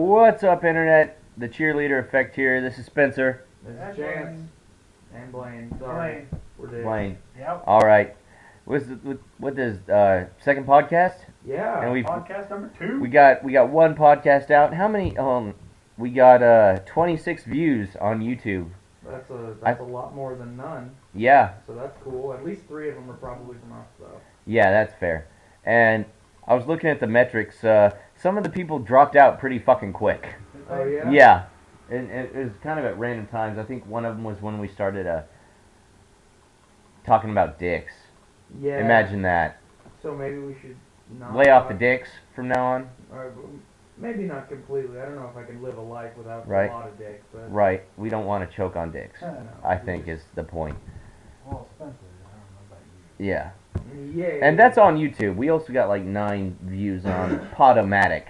What's up, Internet? The cheerleader effect here. This is Spencer. This is Chance. And Blaine. Sorry. We're Dave. Blaine. Yep. All right. What is second podcast? Yeah. And Podcast number 2. we got one podcast out. How many? We got 26 views on YouTube. That's a lot more than none. Yeah. So that's cool. At least 3 of them are probably from us, though. Yeah, that's fair. And I was looking at the metrics. Some of the people dropped out pretty fucking quick. Oh yeah. Yeah. And it was kind of at random times. I think one of them was when we started talking about dicks. Yeah. Imagine that. So maybe we should not Lay off the dicks from now on. Or maybe not completely. I don't know if I can live a life without Right. a lot of dicks, but Right. We don't want to choke on dicks. No. I think is the point. Well, Spencer, I don't know about you. Yeah. yeah. And that's on YouTube. We also got like 9 views on Podomatic.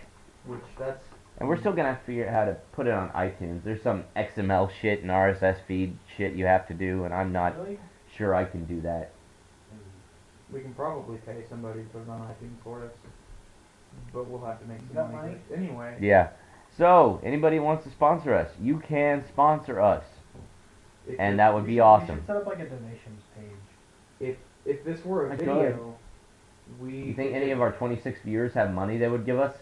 Which that's And we're still going to have to figure out how to put it on iTunes. There's some XML shit and RSS feed shit you have to do, and I'm not Really? sure I can do that. we can probably pay somebody to put it on iTunes for us, but we'll have to make You some got money. money? Anyway. Yeah. So, anybody wants to sponsor us, you can sponsor us. if And it- that would be We awesome. should set up like a donations page. If this were a I video, we. You think could any get- of our 26 viewers have money they would give us?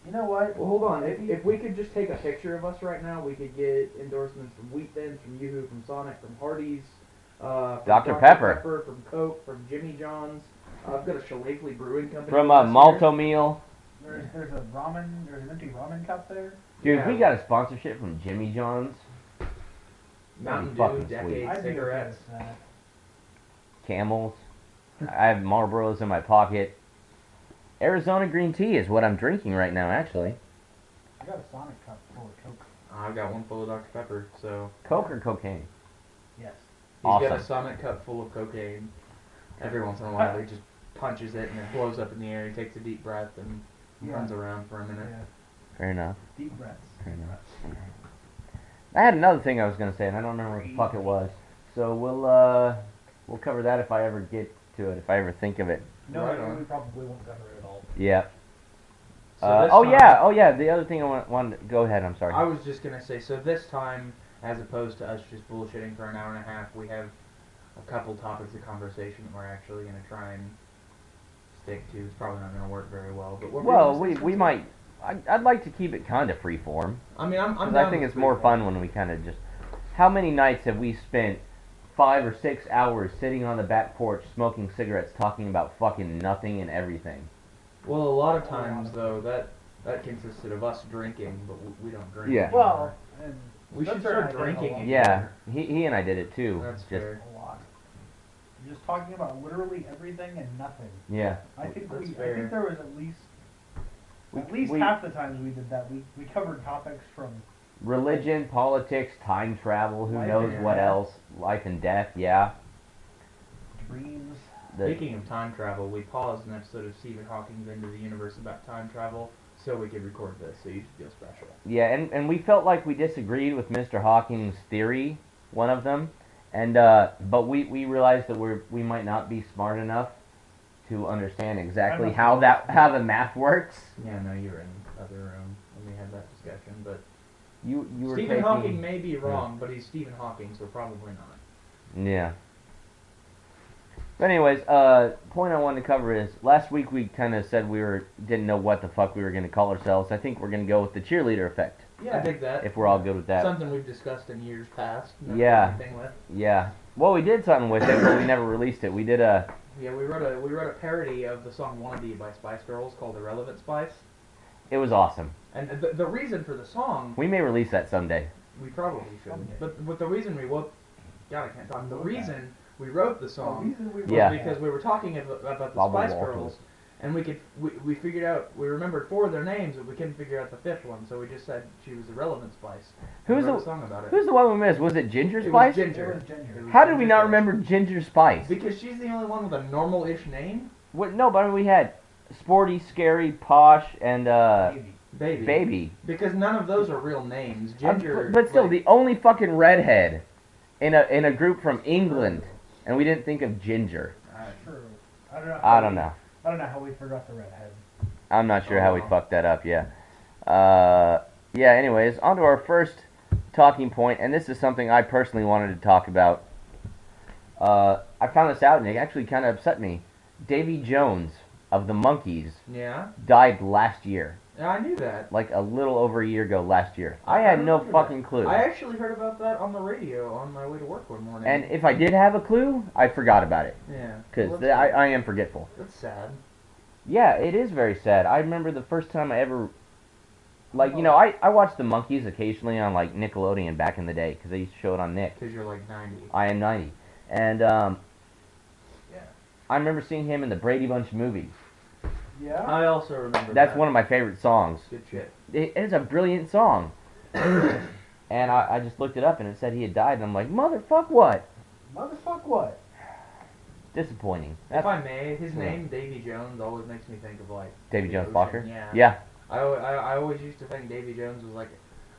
You know what? Well, hold on. Maybe- If we could just take a picture of us right now, we could get endorsements from Wheat Thins, from Yoo-Hoo, from Sonic, from Hardee's, from Dr. Pepper. from Coke, from Jimmy John's. I've got a Shillelagh Brewing Company. From last Malto Meal. there's a ramen. There's an empty ramen cup there. Dude, Yeah. we got a sponsorship from Jimmy John's. year. Mountain fucking Dew, sweet. Decade I'd be okay cigarettes. with that. Camels. I have Marlboros in my pocket. Arizona green tea is what I'm drinking right now, actually. I got a Sonic cup full of Coke. I've got one full of Dr. Pepper, so. Coke or cocaine? Yes. He's got a Awesome. Sonic cup full of cocaine. Every once in a while, he just punches it and it blows up in the air. He takes a deep breath and Yeah. runs around for a minute. Yeah. Fair enough. Deep breaths. Fair enough. I had another thing I was gonna say, and I don't remember what the fuck it was. So we'll cover that if I ever get to it, if I ever think of it. No, Right on. we probably won't cover it at all. Yeah. So this Oh time- yeah. The other thing I wanted. Go ahead. I'm sorry. I was just gonna say, so this time, as opposed to us just bullshitting for an hour and a half, we have a couple topics of conversation that we're actually gonna try and stick to. It's probably not gonna work very well, but what were you Well, gonna say, we Spencer? might. I'd like to keep it kind of free form. I mean, I'm Because down I think with it's more freeform. fun when we kind of just. How many nights have we spent 5 or 6 hours sitting on the back porch smoking cigarettes, talking about fucking nothing and everything? Well, a lot of times though, that consisted of us drinking, but we don't drink. Yeah. anymore. Well, and we should Spencer and start I did a drinking lot. again. Yeah, he and I did it too. That's just fair. a lot. Just talking about literally everything and nothing. yeah. I think That's I fair. think there was at least We- half the times we did that. We covered topics from Religion, politics, time travel, who Life knows and what death. else? Life and death, yeah. dreams. Speaking of time travel, we paused an episode of Stephen Hawking's Into the Universe about time travel so we could record this, so you should feel special. Yeah, and we felt like we disagreed with Mr. Hawking's theory, one of them, and but we realized that we might not be smart enough to understand exactly I'm how not how the math works. Yeah, no, you were in the other room when we had that discussion, but You were Stephen taking, Hawking may be wrong, but he's Stephen Hawking, so probably not. Yeah. But anyways, point I wanted to cover is last week we kind of said didn't know what the fuck we were going to call ourselves. I think we're going to go with the cheerleader effect, I dig that. if we're all good with that. Something we've discussed in years past. never Yeah. done anything with. Yeah. Well, we did something with it, but we never released it. We did a. Yeah, we wrote a parody of the song "Wannabe" by Spice Girls called "Irrelevant Spice," It was awesome. and the reason for the song We may release that someday. we probably shouldn't, Someday. but the reason we wrote, God, I can't talk. The reason we wrote the song was Yeah. because we were talking about the Bobble Spice Walters. Girls, and we figured out, we remembered 4 of their names, but we couldn't figure out the 5th one, so we just said she was Irrelevant Spice. Who's We wrote the- a song about it? Who's the one we missed? Was it Ginger It was Spice? Ginger. It was Ginger. It was How did we Ginger not Spice. remember Ginger Spice? Because she's the only one with a normal-ish name. What? No, but we had Sporty, Scary, Posh, and Baby. Baby. Because none of those are real names. Ginger. But still, like, the only fucking redhead in a group from England, and we didn't think of Ginger. True. I don't know. I don't know. I don't know how we forgot the redhead. I'm not sure Oh, how we well. fucked that up. Yeah. Yeah, anyways, on to our first talking point, and this is something I personally wanted to talk about. I found this out, and it actually kind of upset me. Davy Jones of the Monkees Yeah? died last year. Yeah, I knew that. Like a little over a year ago last year. I had no remember fucking that. clue. I actually heard about that on the radio on my way to work one morning. And if I did have a clue, I forgot about it. Yeah. Because Well, I am forgetful. that's sad. Yeah, it is very sad. I remember the first time I ever... Like, you know, I watched the Monkees occasionally on, like, Nickelodeon back in the day. Because they used to show it on Nick. Because you're like 90. I am 90. And, Yeah. I remember seeing him in the Brady Bunch movies. Yeah. I also remember That's that. one of my favorite songs. Good shit. It's a brilliant song. And I just looked it up and it said he had died. And I'm like, motherfuck what? Motherfuck what? Disappointing. If I may, his Yeah. name, Davy Jones, always makes me think of, like... Davy the Jones ocean. Fokker? Yeah. Yeah. I always used to think Davy Jones was, like,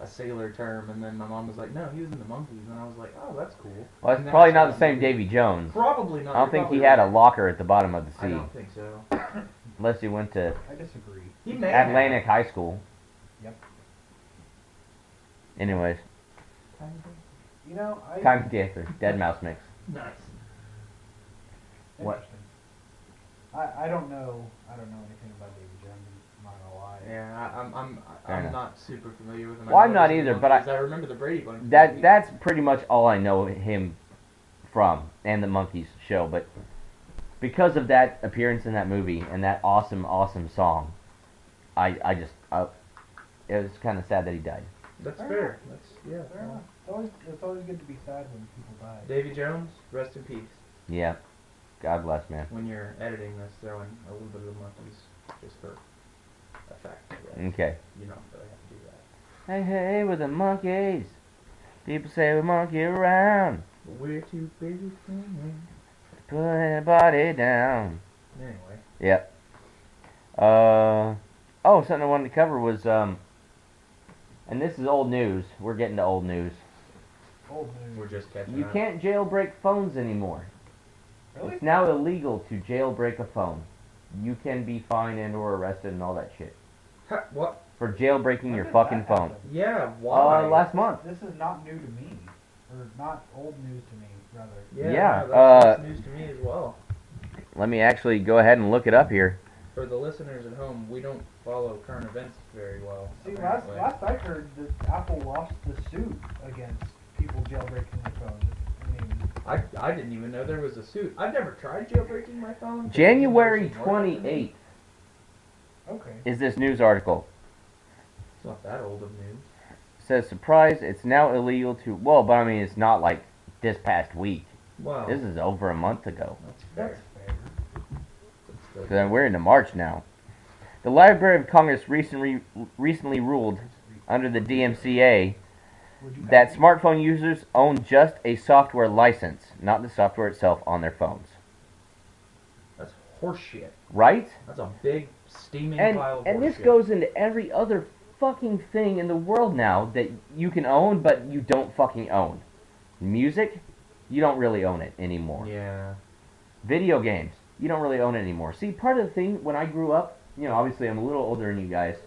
a sailor term, and then my mom was like, no, he was in the Monkees, and I was like, oh, that's cool. Well, And it's probably not that's the same Davy Jones. Probably not. I don't You're think he probably had a right. locker at the bottom of the I sea. don't think so. Unless he went to I disagree. He may have. Atlantic High School. Yep. Anyways, You know, time for the answer. Dead Mouse Mix. Nice. What? Interesting. I don't know anything about Davy Jones. I'm not gonna lie. Yeah, Fair I'm enough. not super familiar with him. I Well, I'm know not he's in the either, but Monkees. I remember the Brady Bunch. That's pretty much all I know him from, and the Monkees show. But because of that appearance in that movie and that awesome song, it was kind of sad that he died. That's Fair fair. That's yeah. Fair enough. It's always good to be sad when people die. Davy Jones, rest in peace. Yeah. God bless, man. When you're editing this, throw in a little bit of the Monkees just for effect. I guess. Okay. You don't really have to do that. Hey, hey, we're the monkeys. People say we monkey around. But we're too busy singing. Put a body down. Anyway. Yep. Something I wanted to cover was, and this is old news. We're getting to old news. Old news. We're just catching You up. can't jailbreak phones anymore. Really? It's now illegal to jailbreak a phone. You can be fined and or arrested and all that shit. Ha, what? For jailbreaking When your did fucking that phone. happen? Yeah, why? Last month. This is not new to me, or not old news to me, rather. Yeah, no, that's news to me as well. Let me actually go ahead and look it up here. For the listeners at home, we don't follow current events very well. See, apparently. last I heard, that Apple lost the suit against people jailbreaking their phones. I mean, I didn't even know there was a suit. I've never tried jailbreaking my phone. January It's never worked for me. 28th okay. is this news article. It's not that old of news. Says, surprise, it's now illegal to... Well, but I mean, it's not like this past week. Wow. This is over a month ago. That's That's fair. fair. That's Then we're into March now. The Library of Congress recently ruled under the DMCA Would you that smartphone users own just a software license, not the software itself on their phones. That's horseshit. Right? That's a big steaming And pile of this horseshit. goes into every other fucking thing in the world now that you can own but you don't fucking own. Music, you don't really own it anymore. Yeah. Video games, you don't really own it anymore. See, part of the thing when I grew up, you know, obviously I'm a little older than you guys.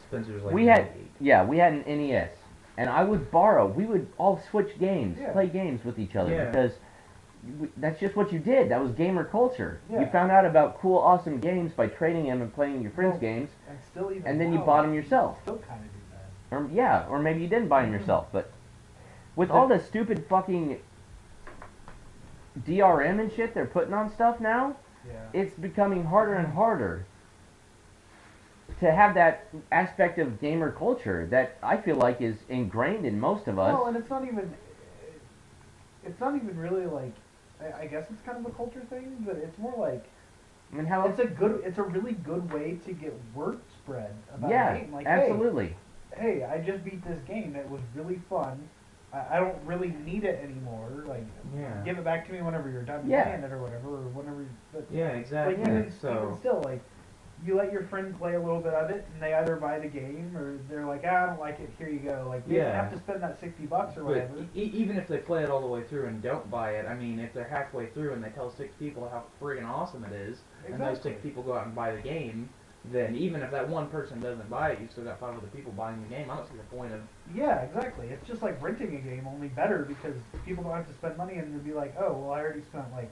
Spencer's like We had 98. we had an NES, and I would borrow. We would all switch games, Yeah. play games with each other Yeah. because that's just what you did. That was gamer culture. You Yeah. found out about cool, awesome games by trading them and playing your friends' Well, games, And still even and then you now, bought them yourself. Still kind of do that. Or maybe you didn't buy them yourself. But with all the stupid fucking DRM and shit they're putting on stuff now, Yeah. it's becoming harder and harder to have that aspect of gamer culture that I feel like is ingrained in most of us. Well, and it's not even really like. I guess it's kind of a culture thing, but it's more like I mean, how it's a really good way to get word spread about yeah, a game. Like, absolutely. hey, I just beat this game. It was really fun. I don't really need it anymore. Like, Yeah. give it back to me whenever you're done Yeah. playing it or whatever, or whenever. But Yeah, exactly. like even So still, like, you let your friend play a little bit of it, and they either buy the game or they're like, I don't like it. Here you go. Like, you Yeah. don't have to spend that $60 or But whatever. even if they play it all the way through and don't buy it, I mean, if they're halfway through and they tell 6 people how friggin' awesome it is, and those 6 Exactly. people go out and buy the game, then even if that one person doesn't buy it, you still got 5 other people buying the game. I don't see the point of. Yeah, exactly. It's just like renting a game, only better because people don't have to spend money and they'll be like, oh, well, I already spent like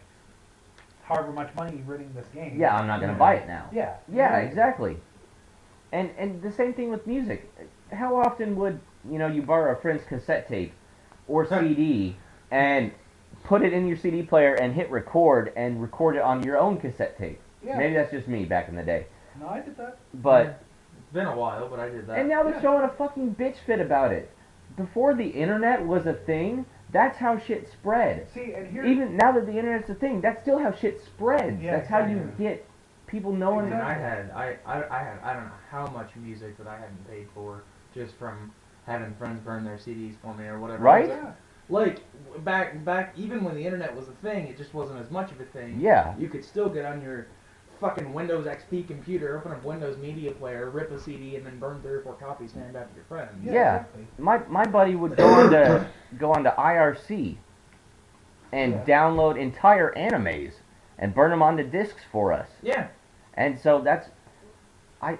however much money renting this game. Yeah, I'm not gonna buy it now. Yeah. Yeah, exactly. And the same thing with music. How often would you borrow a friend's cassette tape or CD and put it in your CD player and hit record and record it on your own cassette tape? Yeah. Maybe that's just me back in the day. No, I did that. But It's been a while, but I did that. and now they're Yeah. showing a fucking bitch fit about it. Before the internet was a thing, that's how shit spread. See, and here. Even now that the internet's a thing, that's still how shit spreads. Yeah, that's how you exactly. get people knowing. And I had I don't know how much music that I hadn't paid for just from having friends burn their CDs for me or whatever. Right? Yeah. Like back even when the internet was a thing, it just wasn't as much of a thing. Yeah. You could still get on your fucking Windows XP computer, open up Windows Media Player, rip a CD, and then burn 3 or 4 copies, hand back to your friends. Yeah. Exactly. My buddy would go onto IRC and Yeah. download entire animes and burn them onto discs for us. Yeah. And so that's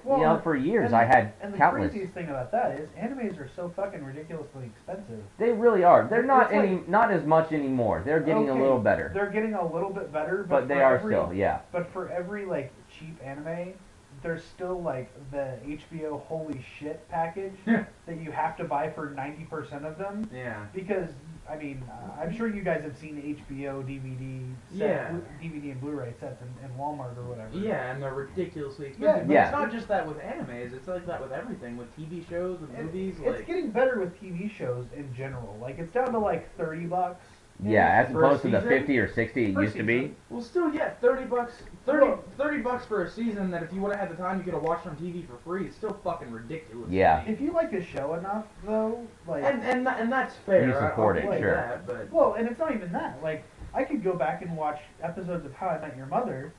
Well, for years and I had And the countless. craziest thing about that is animes are so fucking ridiculously expensive. They really are. They're not It's not as much anymore. They're getting Okay, a little better. They're getting a little bit better, But they for are every, still, yeah. But for every like cheap anime, there's still like the HBO holy shit package that you have to buy for 90% of them. Yeah. Because I mean, I'm sure you guys have seen HBO DVD Yeah. DVD and Blu-ray sets in Walmart or whatever. Yeah, and they're ridiculously expensive. But Yeah. it's not just that with animes, it's like that with everything, with TV shows, with movies, It's like getting better with TV shows in general. Like it's down to like $30. Yeah, as For a opposed to the season? 50 or 60 it Per used to be. season. well still yeah, $30 for a season that if you would have had the time you could have watched on TV for free, it's still fucking ridiculous. to Yeah. me. If you like a show enough, though, like And that's fair. You support I'll it, give sure. That, but well, and it's not even that. Like I could go back and watch episodes of How I Met Your Mother,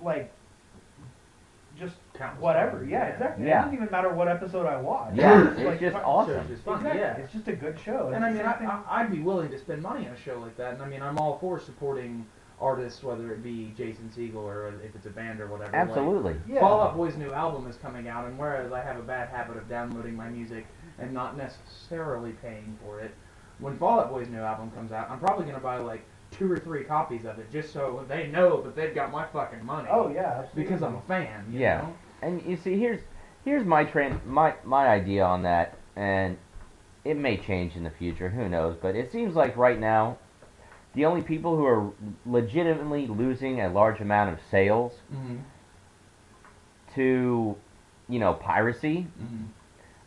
like just Countless whatever. times, Yeah, yeah. exactly. Yeah. It doesn't even matter what episode I watch. Yeah, It's it's like just fuck- awesome. It's just fun, Exactly. yeah. It's just a good show. And I It's mean, the same thing- I'd be willing to spend money on a show like that. And I mean, I'm all for supporting artists, whether it be Jason Segel or if it's a band or whatever. Like, Absolutely. yeah. Fall Out Boy's new album is coming out, and whereas I have a bad habit of downloading my music and not necessarily paying for it, when Fall Out Boy's new album comes out, I'm probably gonna buy like 2 or 3 copies of it just so they know that they've got my fucking money. Oh yeah, absolutely. Because I'm a fan. You Yeah. know? And you see, here's my idea on that, and it may change in the future. Who knows? But it seems like right now, the only people who are legitimately losing a large amount of sales Mm-hmm. to, piracy Mm-hmm.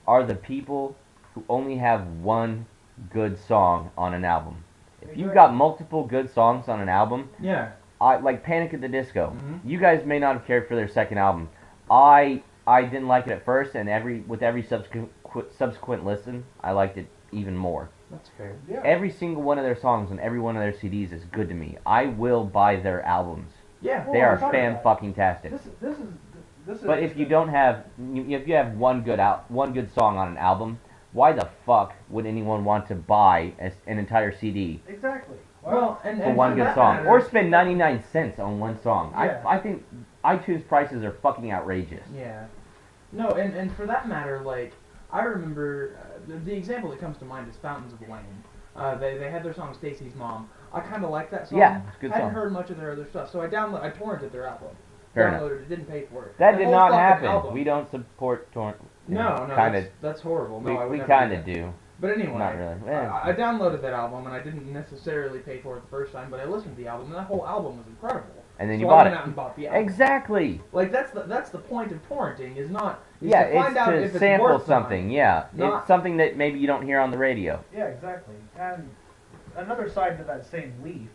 are the people who only have one good song on an album. If you've got multiple good songs on an album, Yeah. like Panic at the Disco, Mhm. you guys may not have cared for their second album. I didn't like it at first, and with every subsequent listen, I liked it even more. That's fair. Yeah. Every single one of their songs on every one of their CDs is good to me. I will buy their albums. Yeah. Well, They I'm are talking about- fan-fucking-tastic. This is. But if you don't have, if you have one good song on an album, why the fuck would anyone want to buy an entire CD Exactly. Well, and for one for good that song, matter- or spend 99 cents on one song? Yeah. I think iTunes prices are fucking outrageous. Yeah. No, and for that matter, like, I remember, the example that comes to mind is Fountains of Wayne. They had their song Stacy's Mom. I kind of like that song. Yeah, it's a good Hadn't song. heard much of their other stuff, so I torrented their album. Fair enough. Downloaded it, didn't pay for it. That The did whole not fucking happen. album- We don't support torrent. No, kind that's horrible. No, I would we never kind of that. do. But anyway, Not really. Yeah. I downloaded that album, and I didn't necessarily pay for it the first time, but I listened to the album, and that whole album was incredible. And then so you I bought went it. out and bought the album. Exactly. Like, that's the point of torrenting, is not... Is Yeah, to find it's out to if it's sample worth something. Yeah, Not- it's something that maybe you don't hear on the radio. Yeah, exactly. And another side to that same leaf,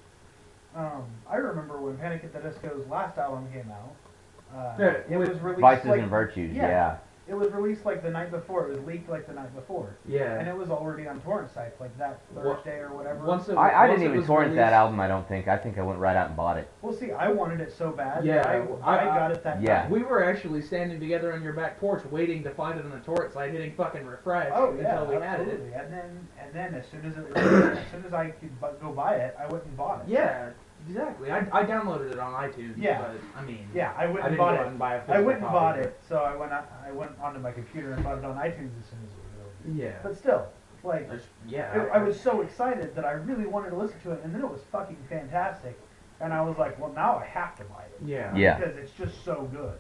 I remember when Panic at the Disco's last album came out. Yeah, It with was released Vices like, and Virtues. yeah. Yeah. It was released like the night before. It was leaked like the night before, Yeah. and it was already on torrent sites like that Thursday or whatever. Once it, I once didn't it even was torrent that released- album. I don't think. I think I went right out and bought it. Well, see, I wanted it so bad. Yeah, that I got it that yeah. night. We were actually standing together on your back porch waiting to find it on the torrent site, hitting fucking refresh Oh yeah, until we had absolutely. it. And then as soon as I could go buy it, I went and bought it. Yeah. Exactly. I downloaded it on iTunes. Yeah. But I mean. Yeah, I went I and didn't bought go out it. and buy a I physical went and copy, bought but- it, so I went onto my computer and bought it on iTunes as soon as it was released. Yeah. But still, like, Yeah. I was so excited that I really wanted to listen to it, and then it was fucking fantastic, and I was like, well, now I have to buy it. Yeah. Yeah. Because it's just so good.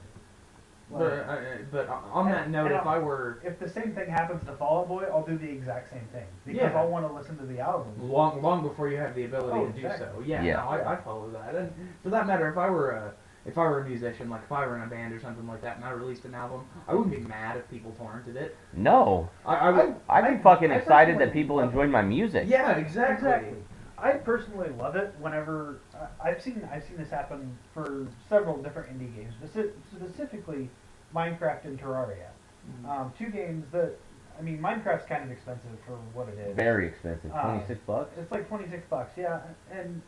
But on that note, if I were If the same thing happens to Fall Out Boy, I'll do the exact same thing because Yeah. I'll want to listen to the album. long before you have the ability Oh, to do exactly. so, yeah, Yeah. no, I follow that. And for that matter, if I were a musician, like if I were in a band or something like that, and I released an album, I wouldn't be mad if people torrented it. No. I would. I'd be fucking I excited personally that people love enjoyed my music. Yeah, exactly. I personally love it whenever I've seen this happen for several different indie games, specifically Minecraft and Terraria. Two games that, I mean, Minecraft's kind of expensive for what it is. Very expensive. $26. It's like $26, yeah. And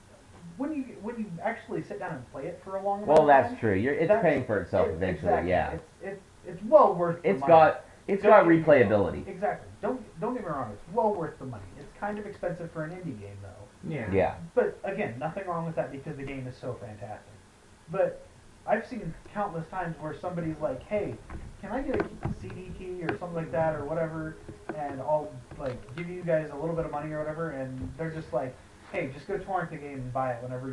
when you actually sit down and play it for a long amount Well, of that's time, true. It's that's- paying for itself eventually. exactly. Yeah. It's well worth. The It's money. got Don't got get me replayability. wrong. Exactly. Don't get me wrong. It's well worth the money. It's kind of expensive for an indie game though. Yeah. Yeah. But again, nothing wrong with that because the game is so fantastic. But I've seen countless times where somebody's like, "Hey, can I get a CD key or something like that or whatever, and I'll like give you guys a little bit of money or whatever," and they're just like, "Hey, just go torrent the game and buy it whenever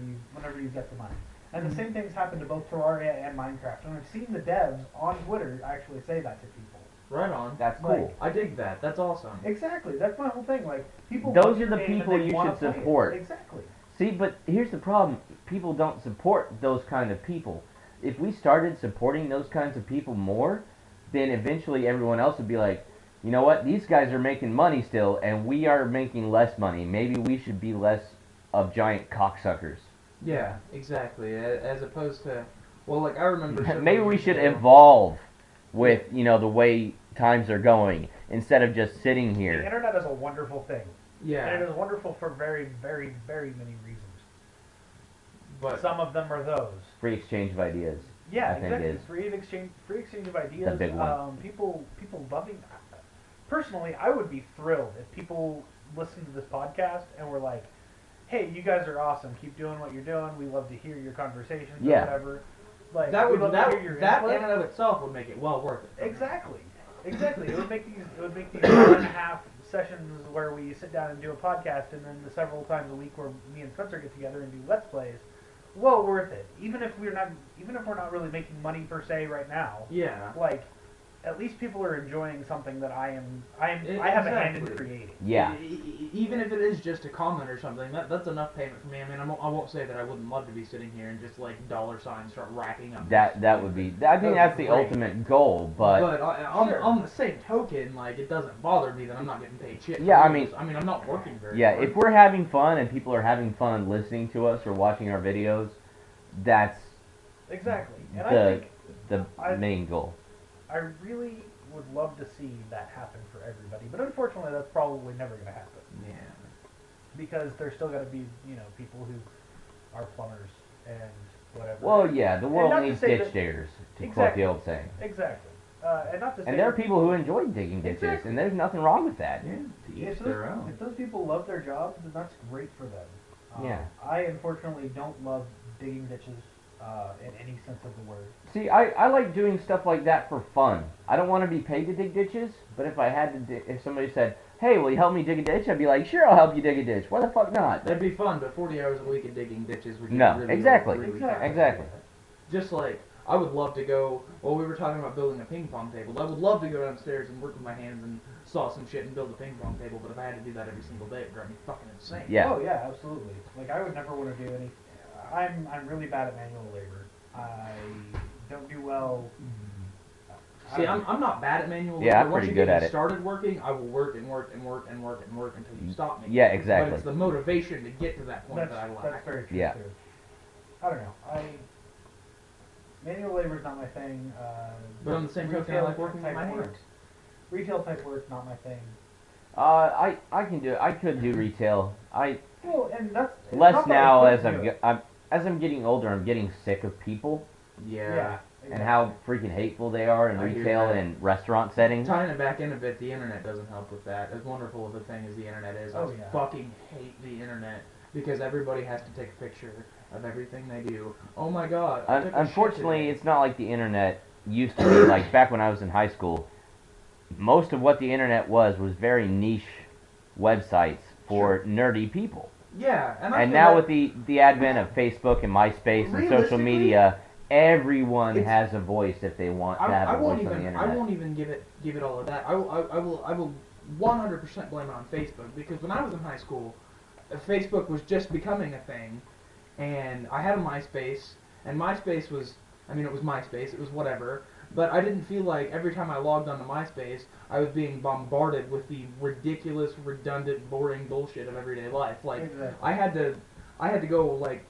you get the money." And the same things happen to both Terraria and Minecraft, and I've seen the devs on Twitter actually say that to people. Right on. That's Like- cool. I dig that. That's awesome. Exactly, that's my whole thing. Like people. Those love are your the game and people they you wanna should play it. support. Exactly. See, but here's the problem. People don't support those kind of people. If we started supporting those kinds of people more, then eventually everyone else would be like, you know what, these guys are making money still, and we are making less money. Maybe we should be less of giant cocksuckers. Yeah, exactly. As opposed to, well, like I remember. Maybe we years should ago- evolve with, the way times are going, instead of just sitting The here. internet is a wonderful thing. And it Yeah, is wonderful for very, very, very many reasons. but Some of them are those. Free exchange of ideas. Yeah, I think exactly. is Free exchange of ideas. the big one. People loving. Personally, I would be thrilled if people listened to this podcast and were like, "Hey, you guys are awesome. Keep doing what you're doing. We love to hear your conversations Yeah. or whatever." Like that we would love to hear your that input. in and of itself would make it well worth it. Exactly. It would make these 1.5 sessions where we sit down and do a podcast, and then the several times a week where me and Spencer get together and do let's plays, well worth it. Even if we're not really making money per se right now, Yeah. like at least people are enjoying something that I have a hand in Exactly. creating. Yeah. Even if it is just a comment or something, that's enough payment for me. I mean, I won't say that I wouldn't love to be sitting here and just like dollar signs start racking up. That would be. I think that's the great. ultimate goal, but Sure. on the same token, like it doesn't bother me that I'm not getting paid shit. Yeah, for I mean- this. I'm not working very yeah, hard. if we're having fun and people are having fun listening to us or watching our videos, that's Exactly. And I the think the I- main goal. I really would love to see that happen for everybody, but unfortunately, that's probably never going to happen. Yeah. Because there's still got to be, people who are plumbers and whatever. Well, yeah, the world not to needs say ditch that- diggers, to quote Exactly. the old saying. Exactly. And not to say And there are that people who enjoy digging ditches, Exactly. and there's nothing wrong with that. Yeah. To each if their those, own. if those people love their jobs, then that's great for them. Yeah. I unfortunately don't love digging ditches in any sense of the word. See, I like doing stuff like that for fun. I don't want to be paid to dig ditches, but if I had to, if somebody said, "Hey, will you help me dig a ditch?" I'd be like, "Sure, I'll help you dig a ditch. Why the fuck not?" That'd be fun, but 40 hours a week of digging ditches would get No, really exactly. really Exactly. tiring. Exactly. Just like I would love to go. Well, we were talking about building a ping pong table. I would love to go downstairs and work with my hands and saw some shit and build a ping pong table. But if I had to do that every single day, it'd drive me fucking insane. Yeah. Oh yeah, absolutely. Like I would never want to do any. I'm really bad at manual labor. I don't do well. See, I'm not bad at manual Yeah, labor. I'm Once pretty you good get at me it. started working, I will work and work and work and work and work until you stop me. Yeah, But exactly. it's the motivation to get to that point That's that I lack. that's very true Yeah. too. I don't know. Manual labor is not my thing. But on the same token, I retail like working with type my work- hands. Retail type work, not my thing. I can do. I could do retail. Well, and that's it's Less not that I now couldn't as do it. as I'm getting older. I'm getting sick of people Yeah. and how freaking hateful they are in I hear retail that. and restaurant settings. Tying it back in a bit, the internet doesn't help with that. As wonderful of a thing as the internet is, Oh, I yeah. fucking hate the internet because everybody has to take a picture of everything they do. Oh my god. I took a shit Unfortunately, today. it's not like the internet used to be. Like back when I was in high school, most of what the internet was very niche websites for nerdy people. Yeah, and I And feel now like with the advent of Facebook and MySpace and social realistically, media, everyone it's- has a voice if they want to have I a won't voice on the even internet. I won't even give it all of that. I will 100% blame it on Facebook, because when I was in high school, Facebook was just becoming a thing, and I had a MySpace, and MySpace was, I mean, it was MySpace, it was whatever, but I didn't feel like every time I logged onto MySpace, I was being bombarded with the ridiculous, redundant, boring bullshit of everyday life. Like, Exactly. I had to go, like,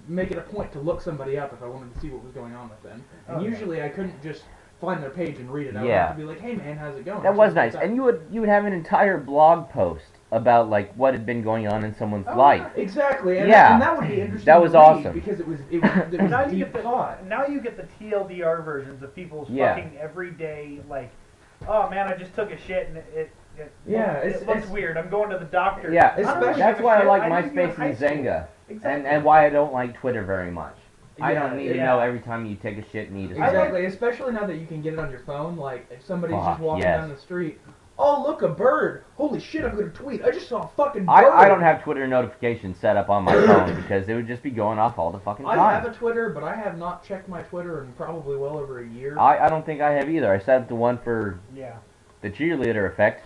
make it a point to look somebody up if I wanted to see what was going on with them. And Oh, yeah. usually I couldn't just find their page and read it. I would Yeah. have to be like, hey man, how's it going? That Or was something nice, like that. and you would have an entire blog post about like what had been going on in someone's Oh, life. Exactly, and, Yeah. and that would be interesting. That was to read awesome. because it was it was Now you deep get thought. now you get the TLDR versions of people's Yeah. fucking everyday, like, oh man, I just took a shit and it Yeah, it it's- looks it's- weird. I'm going to the doctor. Yeah, I don't really that's give a why I shit. like knew you in MySpace high and school. Zynga, Exactly. and why I don't like Twitter very much. I Yeah, don't need to yeah. know every time you take a shit and eat a Exactly, especially now that you can get it on your phone. Like, if somebody's Fuck, just walking yes. down the street, oh look, a bird! Holy shit, I'm gonna tweet. I just saw a fucking bird. I don't have Twitter notifications set up on my phone because it would just be going off all the fucking I time. have a Twitter, but I have not checked my Twitter in probably well over a year. I don't think I have either. I set up the one for Yeah. the cheerleader effect.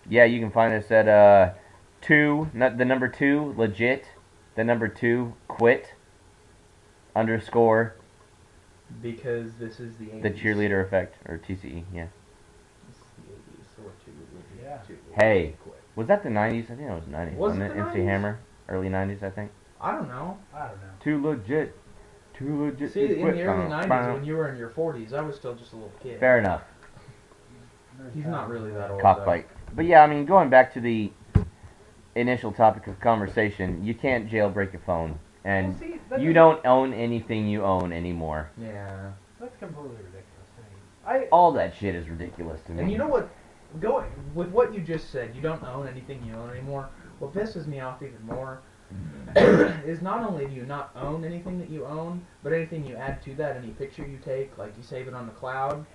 Yeah, you can find us at the number 2 legit, the number 2 quit _ Because this is the 80s. the cheerleader effect, or TCE. Yeah. This is the 80s, so we're too legit Yeah. to Hey. quit. Was that the 90s? I think it was 90s. Was Wasn't it the MC 90s? Hammer? Early 90s, I think. I don't know. I don't know. Too legit. Too legit. See, to in quit. the early 90s, when you were in your 40s, I was still just a little kid. Fair enough. He's not really that old. Cockfight. But yeah, I mean, going back to the initial topic of conversation, you can't jailbreak your phone. And Well, see, that you is- don't own anything you own anymore. Though. Yeah. That's completely ridiculous to me. All that shit is ridiculous to me. And you know what? Going with what you just said, you don't own anything you own anymore. What pisses me off even more is not only do you not own anything that you own, but anything you add to that, any picture you take, like you save it on the cloud,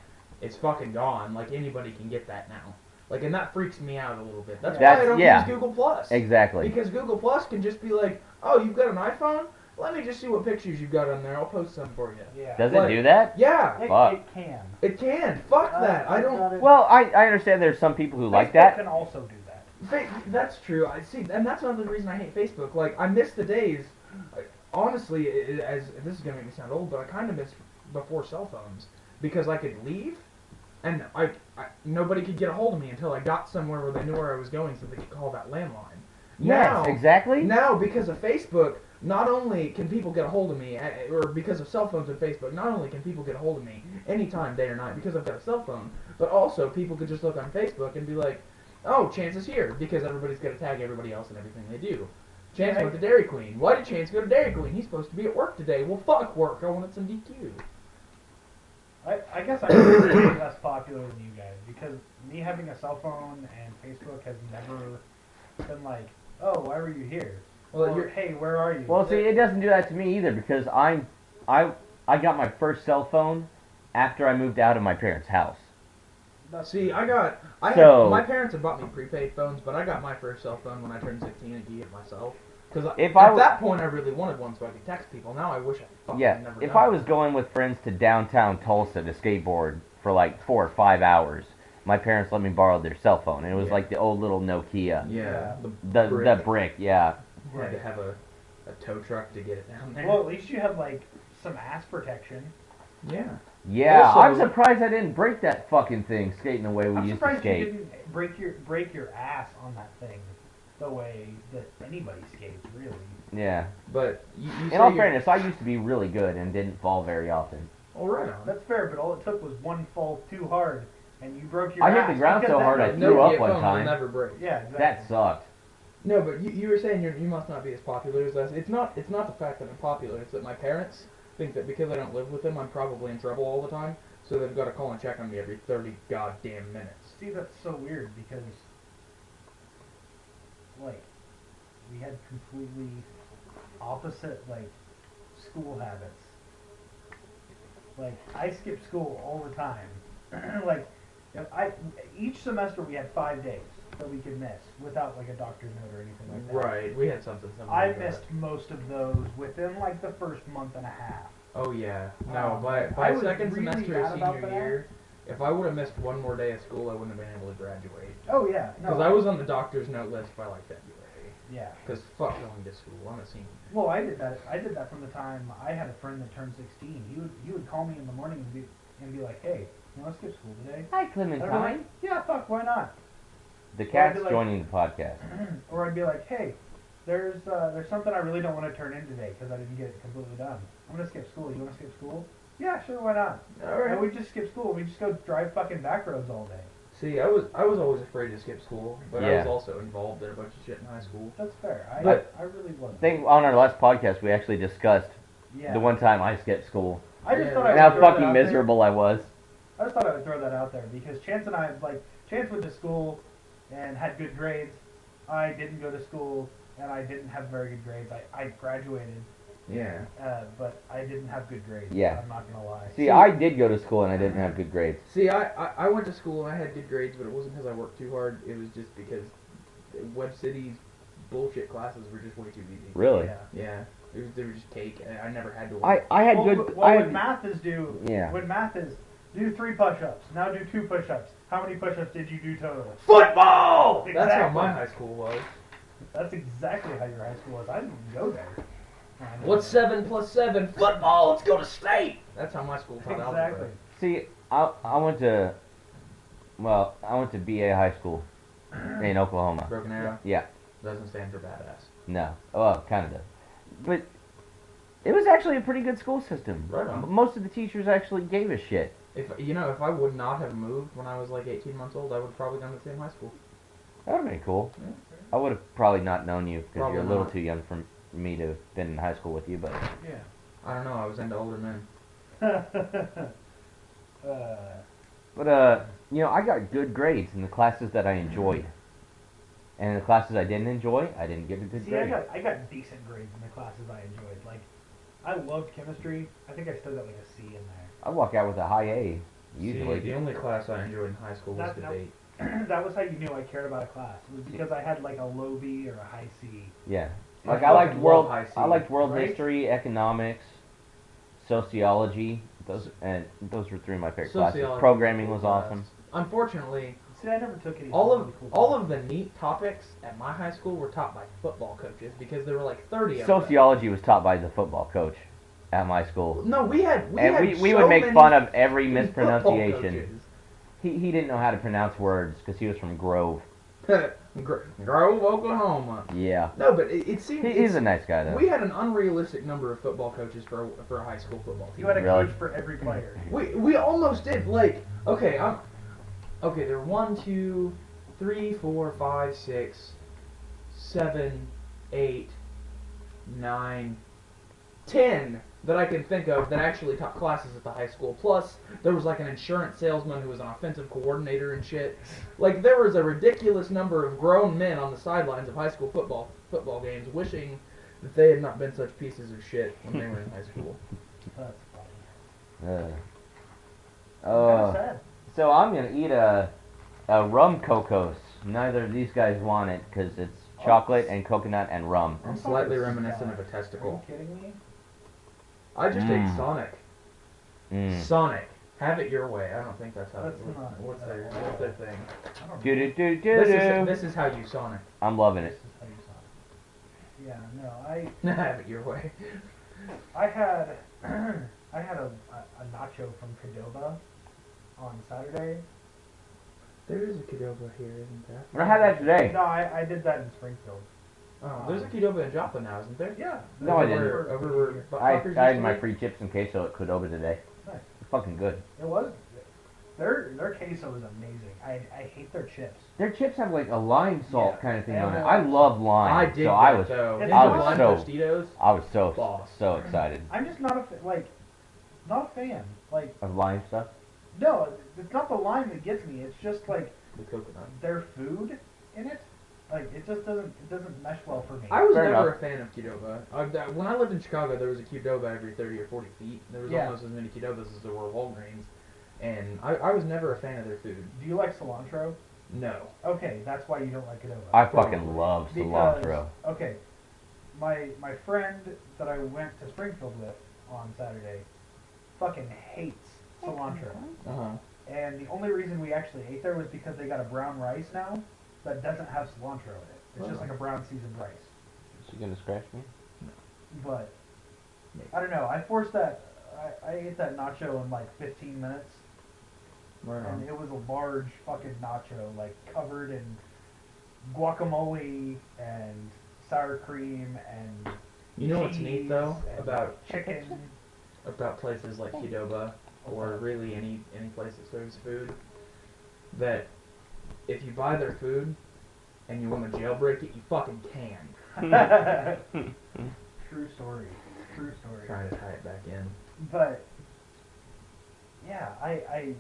it's fucking gone. Like anybody can get that now. Like, and that freaks me out a little bit. That's why I don't use Google Plus. Exactly. Because Google Plus can just be like, oh, you've got an iPhone? Let me just see what pictures you've got on there. I'll post some for you. Yeah. Does Like- it do that? Yeah, Fuck. It can. it can. Fuck that. I don't. Well, I understand there's some people who like Facebook that. can also do that. That's true. I see, and that's another reason I hate Facebook. Like, I miss the days. Honestly, as this is gonna make me sound old, but I kind of miss before cell phones because I could leave, and I nobody could get a hold of me until I got somewhere where they knew where I was going, so they could call that landline. Yes, exactly. Now, because of Facebook, not only can people get a hold of me, or because of cell phones and Facebook, not only can people get a hold of me anytime, day or night, because I've got a cell phone, but also people could just look on Facebook and be like, oh, Chance is here, because everybody's going to tag everybody else in everything they do. Chance went to Dairy Queen. Why did Chance go to Dairy Queen? He's supposed to be at work today. Well, fuck work. I wanted some DQ. I guess I'm really less popular than you guys because me having a cell phone and Facebook has never been like, oh, why were you here? Well, Or, hey, where are you? Well, see, it doesn't do that to me either because I got my first cell phone after I moved out of my parents' house. See, So- my parents had bought me prepaid phones, but I got my first cell phone when I turned 16 and gave it myself. Because If at I that point I really wanted one so I could text people. Now I wish I fucking Yeah, never if done I it. was going with friends to downtown Tulsa to skateboard for like 4 or 5 hours, my parents let me borrow their cell phone, and it was Yeah. like the old little Nokia, Yeah, the brick, yeah. You had to have a tow truck to get it down there. Well, at least you had like some ass protection. Yeah. Yeah, Also- I'm surprised I didn't break that fucking thing skating the way we I'm used to surprised you skate. didn't break your ass on that thing the way that anybody skates, really. Yeah. But you In say all you're- fairness, I used to be really good and didn't fall very often. Oh, right on. That's fair, but all it took was one fall too hard, and you broke your I ass. hit the ground because so that hard I was- threw up Nokia one phone time. will never break. Yeah, exactly. That sucked. No, but you were saying you must not be as popular as us. It's not the fact that I'm popular. It's that my parents think that because I don't live with them, I'm probably in trouble all the time. So they've got to call and check on me every 30 goddamn minutes. See, that's so weird because, like, we had completely opposite like school habits. Like I skip school all the time. Like each semester we had 5 days that we could miss without like a doctor's note or anything like that. Right, we had something I like that. missed most of those within like the first month and a half. Oh yeah. No, I by was second really semester of bad about senior that. year, if I would have missed one more day of school, I wouldn't have been able to graduate. Oh yeah, Because I was on the doctor's note list by like February. Yeah. Because fuck going to school, I'm a senior. Well, I did that. I did that from the time I had a friend that turned 16. He would call me in the morning and be like, "Hey, you want to skip school today?" Hi, And I'd be Clementine. like, "Yeah, fuck, why not?" The Well, I'd cat's be like- joining the podcast. Or I'd be like, "Hey, there's something I really don't want to turn in today because I didn't get it completely done. I'm gonna skip school. You want to skip school?" "Yeah, sure, why not?" And we just skip school. We just go drive fucking back roads all day. See, I was always afraid to skip school, but I Yeah. was also involved in a bunch of shit in high school. That's fair. But- I really wasn't. I think on our last podcast we actually discussed Yeah. the one time I skipped school I just Yeah. thought I and would how throw that fucking out there. miserable I was. I just thought I would throw that out there because Chance and I, Chance went to school and had good grades. I didn't go to school and I didn't have very good grades. I graduated, Yeah. but I didn't have good grades. Yeah. I'm not gonna lie. See, I did go to school and I didn't have good grades. See, I went to school and I had good grades, but it wasn't because I worked too hard. It was just because Web City's bullshit classes were just way too easy. Really? Yeah. Yeah. They were just cake. I never had to work. I had Well, good. well, I when had, math is due, Yeah. when math is do 3 push-ups, now do 2 push-ups. How many push-ups did you do total? Football! Exactly. That's how my high school was. That's exactly how your high school was. I didn't even go there. What's 7 plus 7? Football! Let's go to state! That's how my school taught Exactly. algebra. See, I went to, well, I went to BA High School in Oklahoma. Broken Arrow Yeah. doesn't stand for badass. No. Well, kind of does. But it was actually a pretty good school system. Right on. Most of the teachers actually gave a shit. If I would not have moved when I was like 18 months old, I would have probably gone to the same high school. That would have been cool. Yeah. I would have probably not known you because Probably you're a little not. too young for me to have been in high school with you, but Yeah. I don't know. I was into older men. I got good grades in the classes that I enjoyed. And in the classes I didn't enjoy, I didn't get a good See, grade. I got decent grades in the classes I enjoyed. Like, I loved chemistry. I think I still got like a C in there. I walk out with a high A, usually. See, the only class I enjoyed in high school was That- debate. That was how you knew I cared about a class. It was because I had like a low B or a high C. Yeah. I Like I liked fucking world love high C, I liked world right? history, economics, sociology. Those were 3 of my favorite classes. Sociology Programming was was the best. awesome. Unfortunately, See, I never took any. all really cool of classes. the neat topics at my high school were taught by football coaches because there were like 30 of them. Sociology was taught by the football coach at my school. No, we had We so would make many fun of every football mispronunciation. coaches. He didn't know how to pronounce words because he was from Grove. Grove, Oklahoma. Yeah. No, but it seemed He's a nice guy though. we had an unrealistic number of football coaches for a high school football team. You had a Really? coach for every player. We almost did. Like, okay, there were 1, 2, 3, 4, 5, 6, 7, 8, 9, 10 that I can think of that actually taught classes at the high school. Plus, there was like an insurance salesman who was an offensive coordinator and shit. Like, there was a ridiculous number of grown men on the sidelines of high school football games wishing that they had not been such pieces of shit when they were in high school. That's funny. Uh, Kind oh. of sad. So I'm gonna eat a rum cocos. Neither of these guys want it because it's chocolate and coconut and rum. I'm slightly reminiscent of a Are you testicle. kidding me? I just ate Sonic. Mm. Sonic. Have it your way. I don't think that's how That's it not- what's their thing. I don't know. Do do do do do. This is how you Sonic. I'm loving This it. is how you saw it. Yeah, no, Have it your way. I had I had a nacho from Qdoba on Saturday. There is a Qdoba here, isn't there? I had that today. No, I did that in Springfield. Oh, there's a Qdoba in Joppa now, isn't there? Yeah. No, I Over- didn't. over Over here. where I Buckfuckers used had to my live? free chips and queso at Qdoba today. Nice. It's fucking good. It was. Their queso is amazing. I hate their chips. Their chips have like a lime salt Yeah. kind of thing They on it. have I a- love lime. I did so that, I was though. It's I not- was Lime so Tostitos. I was Boss. so excited I'm just not not a fan. Like, of lime stuff. no, it's not the lime that gets me. It's just like The coconut. their food in it. Like it just doesn't mesh well for me. I was Fair never enough. a fan of Qdoba. When I lived in Chicago, there was a Qdoba every 30 or 40 feet. There was Yeah. almost as many Qdobas as there were Walgreens. And I was never a fan of their food. Do you like cilantro? No. Okay, that's why you don't like Qdoba. I fucking love cilantro. Okay, my friend that I went to Springfield with on Saturday fucking hates cilantro. Uh-huh. And the only reason we actually ate there was because they got a brown rice now that doesn't have cilantro in it. It's just like a brown seasoned rice. Is she gonna scratch me? But I don't know. I forced that. I ate that nacho in like 15 minutes, Right and on. it was a large fucking nacho, like covered in guacamole and sour cream and You know what's neat though cheese and about chicken. places like Qdoba or really any place that serves food, that if you buy their food and you want to jailbreak it, you fucking can. True story. True story. Trying to tie it back in. But yeah, I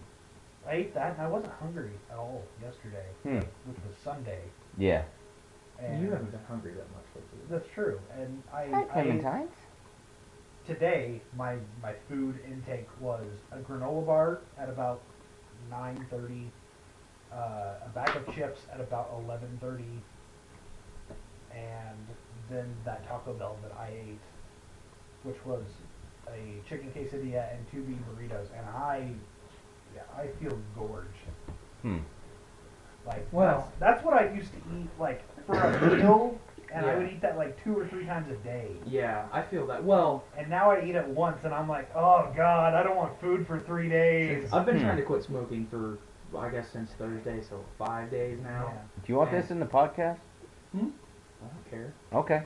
ate that and I wasn't hungry at all yesterday, which was Sunday. Yeah. And You haven't been hungry that much lately. That's true. And I Clementines? today my food intake was a granola bar at about 9:30, a bag of chips at about 11:30, and then that Taco Bell that I ate, which was a chicken quesadilla and 2 beef burritos, and I feel gorged. Like Well- that's what I used to eat like for a meal, and I would eat that like 2 or 3 times a day. Yeah, I feel that. Well, And now I eat it once, and I'm like, oh god, I don't want food for 3 days. I've been trying to quit smoking for, I guess, since Thursday, so 5 days now. Yeah. Do you want this in the podcast? I don't care. Okay.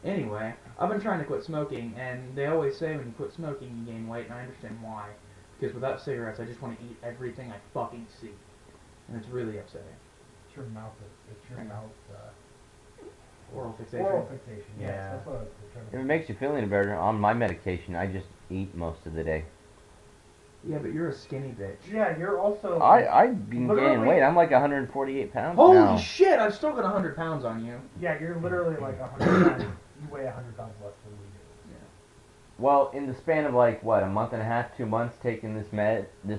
Anyway, I've been trying to quit smoking, and they always say when you quit smoking, you gain weight, and I understand why. Because without cigarettes, I just want to eat everything I fucking see. And it's really upsetting. It's your mouth. It's your mouth. Oral fixation. Oral fixation. Yes, Yeah. that's what I was trying If to it makes you feel any better, on my medication, I just eat most of the day. Yeah, but you're a skinny bitch. Yeah, you're also. I've been gaining Literally- weight. I'm like 148 pounds Holy now. shit, I've still got 100 pounds on you. Yeah, you're literally like 100 pounds. You weigh 100 pounds less than we do. Well, in the span of like what, a month and a half, 2 months taking this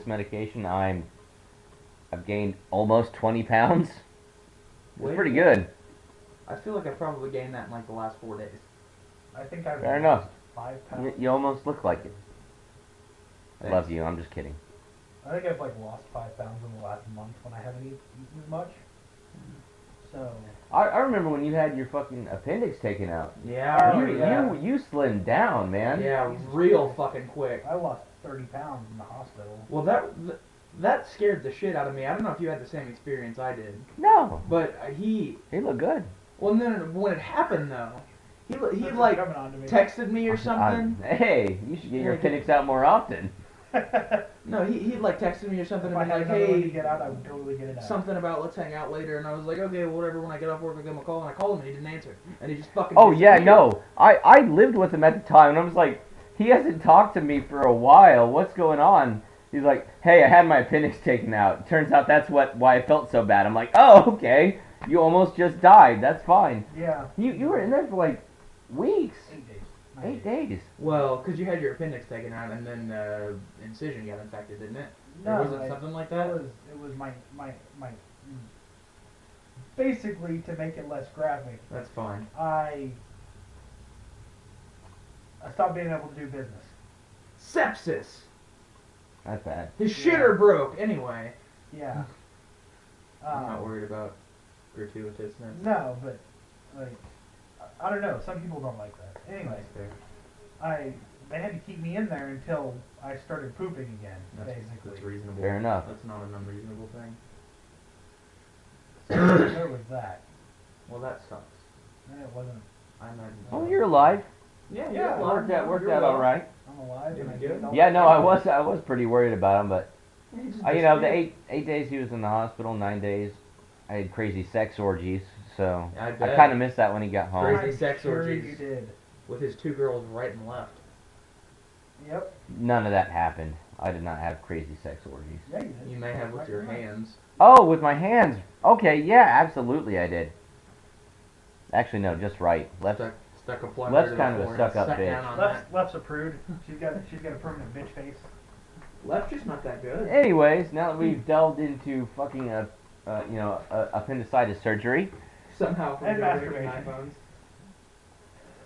medication, I've gained almost 20 pounds. It's Wait. pretty good. I feel like I probably gained that in like the last 4 days. I think I've Fair lost enough. 5 pounds. You almost look like it. I Thanks. love you. I'm just kidding. I think I've like lost 5 pounds in the last month when I haven't eaten as much. So. I remember when you had your fucking appendix taken out. Yeah, Oh, You slimmed down, man. Yeah, real fucking quick. I lost 30 pounds in the hospital. Well, that scared the shit out of me. I don't know if you had the same experience I did, No, but he. he looked good. Well, and then when it happened though, he That's like coming on to me. texted me or something. Hey, you should get your Yeah, appendix out more often. No, he like texted me or something If and I been had like, another one to hey, get out, I would totally get it out. something about let's hang out later, and I was like, okay, whatever. When I get off work, I'll give him a call, and I called him and he didn't answer, and he just fucking. Oh yeah, disappeared. no. I lived with him at the time, and I was like, he hasn't talked to me for a while. What's going on? He's like, hey, I had my appendix taken out. Turns out that's why I felt so bad. I'm like, oh, okay. You almost just died. That's fine. Yeah. You were in there for like weeks. 8 days. 8 days. Well, because you had your appendix taken out, and then incision got infected, didn't it? No, Or was it something like that? It was my basically, to make it less graphic, That's fine. I stopped being able to do business. Sepsis. That's bad. His shitter broke. Anyway, Yeah. I'm not worried about gratuitousness. No, but like I don't know. Some people don't like that. Anyway, That's fair. they had to keep me in there until I started pooping again. That's basically, reasonable. Fair enough. That's not an unreasonable thing. so there was that. Well, that sucks. And it wasn't. I imagine. Oh, you're alive. Yeah, Yeah, you're Worked alive. out You're all alive. right. I'm alive. Doing And I good? did all Yeah, that no, I shit. was pretty worried about him, but You just you know, the disappeared. eight days he was in the hospital, 9 days, I had crazy sex orgies, so I I bet. kind of missed that when he got home. Crazy I'm sex sure orgies. You did. with his 2 girls right and left. Yep. None of that happened. I did not have crazy sex orgies. Yeah, you did. You may have with Right your and left. hands. Oh, with my hands. Okay, yeah, absolutely I did. Actually, no, just right. Left. Stuck a plunger Left's to the kind of a floor and stuck-up sat bitch. down on Left's a prude. She's got a permanent bitch face. that. Left's just not that good. Anyways, now that we've delved into fucking appendicitis surgery, Somehow from And jailbreaking masturbation.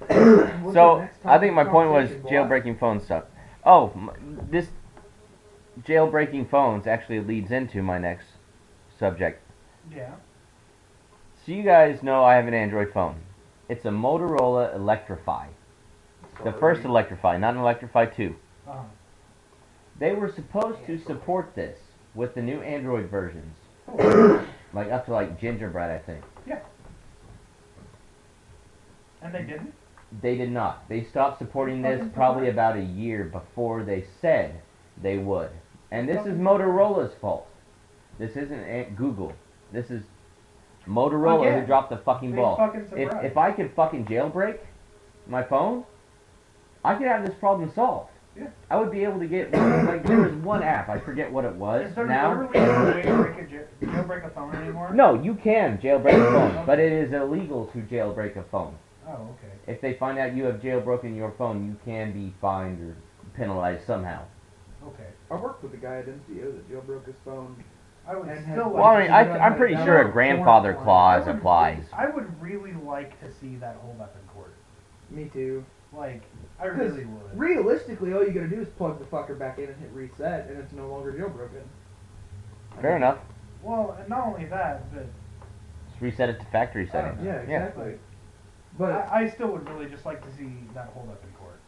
iPhones. What's so our next I think my topic point was conversation, boy? jailbreaking phone stuff. Oh, this jailbreaking phones actually leads into my next subject. Yeah. So you guys know I have an Android phone. It's a Motorola Electrify. The first Electrify, not an Electrify 2. Uh-huh. They were supposed to support this with the new Android versions. Like up to like Gingerbread, I think. And they didn't? They did not. They stopped supporting this probably about a year before they said they would. And this is Motorola's fault. This isn't Google. This is Motorola Again, who dropped the fucking big ball. fucking surprise. If I could fucking jailbreak my phone, I could have this problem solved. Yeah. I would be able to get like there was one app, I forget what it was. Is there Now literally no way to jailbreak a phone anymore? no, you can jailbreak a phone, but it is illegal to jailbreak a phone. Oh, okay. If they find out you have jailbroken your phone, you can be fined or penalized somehow. Okay. I worked with a guy at MCO that jailbroke his phone. I would And still had- Well, I like mean, to see I'm pretty sure a grandfather clause I would- applies. I would really like to see that hold up in court. Me too. Like, I 'Cause really would. Realistically, all you gotta do is plug the fucker back in and hit reset, and it's no longer jailbroken. Fair enough. Well, and not only that, but Just reset it to factory settings. Yeah, exactly. But I still would really just like to see that hold up in court.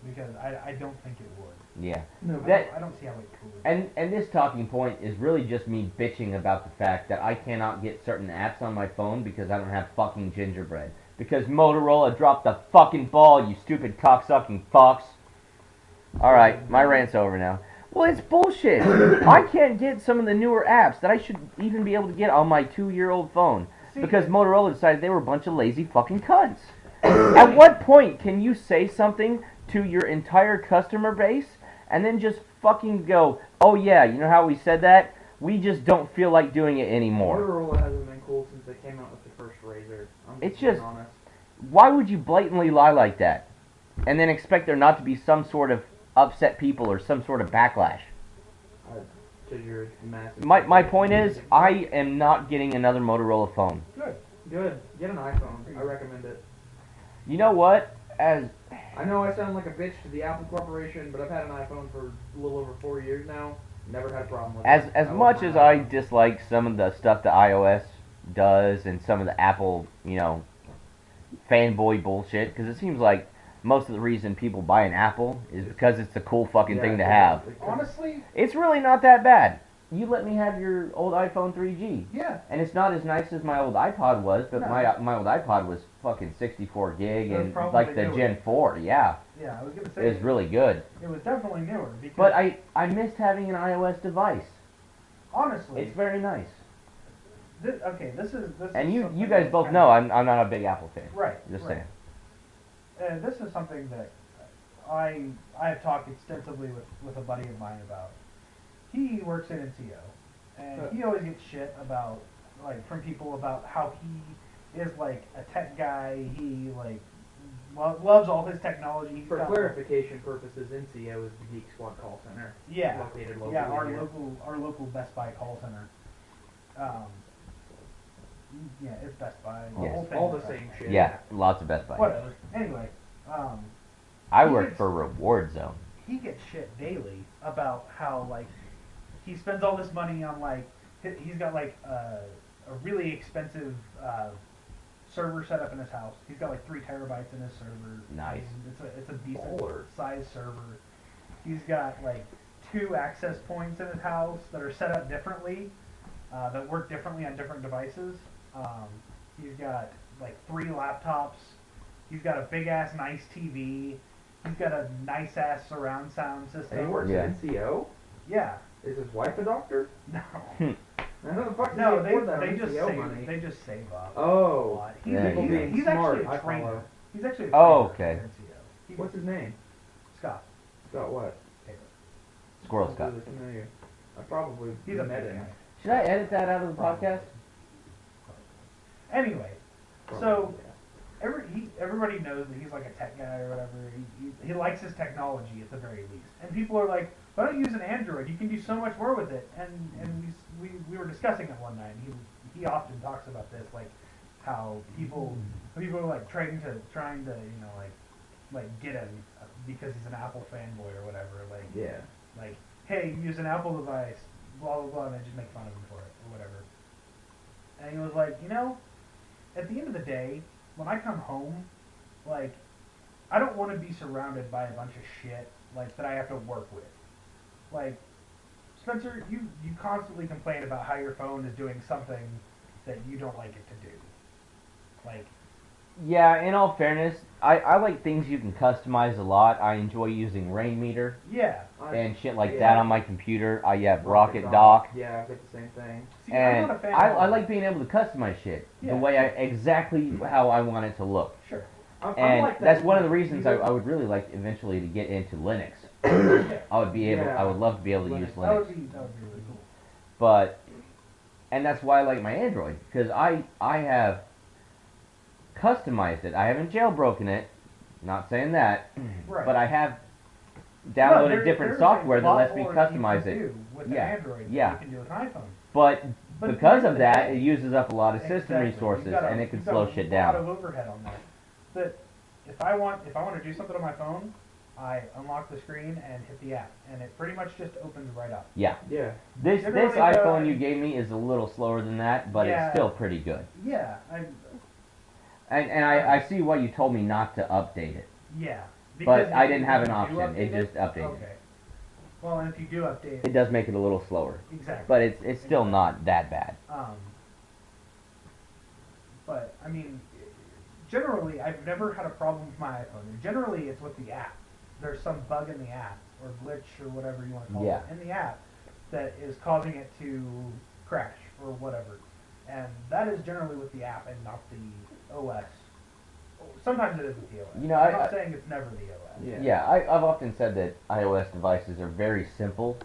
Because I don't think it would. Yeah. no, That- I don't see how it could. And this talking point is really just me bitching about the fact that I cannot get certain apps on my phone because I don't have fucking Gingerbread. Because Motorola dropped the fucking ball, you stupid cocksucking fucks. Alright, my rant's over now. Well, it's bullshit. I can't get some of the newer apps that I should even be able to get on my 2-year-old phone. See, Because Motorola decided they were a bunch of lazy fucking cunts. At what point can you say something to your entire customer base and then just fucking go, oh yeah, you know how we said that? We just don't feel like doing it anymore. Motorola hasn't been cool since they came out with the first Razor. I'm It's being just- honest. Why would you blatantly lie like that? And then expect there not to be some sort of upset people or some sort of backlash. Because you're massive. My point is, I am not getting another Motorola phone. Good. Get an iPhone. I recommend it. You know what? As I know I sound like a bitch to the Apple Corporation, but I've had an iPhone for a little over 4 years now. Never had a problem with it. as I love much my as I iPhone. dislike some of the stuff that iOS does and some of the Apple, fanboy bullshit, because it seems like most of the reason people buy an Apple is because it's a cool fucking Yeah, thing to it- have. it- honestly, It's really not that bad. You let me have your old iPhone 3G. yeah. And it's not as nice as my old iPod was, but No. my old iPod was fucking 64 gig It was and probably like the newer. Gen 4, yeah. Yeah, I was gonna It say was really good. it was definitely newer because But I missed having an iOS device. honestly, It's very nice. this is And you something guys that's both kind know of- I'm not a big Apple fan. right. Just right. saying. This is something that I have talked extensively with a buddy of mine about. He works at NCO, and he always gets shit about from people about how he is like a tech guy. He loves all his technology. He's For got, clarification purposes, NCO is the Geek Squad call center. yeah, Located locally yeah, our here. local Best Buy call center. Yeah, it's Best Buy. Yes. whole thing All is the Best same Buy. shit. Yeah, lots of Best Buy. Whatever. Anyway, I He work gets- for Reward Zone. he gets shit daily about how he spends all this money on he's got a really expensive server set up in his house. He's got 3 terabytes in his server. Nice. It's a decent Baller. size server. He's got 2 access points in his house that are set up differently, that work differently on different devices. He's got 3 laptops. He's got a big ass nice TV. He's got a nice ass surround sound system. And he works Yeah. at NCO? Yeah. Is his wife a doctor? No. Now, how the fuck does No, he afford that they on just NCO save money? they just save up. a Oh. lot. He's, Yeah, he's, being he's smart, actually I a trainer. follow. He's actually a Oh, trainer okay. at NCO. He- What's his name? Scott Scott what? Taylor. Squirrel Sounds Scott. really familiar. I probably He's a met big him. guy. Should I edit that out of the podcast? Anyway, So everybody knows that he's like a tech guy or whatever. He likes his technology at the very least. And people are like, why don't you use an Android? You can do so much more with it. And we were discussing it one night. And he often talks about this, like how people are like trying to like get him because he's an Apple fanboy or whatever. Like like hey, use an Apple device, blah blah blah, and then just make fun of him for it or whatever. And he was like, at the end of the day, when I come home, like, I don't want to be surrounded by a bunch of shit, like, that I have to work with. Like, Spencer, you constantly complain about how your phone is doing something that you don't like it to do. Like... Yeah, in all fairness, I like things you can customize a lot. I enjoy using Rain Meter. Yeah. And shit like that on my computer. I have Rocket Dock. Yeah, I've got the same thing. See, And I'm not a fan I like being able to customize shit the way exactly how I want it to look. Sure. And like that's one of the reasons I would really like eventually to get into Linux. I would love to be able to use Linux. That would be really cool. But, and that's why I like my Android, because I have customized it. I haven't jailbroken it, not saying that, Right. but I have downloaded there's different a software that lot lets me more customize you can it. do with an Yeah, Android than yeah. you can do with an iPhone. But But because at of the end that, the it day- uses up a lot of system Exactly. resources, You've got and it can you've got slow shit a lot down. of overhead on that. But if I want to do something on my phone, I unlock the screen and hit the app, and it pretty much just opens right up. Yeah. Yeah. This Generally, iPhone you gave me is a little slower than that, but Yeah. it's still pretty good. Yeah, And I see why you told me not to update it. yeah. But Because I if didn't you have an do option. update It just updated. Okay. Well, and if you do update It does make it a little slower, exactly. but it's still not that bad. But I mean, generally, I've never had a problem with my iPhone. And generally, it's with the app. There's some bug in the app, or glitch, or whatever you want to call Yeah. it, in the app that is causing it to crash or whatever. And that is generally with the app and not the OS. Sometimes it is with the OS. You know, I'm not saying it's never the OS. Yeah, I've often said that iOS devices are very simple.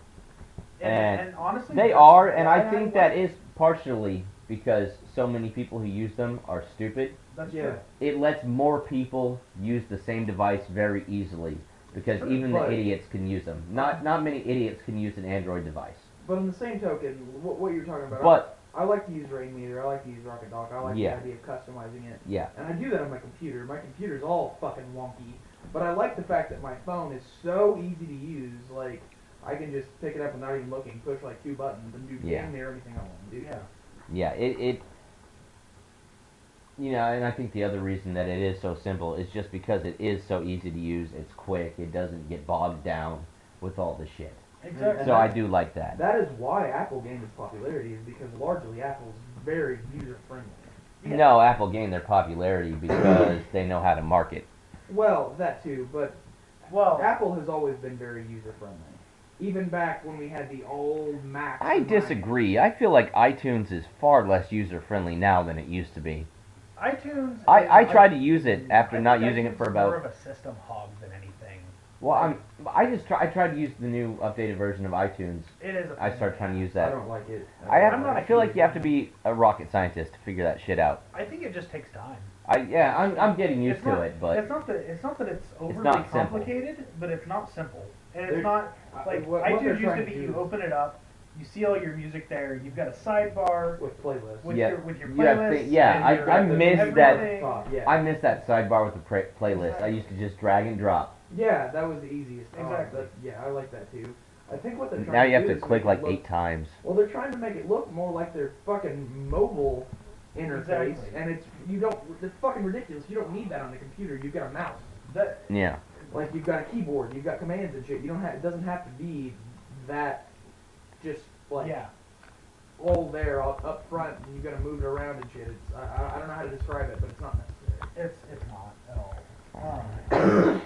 And honestly, They that's are, and why I think that like is partially because so many people who use them are stupid. That's Yeah. true. It lets more people use the same device very easily because Sure, even the but- idiots can use them. Not many idiots can use an Android device. But on the same token, what you're talking about, But I like to use Rain Meter, I like to use Rocket Dock, I like Yeah. the idea of customizing it. yeah, And I do that on my computer. My computer's all fucking wonky. But I like the fact that my phone is so easy to use, like, I can just pick it up without even looking, push like 2 buttons, and do Yeah. damn near anything I want to do. Yeah. it you know, and I think the other reason that it is so simple is just because it is so easy to use. It's quick. It doesn't get bogged down with all the shit. Exactly. So I do like that. That is why Apple gained its popularity, is because largely Apple's very user-friendly. Yeah. No, Apple gained their popularity because they know how to market. Well, that too, but Well, Apple has always been very user-friendly. Even back when we had the old Macs. I and disagree. I feel like iTunes is far less user friendly now than it used to be. iTunes. I tried to use it after I not think using iTunes it for is more about. of a system hog than anything. Well, I tried to use the new updated version of iTunes. It is. I started trying to use I that. don't like it. I feel like you have to be a rocket scientist to figure that shit out. I think it just takes time. I'm getting used It's to not- it, but it's not that it's overly not simple. complicated, but it's not simple, and There- it's not like what they're iTunes used trying to to be. do You is- open it up, you see all your music there. You've got a sidebar With playlists. with Yeah, your you have playlists. yeah, and your- I missed that. everything. Yeah. I missed that sidebar with the playlist. I used to just drag and drop. Yeah, that was the easiest. Exactly. Yeah, I like that too. I think what they're trying Now to you have do to is click make like it look, 8 times. Well, they're trying to make it look more like their fucking mobile interface, Exactly. and it's fucking ridiculous. You don't need that on the computer. You've got a mouse. That, Yeah. Like you've got a keyboard. You've got commands and shit. You don't have. It doesn't have to be that. Just like yeah, all there up front, and you got to move it around and shit. It's I don't know how to describe it, but it's not necessary. it's not at all.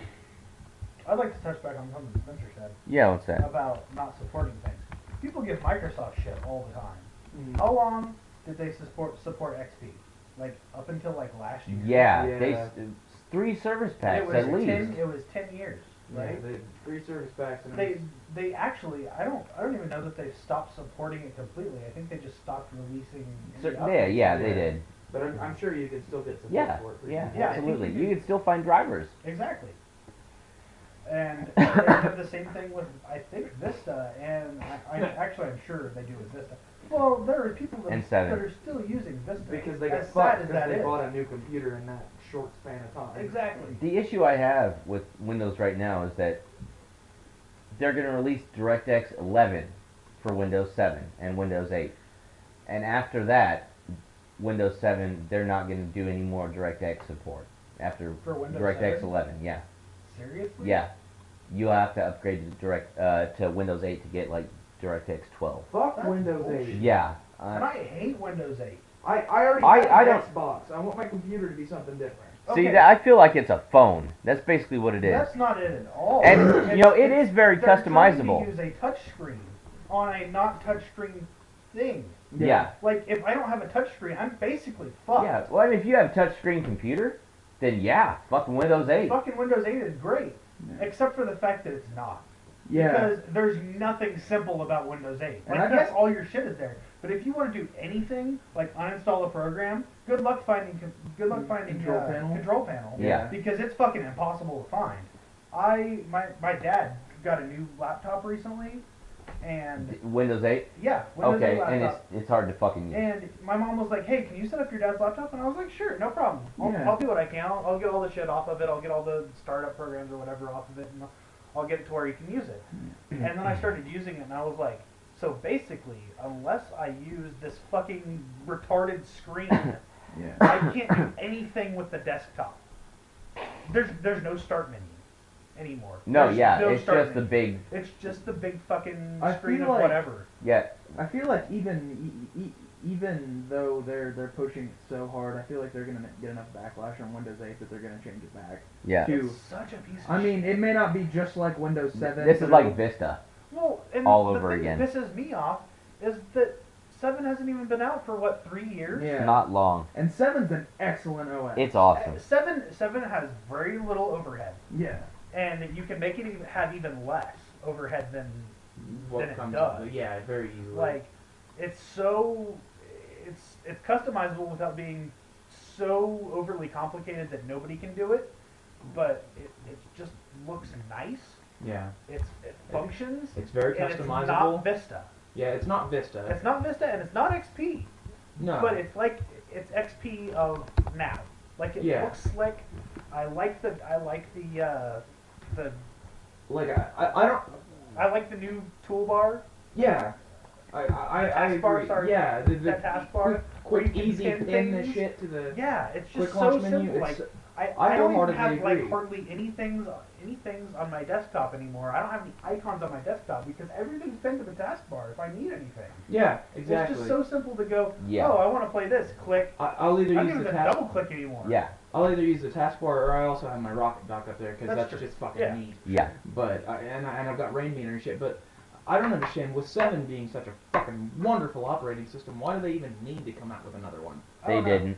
I'd like to touch back on something Spencer said Yeah, what's that? about not supporting things. People give Microsoft shit all the time. Mm. How long did they support XP? Like up until like last year. Yeah, Yeah. they 3 service And packs it was at least. It was 10 years, right? Yeah, they 3 service packs and They actually I don't even know that they've stopped supporting it completely. I think they just stopped releasing. any Yeah, updates. yeah, they did. But I'm sure you could still get support Yeah, for it. yeah, Yeah, I think absolutely. you You can- can still find drivers. Exactly. And they have the same thing with, I think, Vista, and I'm sure they do with Vista. Well, there are people And that 7. are still using Vista. Because they got as sad fucked as because that they is. bought a new computer in that short span of time. Exactly. The issue I have with Windows right now is that they're going to release DirectX 11 for Windows 7 and Windows 8. And after that, Windows 7, they're not going to do any more DirectX support. After For Windows DirectX 7? 11, yeah. Seriously? Yeah. You'll have to upgrade to Windows 8 to get like DirectX 12. Fuck That's Windows bullshit. 8. Yeah. And I hate Windows 8. I already I have an don't- Xbox. I want my computer to be something different. See, Okay. that, I feel like it's a phone. That's basically what it is. That's not it at all. And, you know, it is very they're trying customizable. to use a touch screen on a not touch screen thing. Yeah. Like, if I don't have a touch screen, I'm basically fucked. Yeah. Well, I mean, if you have a touchscreen computer, then yeah, fucking Windows 8. Fucking Windows 8 is great, Yeah. except for the fact that it's not. Yeah. Because there's nothing simple about Windows 8. And Like, I yes, guess- all your shit is there. But if you want to do anything, like uninstall a program, good luck finding Control panel? control panel. Yeah. Because it's fucking impossible to find. My dad got a new laptop recently, and Windows 8? yeah, Windows 8 Okay, laptop. and it's hard to fucking use. And my mom was like, "Hey, can you set up your dad's laptop?" And I was like, "Sure, no problem. I'll do what I can. I'll get all the shit off of it. I'll get all the startup programs or whatever off of it, and I'll get it to where you can use it." And then I started using it, and I was like, "So basically, unless I use this fucking retarded screen, Yeah. I can't do anything with the desktop. There's no start menu anymore. No, There's yeah, no it's start just the menu. big, It's just the big fucking I screen feel of like- whatever." yeah, I feel like even though they're pushing it so hard, I feel like they're gonna get enough backlash on Windows 8 that they're gonna change it back. yeah. to- It's such a piece of I mean, shit. it may not be just like Windows 7. This is but like it'll- Vista. Well, and all the over thing again. that pisses me off is that 7 hasn't even been out for what, 3 years? Yeah. Not long. And 7's an excellent OS. It's awesome. Seven has very little overhead, Yeah. and you can make it have even less overhead than What it comes does. with it. Yeah, very easily. like. It's customizable without being so overly complicated that nobody can do it, but it just looks nice. Yeah. It functions. It's very and it's customizable. not Vista. Yeah, it's not Vista. It's not Vista, and it's not XP. No. But it's like it's XP of now. Like it Yeah. looks slick. I like the like I don't. I like the new toolbar. Yeah. I Taskbar, agree. sorry. Yeah. That taskbar. where Quick you can easy pin pin the things. shit to the. Yeah, it's Quick just so launch menu, simple. it's- Like I I don't even wholeheartedly have like agree. hardly any things on my desktop anymore. I don't have any icons on my desktop because everything's pinned to the taskbar if I need anything. Yeah. Exactly. It's just so simple to go. Yeah. Oh, I want to play this. Click. I'll either I don't use even the have to task. double click anymore. Yeah, I'll either use the taskbar or I also have my rocket dock up there because That's that's true. just fucking Yeah. neat. yeah. But and I've got rain meter and shit. But I don't understand with 7 being such a fucking wonderful operating system. Why do they even need to come out with another one? I They don't know. didn't.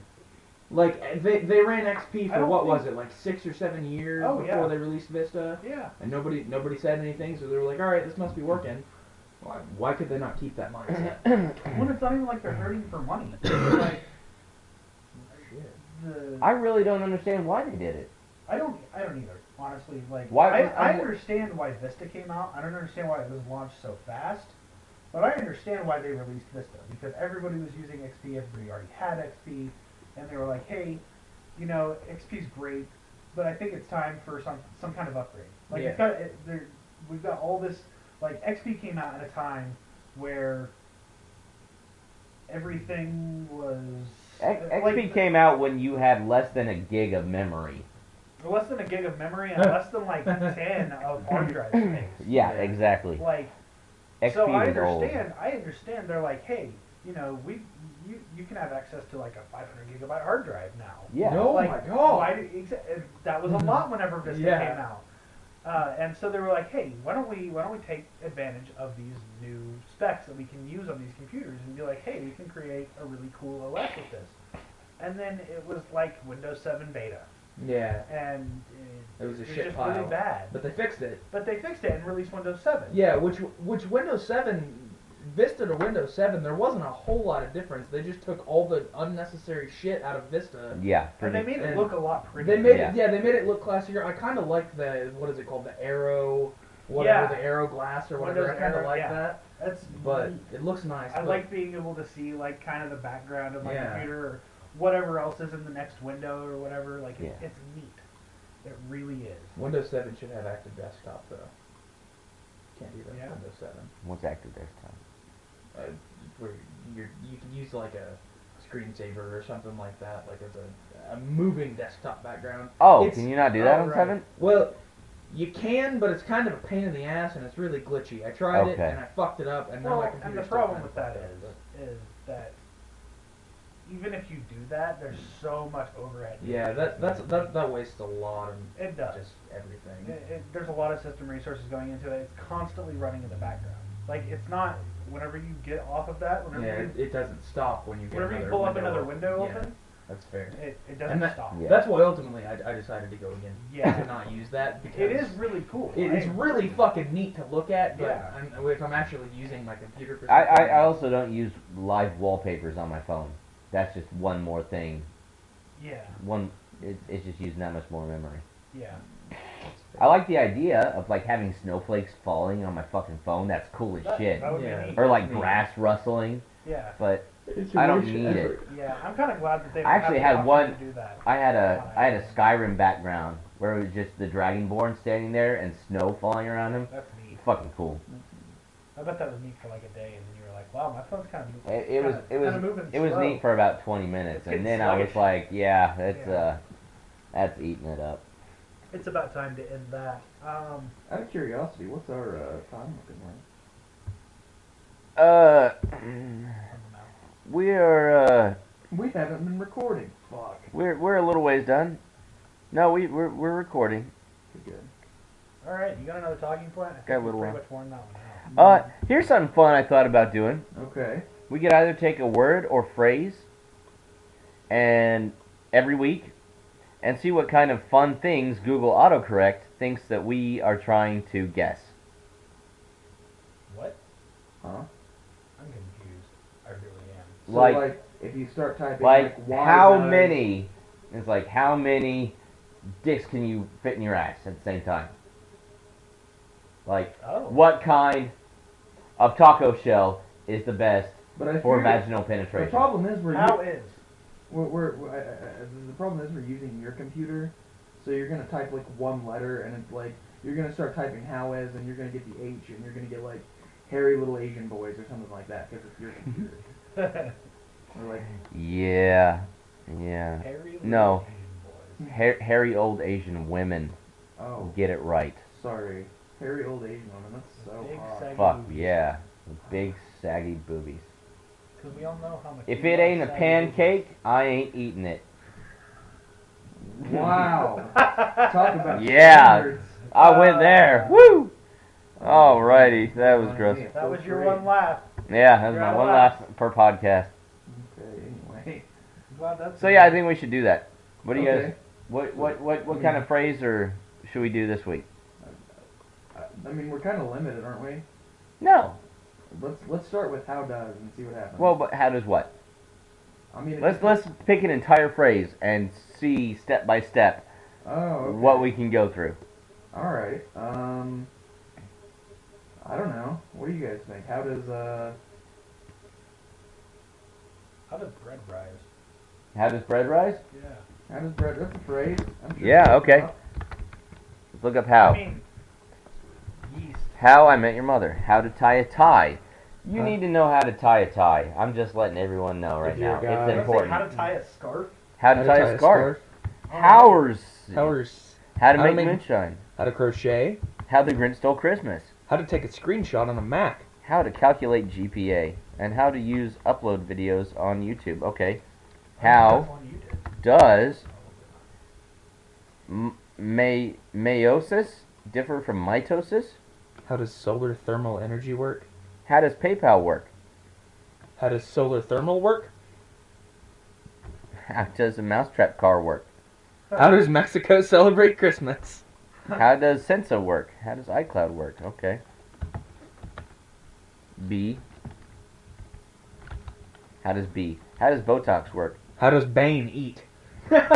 Like they ran XP I for don't what think- was it, like 6 or 7 years Oh, before yeah. they released Vista, Yeah. and nobody said anything, so they were like, all right, this must be working. Why could they not keep that mindset? When it's not even like they're hurting for money. It's like I really don't understand why they did it. I don't either. Honestly, like Why- I understand why Vista came out. I don't understand why it was launched so fast. But I understand why they released Vista because everybody was using XP. Everybody already had XP, and they were like, "Hey, you know, XP's great, but I think it's time for some kind of upgrade." Like we've got all this. Like XP came out at a time where everything was XP came out when you had less than a gig of memory. less than a gig of memory and less than like 10 of hard drive space. Yeah, exactly. Like. XP So I was old. understand. They're like, hey, you know, you can have access to like a 500 gigabyte hard drive now. Yeah. No. Oh like, my God. That was a lot whenever Vista Yeah. came out. And so they were like, hey, why don't we take advantage of these new specs that we can use on these computers and be like, hey, we can create a really cool OS with this. And then it was like Windows 7 beta, Yeah, and it was a was shit just pile. really bad. But they fixed it. But they fixed it and released Windows 7. Yeah, which Windows 7 Vista to Windows 7, there wasn't a whole lot of difference. They just took all the unnecessary shit out of Vista. Yeah. And they made it look a lot prettier. They made Yeah. they made it look classier. I kind of like the, what is it called, the Arrow, whatever, Yeah. the Arrow glass or whatever. Windows I kind of Arrow, like yeah. that. That's But it looks nice. I but like being able to see like kind of the background of my Yeah. computer or whatever else is in the next window or whatever. Like Yeah. it's neat. It really is. Windows 7 should have active desktop though. Can't do that Yeah. with Windows 7. What's active desktop? Where you can use like a screensaver or something like that, like as a moving desktop background. Oh, It's- can you not do that oh, on right. 7? Well, you can, but it's kind of a pain in the ass and it's really glitchy. I tried it Okay. and I fucked it up, and now my Well, computer's and the still problem kinda with that fucked up, is that even if you do that, there's so much overhead. but- yeah, that wastes a lot of It does. just everything. There's a lot of system resources going into it. It's constantly running in the background. Like it's not whenever you get off of that, Yeah, whenever it doesn't stop when you get you another pull up window another window Yeah, open, that's fair. it doesn't And that, stop. Yeah. that's why ultimately I decided to go again. Yeah. To not use that because It is really cool. It's really fucking neat to look at, but Yeah. if I'm actually using my computer for I something, also don't use live wallpapers on my phone. That's just one more thing. Yeah. It's just using that much more memory. Yeah. I like the idea of like having snowflakes falling on my fucking phone. That's cool as shit. That would Yeah. be neat. Or like Neat. grass rustling. Yeah. But It's I don't rich need it. effort. Yeah. I'm kind of glad that they. I actually have had the option one- to do that. I had a Skyrim background where it was just the Dragonborn standing there and snow falling around him. That's neat. Fucking cool. I bet that was neat for like a day, and then you were like, "Wow, my phone's kind of." It was slow. neat for about 20 minutes, It's and getting then I was slowish. like, yeah, Yeah. that's eating it up. It's about time to end that. Out of curiosity, what's our time looking like? Uh, I don't know. we're We haven't been recording. Fuck. we're a little ways done. No, we're recording. Pretty good. All right, you got another talking point? I think Got a we little pretty while. much worn that one out. Here's something fun I thought about doing. Okay. We could either take a word or phrase, and every week, and see what kind of fun things Google autocorrect thinks that we are trying to guess. What? Huh? I'm confused. I really am. So Like- if you start typing Like, why how does- many? It's like how many dicks can you fit in your ass at the same time? Like, Oh. what kind of taco shell is the best But I for fear vaginal the penetration? problem is How is? the problem is we're using your computer, so you're gonna type like one letter, and it's like you're gonna start typing how is, and you're gonna get the H, and you're gonna get like hairy little Asian boys or something like that because it's your computer. Or like Yeah. Harry No. Boys. Hairy old Asian women. oh Get it right. sorry, hairy old Asian woman. That's so Big hot. saggy Fuck boobies. yeah. Big saggy boobies. Because we all know how much. If we it love ain't a saggy pancake, I ain't eating it. Wow. boobies. Talk about Yeah. standards. I went there. Woo! Alrighty, that was gross. That was your one laugh. Yeah, that was You're my out of one laughs. laugh per podcast. Okay. Anyway. I'm glad that's. So yeah, I think we should do that. What do you Okay. guys? What kind of phrase or should we do this week? I mean, we're kind of limited, aren't we? No. Let's start with how does and see what happens. Well, but how does what? I mean, Let's pick an entire phrase and see step by step Oh. Okay. what we can go through. All right. I don't know. What do you guys think? How does How does bread rise? How does bread rise? Yeah. how does bread? That's a phrase. I'm sure Yeah, it's okay. up. Let's look up how. I mean, yeast. How I Met Your Mother. How to tie a tie. You Huh? need to know how to tie a tie. I'm just letting everyone know right If you're now. a guy- It's I was gonna say important. how to tie a scarf. How to tie a scarf. How's How to How to make make- moonshine. How to crochet. How the Grinch stole Christmas. How to take a screenshot on a Mac. How to calculate GPA. And how to use upload videos on YouTube. Okay. That's How one you did. does meiosis differ from mitosis? How does solar thermal energy work? How does PayPal work? How does solar thermal work? How does a mousetrap car work? How does Mexico celebrate Christmas? How does Sensa work? How does iCloud work? Okay. B. How does B? How does Botox work? How does Bane eat? That's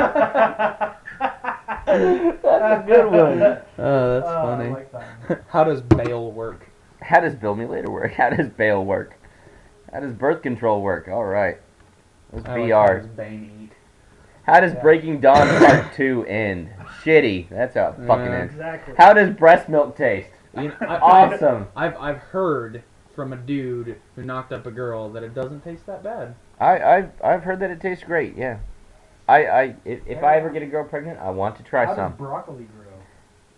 a good one. Oh, that's I funny. like that one. How does bail work? How does Bill Me Later work? How does bail work? How does birth control work? All right. Let's I like BR. how does Bane eat? How does Yeah. Breaking Dawn Part 2 end? Shitty. That's how it fucking Yeah. ends. Exactly. How does breast milk taste? You know, Awesome. I've heard from a dude who knocked up a girl that it doesn't taste that bad. I've heard that it tastes great. Yeah. If I ever get a girl pregnant, I want to try How some. does broccoli grow?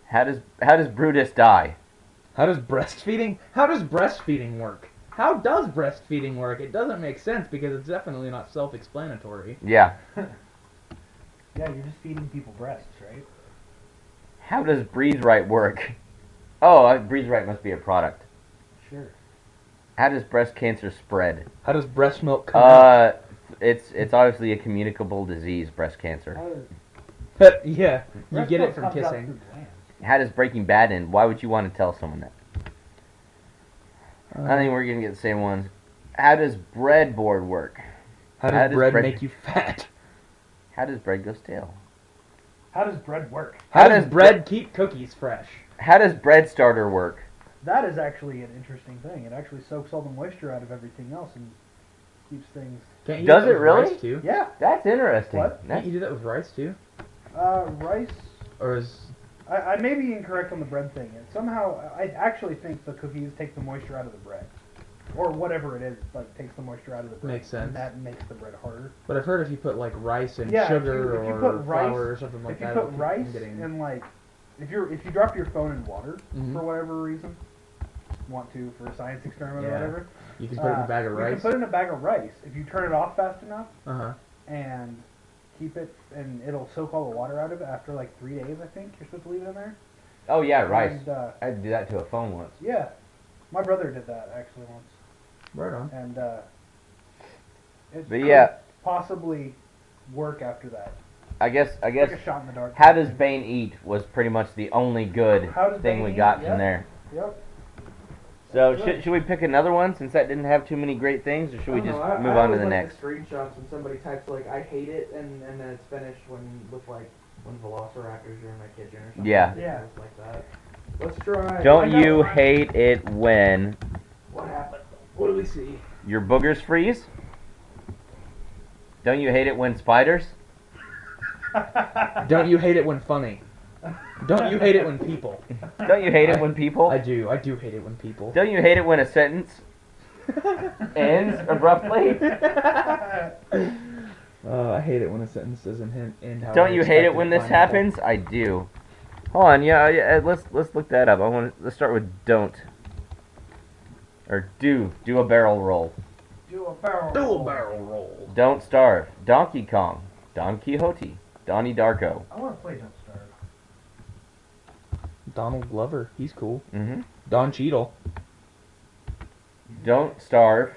How does Brutus die? How does breastfeeding work? How does breastfeeding work? It doesn't make sense because it's definitely not self-explanatory. Yeah. Yeah, you're just feeding people breasts, right? How does Breathe Right work? Oh, Breathe Right must be a product. Sure. How does breast cancer spread? How does breast milk come out? It's obviously a communicable disease, breast cancer. How does, Yeah, you breast get milk it from comes out kissing. through glands. How does Breaking Bad end? Why would you want to tell someone that? I think we're gonna get the same ones. How does breadboard work? How how does does bread bread- make you fat? How does bread go stale? How does bread work? How does bread keep cookies fresh? How does bread starter work? That is actually an interesting thing. It actually soaks all the moisture out of everything else and keeps things. Can't you Does do that it with really? rice too? Yeah. That's interesting. What? Can't you do that with rice too? Rice. Or is I may be incorrect on the bread thing. It somehow, I actually think the cookies take the moisture out of the bread. Or whatever it is, like, takes the moisture out of the bread. Makes sense. And that makes the bread harder. But I've heard if you put like rice and Yeah, if sugar you or put rice- flour or something like If you that, put it'll keep rice from getting... and, like, if you drop your phone in water, Mhm. for whatever reason, want to, for a science experiment or Yeah. whatever. You can put it in a bag of You rice. can put it in a bag of rice. If you turn it off fast enough Uh-huh. and keep it, and it'll soak all the water out of it after like 3 days, I think. You're supposed to leave it in there. Oh yeah, rice. And, I had to do that to a phone once. yeah. My brother did that actually once. Right on. And it But could yeah. possibly work after that. I guess Like a shot in the dark. How does Bane eat was pretty much the only good How does thing Bane we eat? got Yep. from there. Yep. So That's good. should we pick another one since that didn't have too many great things, or should we I don't just know, I move on to always the like next? The screenshots when somebody types like "I hate it" and then it's finished when with like when Velociraptors are in my kitchen or something. Yeah. Yeah. Just like that. Let's try. Don't I got you one. hate it when What happened? What do we see? your boogers freeze? Don't you hate it when spiders? Don't you hate it when funny? Don't you hate it when people? Don't you hate it when people? I do hate it when people. Don't you hate it when a sentence ends abruptly? I hate it when a sentence doesn't end how Don't I you hate it expected when to this find out. happens? I do. Hold on, yeah. Let's look that up. Let's start with don't. Or do a barrel roll. Do a barrel. Do roll. a barrel roll. Don't starve. Donkey Kong. Don Quixote. Donnie Darko. I want to play Don't Starve. Donald Glover, he's cool. Mm-hmm. Don Cheadle. Don't starve.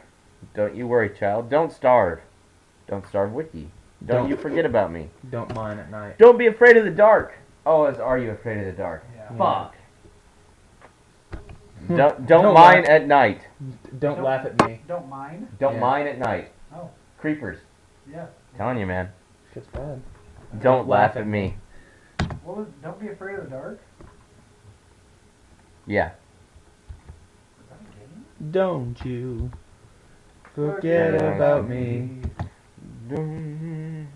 Don't you worry, child. Don't starve. Don't starve Wiki. Don't Don't. you forget about me. Don't mine at night. Don't be afraid of the dark. Oh, are you afraid of the dark? Yeah. Fuck. Hmm. Don't Don't mine laugh. at night. Don't laugh at me. Don't mind. Don't Yeah. mine at night. Oh. Creepers. Yeah. Telling you, man. Shit's bad. Don't laugh at me. What was? Don't be afraid of the dark. Yeah. Is that a game? Don't you forget about me. Don't.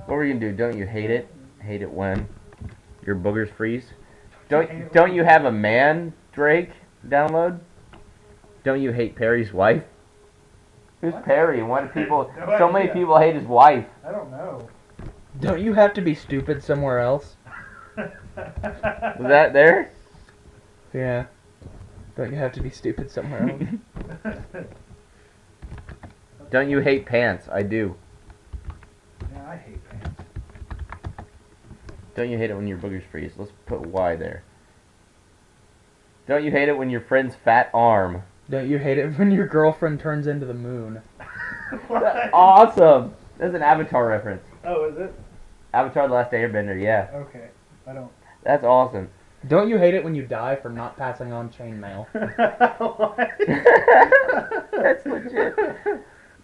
What were you gonna do? Don't you hate it? Hate it when your boogers freeze? Hate it Don't when- you have a man, Drake? Download? Don't you hate Perry's wife? Who's What? Perry? And why do people? No So many idea. people hate his wife. I don't know. Don't you have to be stupid somewhere else? Was that there? Yeah. Don't you have to be stupid somewhere else? Don't you hate pants? I do. Yeah, I hate pants. Don't you hate it when your boogers freeze? Let's put Y there. Don't you hate it when your friend's fat arm? Don't you hate it when your girlfriend turns into the moon? What? Awesome! That's an Avatar reference. Oh, is it? Avatar: The Last Airbender. Yeah, Okay. I don't. that's awesome. Don't you hate it when you die for not passing on chainmail? What? That's legit.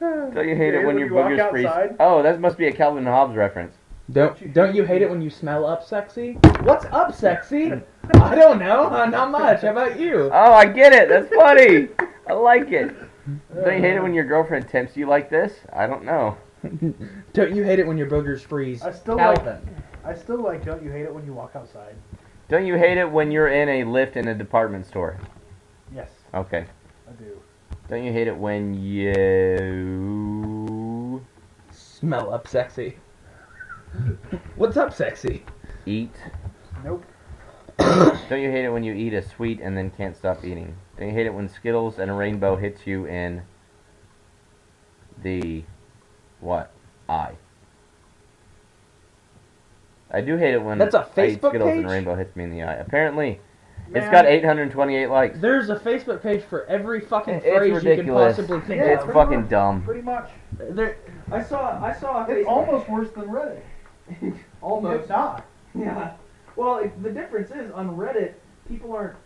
Don't you hate it when your walk boogers freeze? outside? Oh, that must be a Calvin and Hobbes reference. Don't you hate it when you smell up sexy? What's up sexy? I don't know. Not much. How about you? Oh, I get it. That's funny. I like it. Don't you hate it when your girlfriend tempts you like this? I don't know. Don't you hate it when your boogers freeze? I still Calvin. like. Don't you hate it when you walk outside? Don't you hate it when you're in a lift in a department store? Yes, Okay. I do. Don't you hate it when you Smell up sexy. What's up sexy? eat? Nope. Don't you hate it when you eat a sweet and then can't stop eating? Don't you hate it when Skittles and a rainbow hits you in the what? Eye. I do hate it when That's a I eat Facebook Skittles and page? a rainbow hits me in the eye. Apparently, it's Man. got 828 likes. There's a Facebook page for every fucking It's phrase you can ridiculous. possibly think Yeah, It's of. pretty fucking much. dumb. Pretty much. There, I saw a It's Facebook. almost worse than Reddit. Almost. It's not. Yeah. Well, the difference is on Reddit, people aren't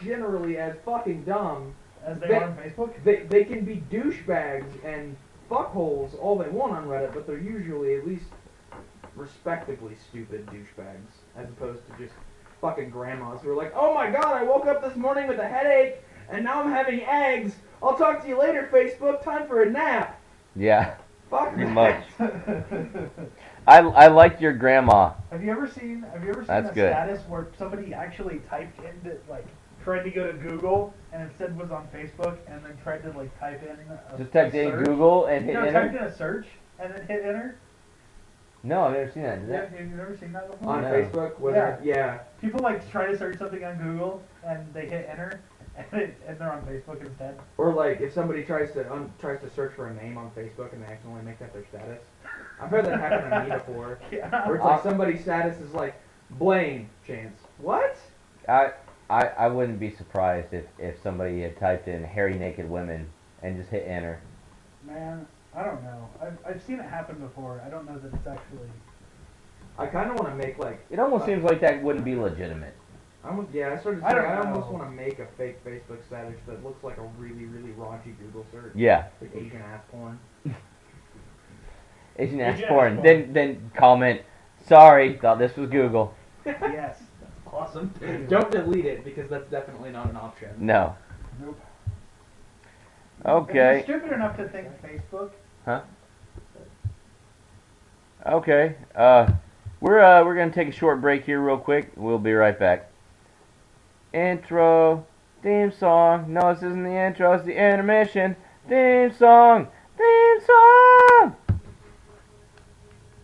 generally as fucking dumb. As they They- are on Facebook. They can be douchebags and fuckholes all they want on Reddit, but they're usually at least respectably stupid douchebags, as opposed to just fucking grandmas who are like, oh my god, I woke up this morning with a headache, and now I'm having eggs. I'll talk to you later, Facebook. Time for a nap. Yeah, Fuck pretty that. much. I like your grandma. Have you ever seen That's a good. status where somebody actually typed into tried to go to Google and instead was on Facebook and then tried to type in Just typed in search? Google and hit No, typed enter. in a search and then hit enter. No, I've never seen that. Did Yeah, that? have you never seen that before? On No. Facebook, was Yeah. it? Yeah. People try to search something on Google and they hit enter and they're on Facebook instead. Or if somebody tries to search for a name on Facebook and they accidentally make that their status. I've heard that happen to me before. Yeah. Where it's somebody's status is Blaine Chance. What? I wouldn't be surprised if somebody had typed in hairy naked women and just hit enter. Man, I don't know. I've seen it happen before. I don't know that it's actually. I kind of want to make It almost seems like that wouldn't be legitimate. I started to I say don't I know. almost want to make a fake Facebook status that looks like a really, really raunchy Google search. Yeah. Like Asian ass porn. Asian ass Asian ass porn. porn. Then comment, sorry, thought this was Google. Yes. awesome. Don't delete it because that's definitely not an option. No. Nope. Okay. If you're stupid enough to think Facebook. Huh? Okay. We're gonna take a short break here real quick. We'll be right back. Intro, theme song. No, this isn't the intro, it's the intermission. Theme song. Theme song.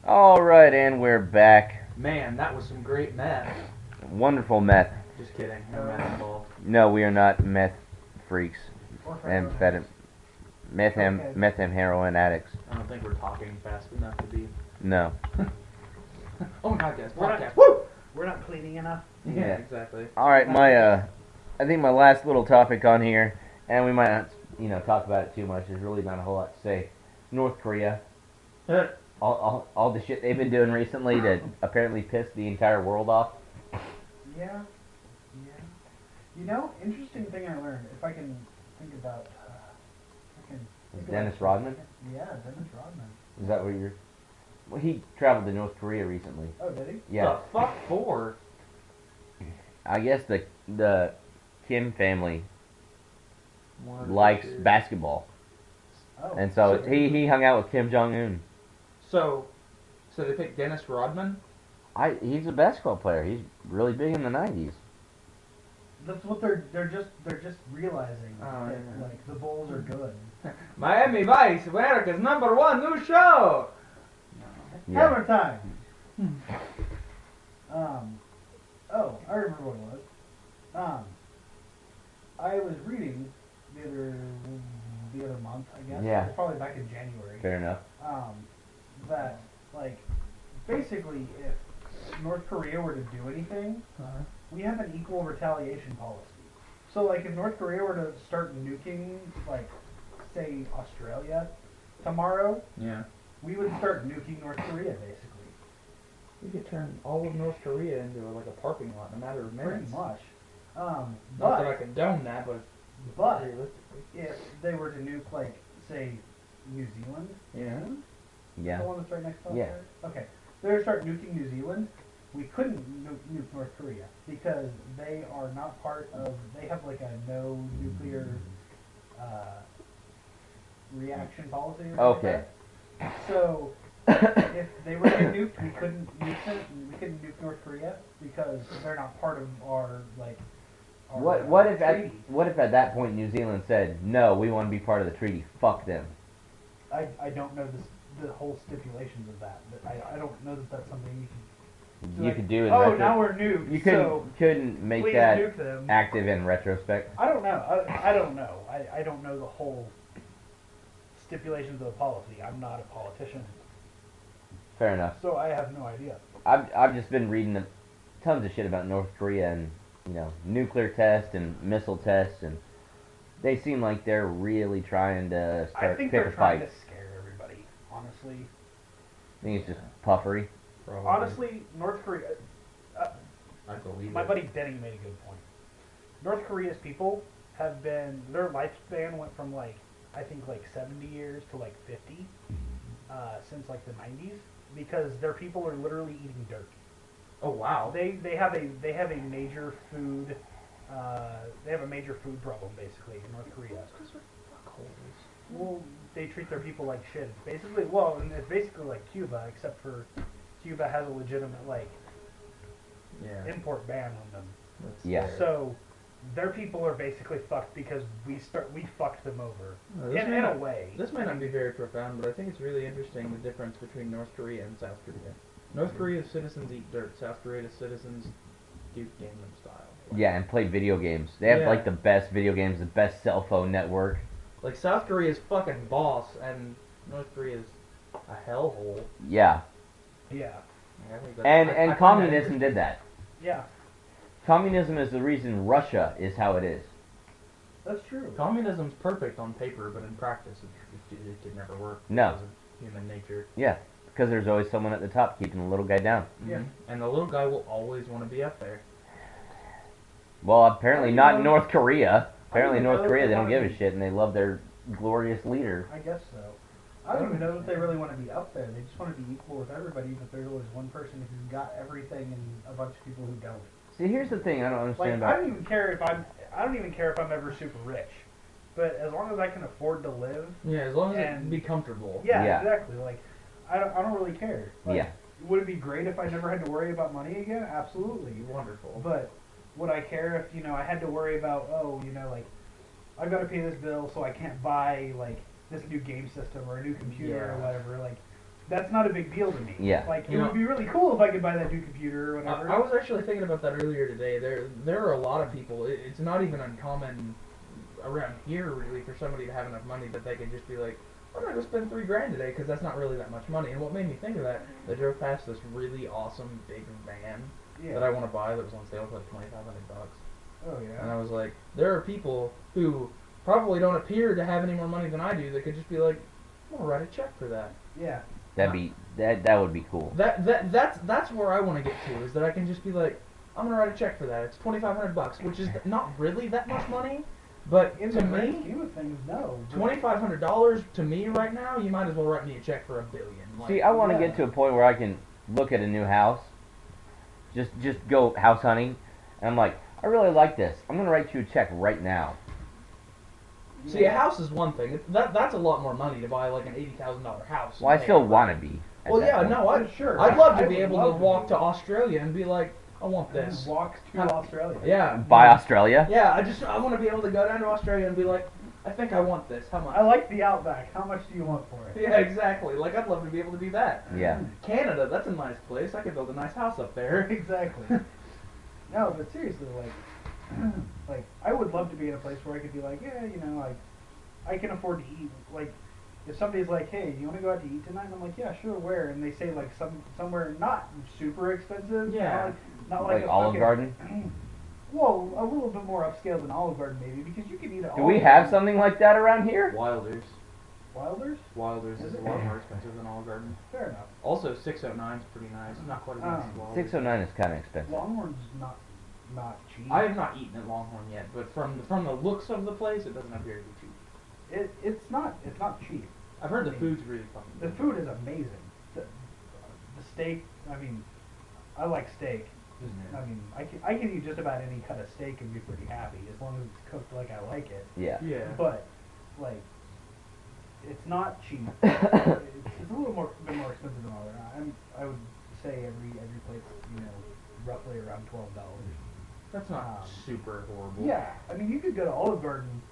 Alright, and we're back. Man, that was some great math. Wonderful meth. Just kidding. No math involved. No, we are not meth freaks. Or Amphetamine. Okay. Methem heroin addicts. I don't think we're talking fast enough to be. No. Oh my god, guys. We're not- Podcast. Woo! We're not cleaning enough. Yeah, exactly. Alright, I think my last little topic on here, and we might not, talk about it too much, there's really not a whole lot to say. North Korea. All the shit they've been doing recently to apparently piss the entire world off. Yeah. Interesting thing I learned. If I can think about. Dennis Rodman? Yeah, Dennis Rodman. Is that what you're... Well, he traveled to North Korea recently. Oh, did he? Yeah. The fuck for? I guess the Kim family One, likes two. basketball. Oh. And so he hung out with Kim Jong-un. So they picked Dennis Rodman? He's a basketball player. He's really big in the 90s. That's what they're just realizing Oh, that yeah. the Bulls are good. Miami Vice, America's #1 new show! Yeah. Hammer time. Oh, I remember what it was. I was reading the other month, I guess. Yeah. It was probably back in January. Fair enough. That basically if North Korea were to do anything, we have an equal retaliation policy. So if North Korea were to start nuking say Australia tomorrow, Yeah. we would start nuking North Korea basically. You could turn all of North Korea into like a parking lot in a matter of minutes. Pretty much. Not that I But condone that, but realistically. if they were to nuke, like, say, New Zealand, Yeah. Yeah. the one that's right next to us Yeah. there? Okay. If they were to start nuking New Zealand, we couldn't nuke North Korea because they are not part of, they have like a no nuclear reaction policy or something Okay. like that. So if they were to get nuked, we couldn't nuke them, we couldn't nuke North Korea because they're not part of our, like, our, What if treaty. what if at that point New Zealand said, no, we want to be part of the treaty, fuck them. I don't know the whole stipulations of that, but I don't know that that's something you can You like, could do in oh, retro- now we're nuked, You so couldn't make please that nuke them. active in retrospect. I don't know. I don't know. I don't know the whole stipulations of the policy. I'm not a politician, Fair enough. so I have no idea. I've just been reading tons of shit about North Korea and nuclear tests and missile tests, and they seem like they're really trying to I start think pick they're a trying fight. to scare everybody, honestly. I think it's just puffery. Probably. Honestly, North Korea... I believe my it. buddy Denny made a good point. North Korea's people have been... Their lifespan went from, like, I think, like, 70 years to, like, 50 since, like, the 90s because their people are literally eating dirt. Oh wow. They have a major food they have a major food problem basically in North Korea. Because we're fuckholes. Well, they treat their people like shit. Basically, well, and it's basically like Cuba, except for Cuba has a legitimate like Yeah. import ban on them. That's Yeah. fair. So their people are basically fucked because we fucked them over This in may a not- way. This might not be very profound, but I think it's really interesting the difference between North Korea and South Korea. North Korea's citizens eat dirt. South Korea's citizens do Gangnam Style. Yeah, and play video games. They have Yeah. like the best video games, the best cell phone network. Like South Korea's fucking boss, and North Korea's a hellhole. Yeah, Yeah, I think and I find that communism did that. yeah, Communism is the reason Russia is how it is. that's true. Communism's perfect on paper, but in practice, it could never work. No. Because of human nature. Yeah, because there's always someone at the top keeping the little guy down. Yeah. And the little guy will always want to be up there. Well, apparently I not don't in know. North Korea. Apparently I don't North know Korea, if they they don't give wanna a shit and they love their glorious leader. I guess so. I don't even know if they really want to be up there. They just want to be equal with everybody, but there's always one person who's got everything and a bunch of people who don't. See, here's the thing I don't Like, understand I about. don't even care if I'm ever super rich, but as long as I can afford to live, Yeah, as long as it And- can be comfortable. yeah, Yeah. exactly. Like, I don't really care. Like, Yeah. Would it be great if I never had to worry about money again? Absolutely. Wonderful. But would I care if I had to worry about like I've got to pay this bill so I can't buy like this new game system or a new computer or Yeah. whatever? Like, that's not a big deal to me. Yeah. Like, You it know- would be really cool if I could buy that new computer or whatever. I was actually thinking about that earlier today. There are a lot of people. It's not even uncommon around here really for somebody to have enough money that they can just be like, I'm gonna go spend $3,000 today because that's not really that much money. And what made me think of that, I drove past this really awesome big van yeah. that I want to buy that was on sale for like $2,500. Oh And yeah. I was like, there are people who probably don't appear to have any more money than I do that could just be like, I'm gonna write a check for that. Yeah. That would be cool. That's where I want to get to, is that I can just be like, I'm gonna write a check for that. It's $2,500, which is not really that much money, but In to the grand me, scheme of things, no. but- $2,500 to me right now, you might as well write me a check for $1 billion. Like, See, I want to yeah. get to a point where I can look at a new house, just go house hunting, and I'm like, I really like this. I'm gonna write you a check right now. see, a house is one thing. That's a lot more money to buy like an $80,000 house. Well, I and still pay. want to be. at Well, that yeah, point. no, Sure. I'd love to I be would able to love walk to to Australia and be like, I want this. Walk to Huh. Australia. Yeah. Buy Australia. Yeah, I want to be able to go down to Australia and be like, I think I want this. How much? I like the Outback. How much do you want for it? Yeah, exactly. Like, I'd love to be able to do that. Yeah. Canada, that's a nice place. I could build a nice house up there. Exactly. No, but seriously, like I would love to be in a place where I could be like, yeah, like I can afford to eat. Like, if somebody's like, hey, do you want to go out to eat tonight? And I'm like, yeah, sure. Where? And they say like somewhere not super expensive. Yeah. Not like a Olive fucking- Garden. Well, a little bit more upscale than Olive Garden maybe, because you can eat at Do we Olive have Garden. something like that around here? Wilders. Wilders? Wilders Is is it? a lot more expensive than Olive Garden. Fair enough. Also, 609 is pretty nice. Not quite as nice as Wilders. 609 is kind of expensive. Longhorn's not cheap. I have not eaten at Longhorn yet, but from the looks of the place, it doesn't appear to be cheap. It's not cheap. I've heard the food's really fucking The good. food is amazing. The steak. I mean, I like steak. Just, Yeah. I mean, I can eat just about any cut of steak and be pretty happy as long as it's cooked like I like it. Yeah. Yeah. But like, it's not cheap. It's a little bit more expensive than all that. I would say every plate's roughly around $12. That's not super horrible. Yeah, I mean you could go to Olive Garden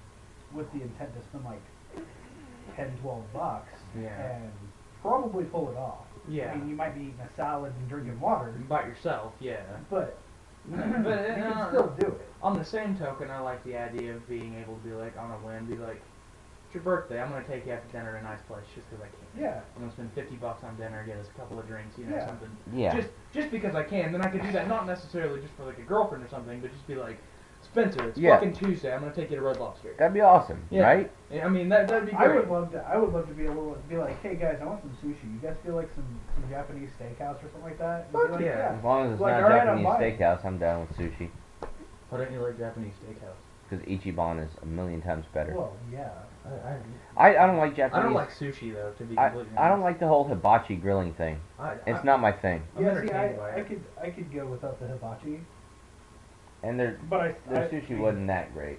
with the intent to spend like $10-12 Yeah. and probably pull it off. Yeah. I mean you might be eating a salad and drinking water, By yourself, yeah. but you But, can still do it. On the same token, I like the idea of being able to be like, on a whim, be like, it's your birthday, I'm going to take you out to dinner at a nice place just because I can. Yeah. I'm going to spend $50 on dinner, get us a couple of drinks, Yeah. something. Yeah. Just because I can. Then I could do that, not necessarily just for like a girlfriend or something, but just be like, Spencer, it's Yeah. fucking Tuesday, I'm going to take you to Red Lobster. That'd be awesome, Yeah. right? I mean, that'd be I great. would love to be like, hey guys, I want some sushi. You guys feel like some Japanese steakhouse or something like that? And be Fuck like, yeah. As long as it's Like, not alright, I'm Japanese buying. steakhouse, I'm down with sushi. Why don't you like Japanese steakhouse? Because Ichiban is a million times better. Well, yeah. I I don't like Japanese. don't like sushi though, to be I completely don't honest. like the whole hibachi grilling thing. It's not my thing. I'm Yeah, see, entertained by I it. could go without the hibachi, And their but their sushi wasn't that great.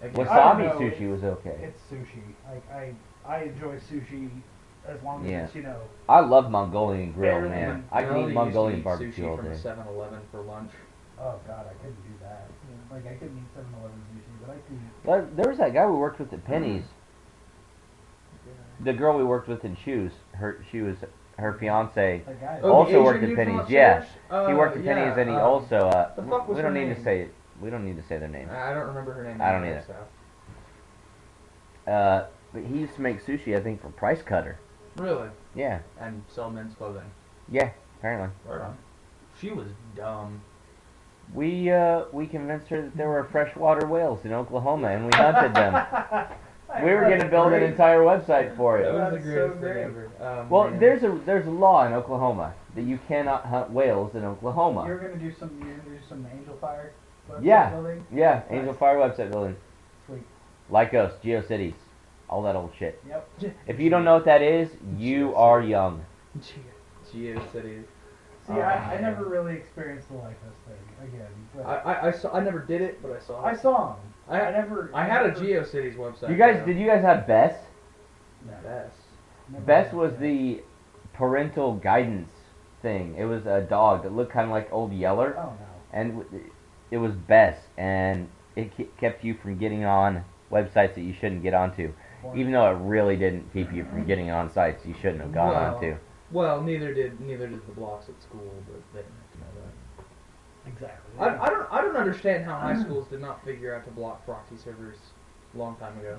Again, I don't Wasabi know, sushi was okay. It's sushi. Like I enjoy sushi as long as Yeah. it's I love Mongolian grill, Barely man. I I can only eat used to Mongolian eat barbecue sushi all from day. 7-Eleven for lunch. Oh god, I couldn't do that. Like I couldn't eat 7-Eleven sushi, but I could. But there was that guy we worked with at Penny's. The girl we worked with in shoes. Her fiance That guy. Oh, also the worked Asian at dude Penny's. from Yeah, upstairs? he worked at Yeah, Penny's, and he also. the fuck was we don't her need name? to say it. We don't need to say their name. I don't remember her name. I don't either, either. so. But he used to make sushi, I think, for Price Cutter. Really? Yeah, And sell men's clothing. yeah, apparently. Right on. She was dumb. We convinced her that there were freshwater whales in Oklahoma, and we hunted them. We were gonna build an entire website for That it. was the That's so greatest thing great. ever. Well, Man. there's a law in Oklahoma that you cannot hunt whales in Oklahoma. You're gonna do some Angel Fire. website Yeah. building? Yeah, Angel Fire website building. Sweet. Lycos, GeoCities, all that old shit. Yep. If you don't know what that is, you are young. GeoCities. See, I never really experienced the Lycos thing again. But I never did it, but I saw it. I saw them. I had a never- GeoCities website. Did you guys have Bess? No, Best. never Bess had was that. the parental guidance thing. It was a dog that looked kind of like Old Yeller, Oh no. and it was Bess, and it kept you from getting on websites that you shouldn't get onto, even though it really didn't keep you from getting on sites you shouldn't have gone Well, onto. Well, neither did the blocks at school, but they didn't have to know that. Exactly. I don't understand how high schools did not figure out to block proxy servers a long time ago.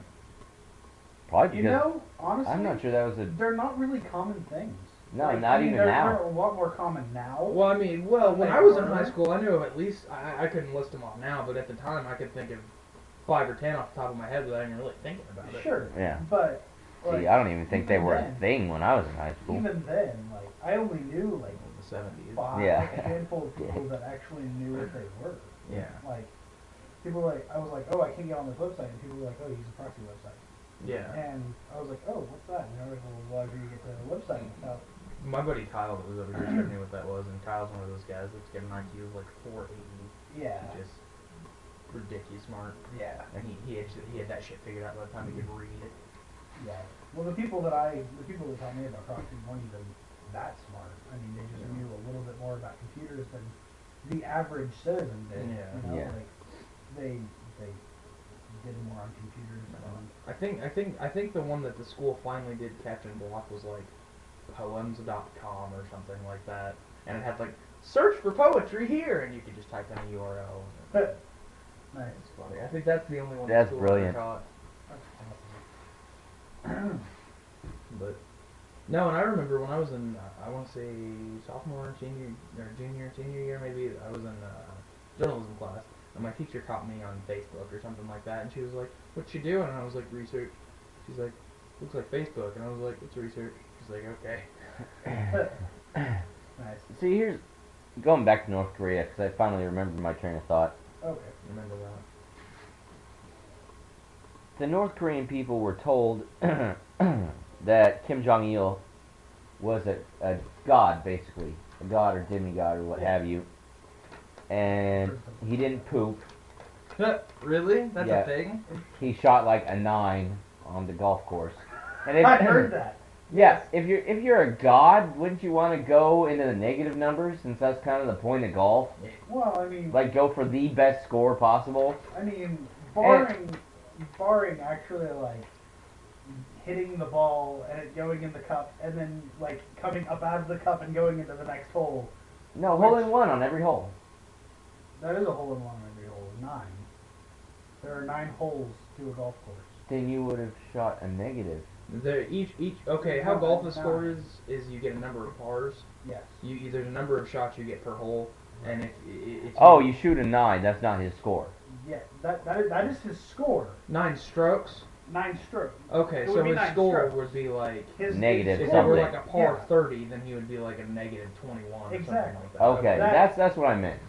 Probably You because know, honestly, I'm not sure that was a they're not really common things. no, Like, not I mean, even they're, now. They're a lot more common now. Well, I mean, when Like, I was in really? high school, I knew of at least I couldn't list them all now, but at the time I could think of 5 or 10 off the top of my head without even really thinking about it. Sure. Yeah. But like, See, I don't even think they even were then- a thing when I was in high school. even then, like I only knew like In the 70s. five, Yeah. like a handful of people that actually knew what they were. Yeah. Like people were like, I was like, oh, I can't get on this website, and people were like, oh, use a proxy website. Yeah. And I was like, oh, what's that? And I was like, well, you get the website and stuff. My buddy Kyle that was over here showed me what that was, and Kyle's one of those guys that's got an IQ of like 480. Yeah. Just ridiculous smart. Yeah. And he had that shit figured out by the time he could read it. Yeah. Well, the people that taught me about proxy weren't even that smart. I mean, they just knew a little bit more about computers than the average citizen did. Yeah. You know, Yeah. like they did more on computers. I think the one that the school finally did catch and block was like poems.com or something like that, and it had like search for poetry here, and you could just type in a URL. But nice. It's funny. I think that's the only one. That's the school brilliant. ever caught. That's awesome. But no, and I remember when I was in I want to say sophomore, senior year maybe. I was in journalism class, and my teacher caught me on Facebook or something like that, and she was like, "What you doing?" And I was like, "Research." She's like, looks like Facebook, and I was like, it's research. She's like, okay. Nice. See, here's going back to North Korea because I finally remembered my train of thought. Okay. Remember that. The North Korean people were told that Kim Jong-il was a god, basically. A god or demigod or what have you. And he didn't poop. Really? That's Yeah. a thing? He shot like a 9 on the golf course. And if, I heard that. Yeah, if you're a god, wouldn't you want to go into the negative numbers since that's kind of the point of golf? Well, I mean, Like go for the best score possible. barring actually like hitting the ball and it going in the cup and then like coming up out of the cup and going into the next hole. No, hole in one on every hole. That is a hole in one on every hole. 9. There are 9 holes to a golf course. Then you would have shot a negative. There each okay. How No, golf is no. scored is you get a number of pars. Yes. There's a number of shots you get per hole, and if Oh, you shoot a 9. That's not his score. Yeah. That is his score. 9 strokes. 9 strokes. Okay, It so would be his 9 score strokes. would be like His Negative if his it score- were something. like a par Yeah. 30, then he would be like a negative 21 or Exactly. something like that. Okay, That- that's what I meant.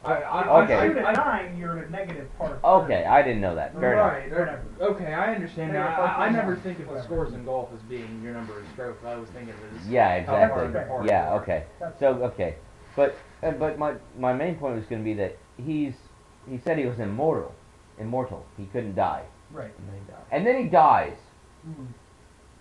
If Okay. you shoot at 9, you're at a negative par. Okay, I didn't know that. Fair enough. Right. Whatever. Okay, I understand now. Negative par I never 21, think of the whatever. scores in golf as being your number of strokes. I always think of it as Yeah, how far exactly. the par Yeah, you are. okay. That's- So okay, but my main point was going to be that he said he was immortal. He couldn't die, Right. And then he died. and then he dies. Mm.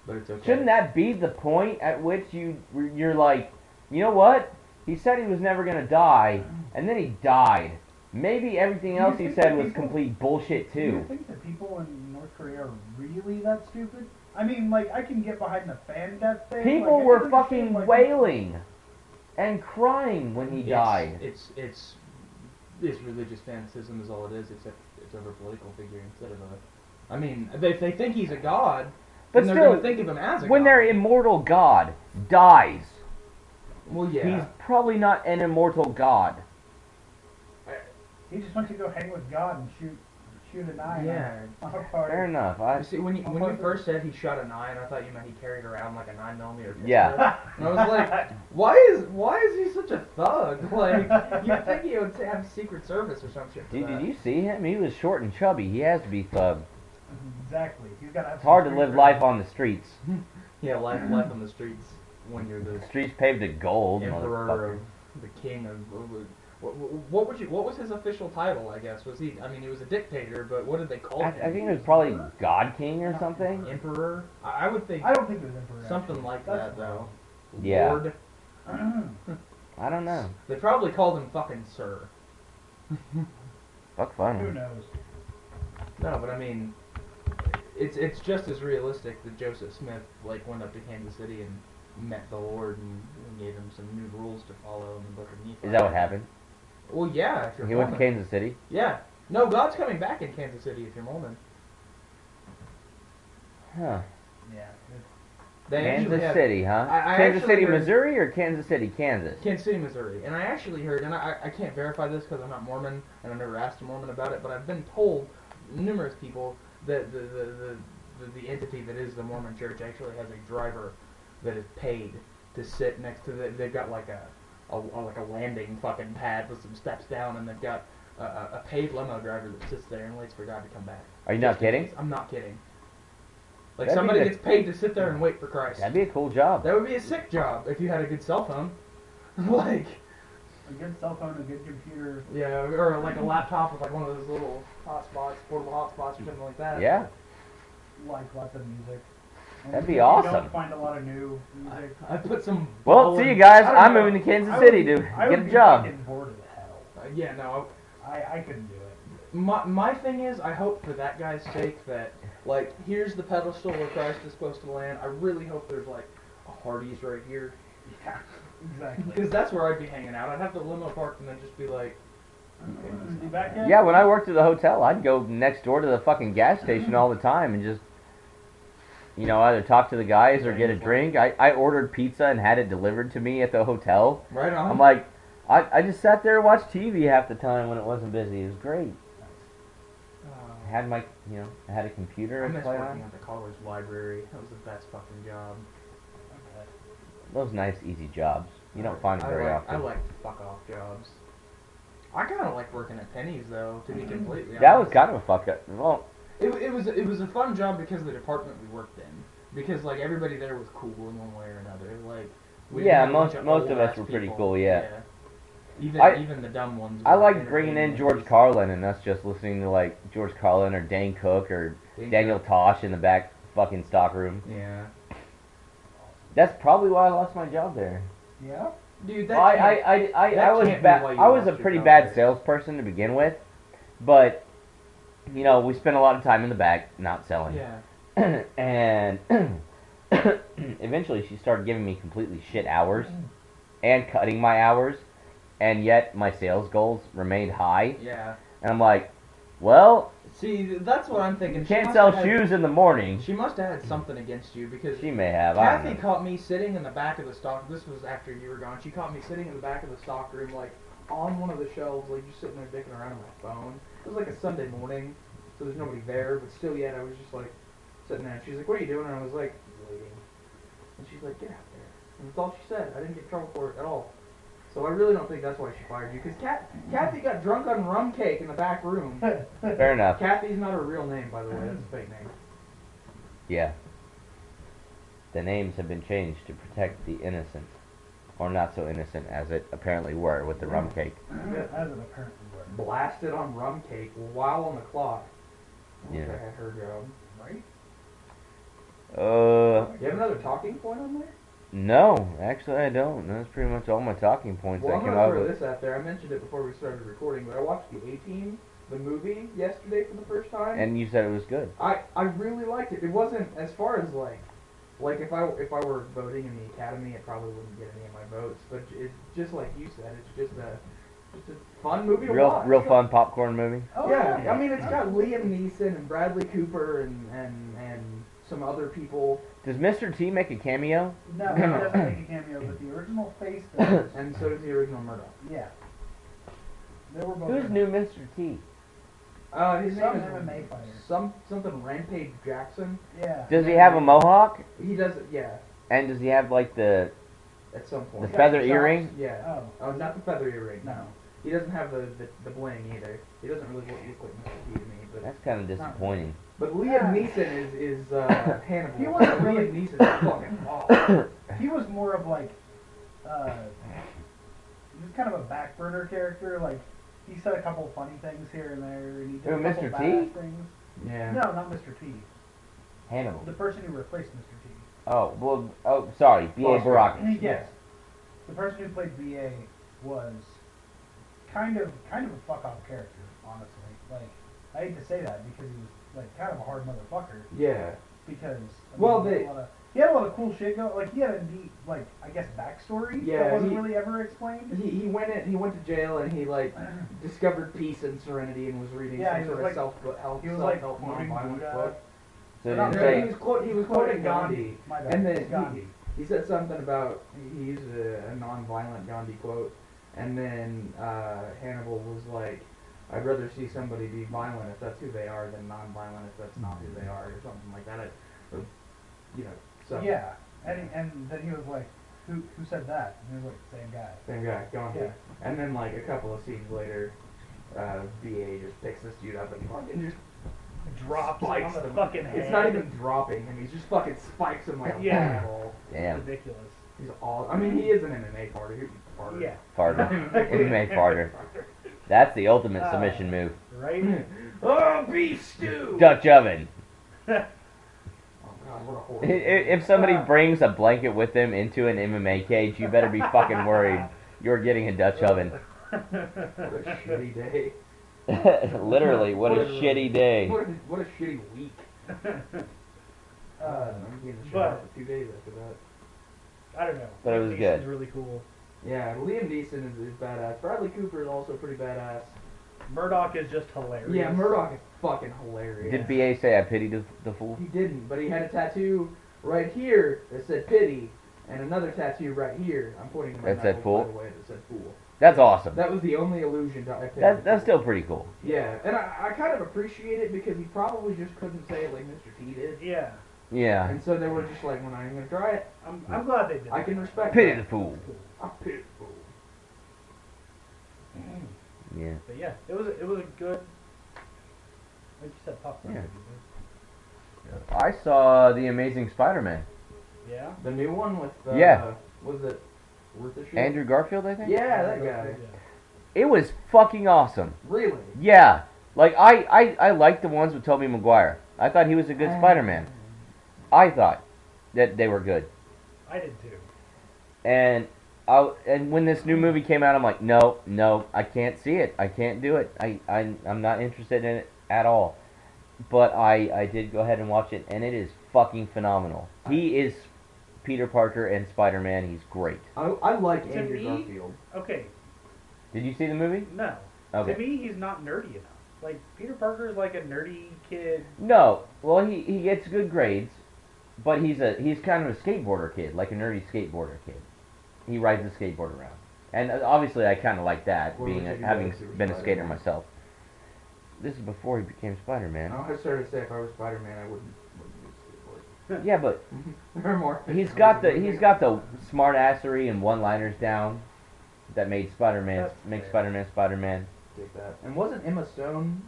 But it's okay. Shouldn't that be the point at which you're like, you know what? He said he was never gonna die, and then he died. Maybe everything Do you else he think said that was people- complete bullshit Do you too. think that people in North Korea are really that stupid? I mean, like, I can get behind the fan death thing. People like, I were can fucking understand, like, wailing and crying when he died. It's religious fanaticism is all it is, except it's over a political figure instead of a. I mean, if they think he's a god, But then they're still, going to think of him as a when god. their immortal god dies, Well, yeah. he's probably not an immortal god. He just went to go hang with God and shoot a 9 Yeah. on a party. Fair enough. You see, when you first said he shot a 9, I thought you meant he carried around like a 9mm pistol. Yeah. And I was like, why is he such a thug? Like, you'd think he would have Secret Service or some shit for Did that. you see him? He was short and chubby. He has to be thug. Exactly. He's got to have It's hard to some live street life cred. on the streets. Yeah, life on the streets when you're the Streets paved to gold, emperor motherfucker. of the king of. What was his official title? I guess was he? I mean, he was a dictator, but what did they call I him? think it was probably God King or something. Emperor. I would think I don't think it was emperor. something actually. like That's that though. Yeah. Lord. I don't know. They probably called him fucking Sir. Fuck Who fun. knows? No, but I mean, it's just as realistic that Joseph Smith like went up to Kansas City and met the Lord and gave him some new rules to follow in the Book of Nephi. Is that what happened? Well, yeah. If you're He went to Mormon. Kansas City. Yeah. No, God's coming back in Kansas City if you're Mormon. Huh. Yeah. They actually Kansas have- City, huh? I Kansas actually City, heard- Missouri, or Kansas City, Kansas? Kansas City, Missouri. And I actually heard, and I can't verify this because I'm not Mormon and I've never asked a Mormon about it, but I've been told numerous people that the entity that is the Mormon Church actually has a driver that is paid to sit next to they've got like a landing fucking pad with some steps down, and they've got a paid limo driver that sits there and waits for God to come back. Are you not Just in kidding? case. I'm not kidding. Like That'd be somebody the- gets paid to sit there and wait for Christ. That'd be a cool job. That would be a sick job if you had a good cell phone. Like, A good cell phone, a good computer. yeah, or like a laptop with like one of those little hotspots, portable hotspots or something like that. Yeah. Like lots of music. And That'd be you awesome. don't find a lot of new music. I put some. Well, ball see in- you guys. I don't I'm know. moving to Kansas I would- City to I get would a be job. fucking bored as hell. Yeah, no. I couldn't do it. My thing is, I hope for that guy's sake that, like, here's the pedestal where Christ is supposed to land. I really hope there's, like, a Hardee's right here. Yeah, exactly. Because that's where I'd be hanging out. I'd have the limo parked and then just be like, Is he back yet? Yeah, when I worked at the hotel, I'd go next door to the fucking gas station all the time and just, you know, either talk to the guys or get a drink. I ordered pizza and had it delivered to me at the hotel. right on. I'm like, I just sat there and watched TV half the time when it wasn't busy. It was great. had my, I had a computer I to miss play working on. at the college library. That was the best fucking job. Okay. Those nice, easy jobs. You don't find them very often. I like fuck off jobs. I kind of like working at Penny's though, to be completely That was honest. kind of a fuck up. Well, It was a fun job because of the department we worked in. Because like everybody there was cool in one way or another. Like we Yeah, didn't have a bunch most of us old-ass were pretty people. cool, yeah. Even the dumb ones. I were like bringing in entertaining George as- Carlin and us just listening to like George Carlin or Dane Cook or Daniel Tosh in the back fucking stock room. Yeah. That's probably why I lost my job there. Yeah. Dude, Well, I that was can't be bad. why you I was lost a your pretty job bad there. salesperson to begin with, but we spent a lot of time in the back not selling. Yeah. And eventually she started giving me completely shit hours and cutting my hours, and yet my sales goals remained high. Yeah. And I'm like, well, See, that's what I'm thinking. you She can't must sell have had- shoes in the morning. She must have had something against you because She may have. I Kathy don't know. caught me sitting in the back of the stock. This was after you were gone. She caught me sitting in the back of the stock room, like on one of the shelves, like just sitting there dicking around on my phone. It was like a Sunday morning, so there's nobody there, but still yet I was just like sitting there. And she's like, "What are you doing?" And I was like, "Waiting." And she's like, "Get out there." And that's all she said. I didn't get in trouble for it at all. So I really don't think that's why she fired you, because Kathy got drunk on rum cake in the back room. Fair enough. Kathy's not her real name, by the way. That's a fake name. Yeah. The names have been changed to protect the innocent. Or not so innocent as it apparently were with the rum cake. As it apparently were. Blasted on rum cake while on the clock. I wish Yeah. I had her job. Right? You have another talking point on there? No, actually I don't. That's pretty much all my talking points Well, I I'm came gonna up throw with. this out there. I mentioned it before we started recording, but I watched the A-Team, the movie, yesterday for the first time. And you said it was good. I really liked it. It wasn't as far as like if I were voting in the Academy, it probably wouldn't get any of my votes. But it's just like you said, it's just a fun movie to watch. Real fun popcorn movie. Oh, Yeah, I mean it's got Liam Neeson and Bradley Cooper and some other people, Does Mr. T make a cameo? No, he doesn't make a cameo, but the original face does. and so does the original Murdoch. Yeah. They were both. Who's new Mr. T? His Some name is MMA fighter. something Rampage Jackson. Yeah. Does he have a mohawk? He does it, yeah, And does he have like the at some point. The feather Chops, earring? Yeah. Oh. Oh, not the feather earring. No. He doesn't have the bling either. He doesn't really look like Mr. T to me, but. That's kind of disappointing. But Liam Yeah. Neeson is Hannibal. He wasn't really- Liam Neeson's fucking awesome. He was more of like, he was kind of a back burner character. Like, he said a couple funny things here and there, and he did Who, a couple Mr. T? badass things. Yeah. No, not Mr. T. Hannibal. The person who replaced Mr. T. Oh, well, sorry. B.A. Baracus. Yes. The person who played BA was kind of a fuck off character, honestly. Like, I hate to say that because he was like kind of a hard motherfucker. Yeah. Because Well, he had a lot of cool shit going. Like, he had a neat, like, I guess, backstory Yeah, that wasn't he- really ever explained. He went to jail and he like discovered peace and serenity and was reading Yeah, some he was sort of like- self-help he was like self-help quoting nonviolent Buddha. quote. So No, did no, you he say, was quoting Gandhi. My bad. And then Gandhi. he said something about he used a non-violent Gandhi quote, and then Hannibal was like, "I'd rather see somebody be violent if that's who they are than non-violent if that's not who they are," or something like that. So Yeah, and then he was like, who said that? And he was like, same guy. same guy, Gandhi. Yeah. And then like a couple of scenes later, BA just picks this dude up and fucking just Drops spikes on the him. fucking head. It's not even dropping him; he's just fucking spikes him like a Yeah. ball. damn, ridiculous. He's all. I mean, he is an MMA fighter. Yeah. farter. MMA farter. That's the ultimate submission move. Right? Oh, beef stew! Dutch oven. Oh god, what a horrible. If somebody brings a blanket with them into an MMA cage, you better be fucking worried. You're getting a Dutch oven. What a shitty day. Literally, what a shitty day. What a shitty week. I'm getting shot for 2 days after that. I don't know. But it was Liam good. Neeson's really cool. Yeah, Liam Neeson is badass. Bradley Cooper is also pretty badass. Murdoch is just hilarious. Yeah, Murdoch is fucking hilarious. Did BA say I pitied the fool? He didn't, but he had a tattoo right here that said pity, and another tattoo right here. I'm pointing to my That said knuckles, fool? by the way, that said fool. That's awesome. That was the only illusion I picked. That's still pretty cool. Yeah, and I kind of appreciate it because he probably just couldn't say it like Mr. T did. Yeah. Yeah. And so they were just like, we're not even going to try it. I'm glad they did. I can respect Pity that. the fool. I pity the fool. Yeah. But yeah, it was a good. Like you said, popcorn. Yeah. movie. I saw The Amazing Spider-Man. Yeah. The new one with, Yeah. Was it worth the shit? Andrew Garfield, I think? Yeah, that guy. It was fucking awesome. Really? Yeah. Like, I liked the ones with Tobey Maguire. I thought he was a good Spider-Man. I thought that they were good. I did too. And when this new movie came out, I'm like, no, I can't see it. I can't do it. I'm not interested in it at all. But I did go ahead and watch it, and it is fucking phenomenal. He is Peter Parker and Spider-Man. He's great. I like To Andrew me- Garfield. Okay. Did you see the movie? No. Okay. To me, he's not nerdy enough. Like Peter Parker is like a nerdy kid. No. Well, he gets good grades, but he's kind of a skateboarder kid, like a nerdy skateboarder kid. He rides the skateboard around, and obviously I kind of like that, What being would you having do if you were been a skater Spider-Man? myself. This is before he became Spider-Man. I started to say if I was Spider-Man, I wouldn't do skateboard. Yeah, but Or more. he's got the smart assery and one-liners down that made Spider-Man That's make fair. Spider-Man Spider-Man. Take that. And wasn't Emma Stone?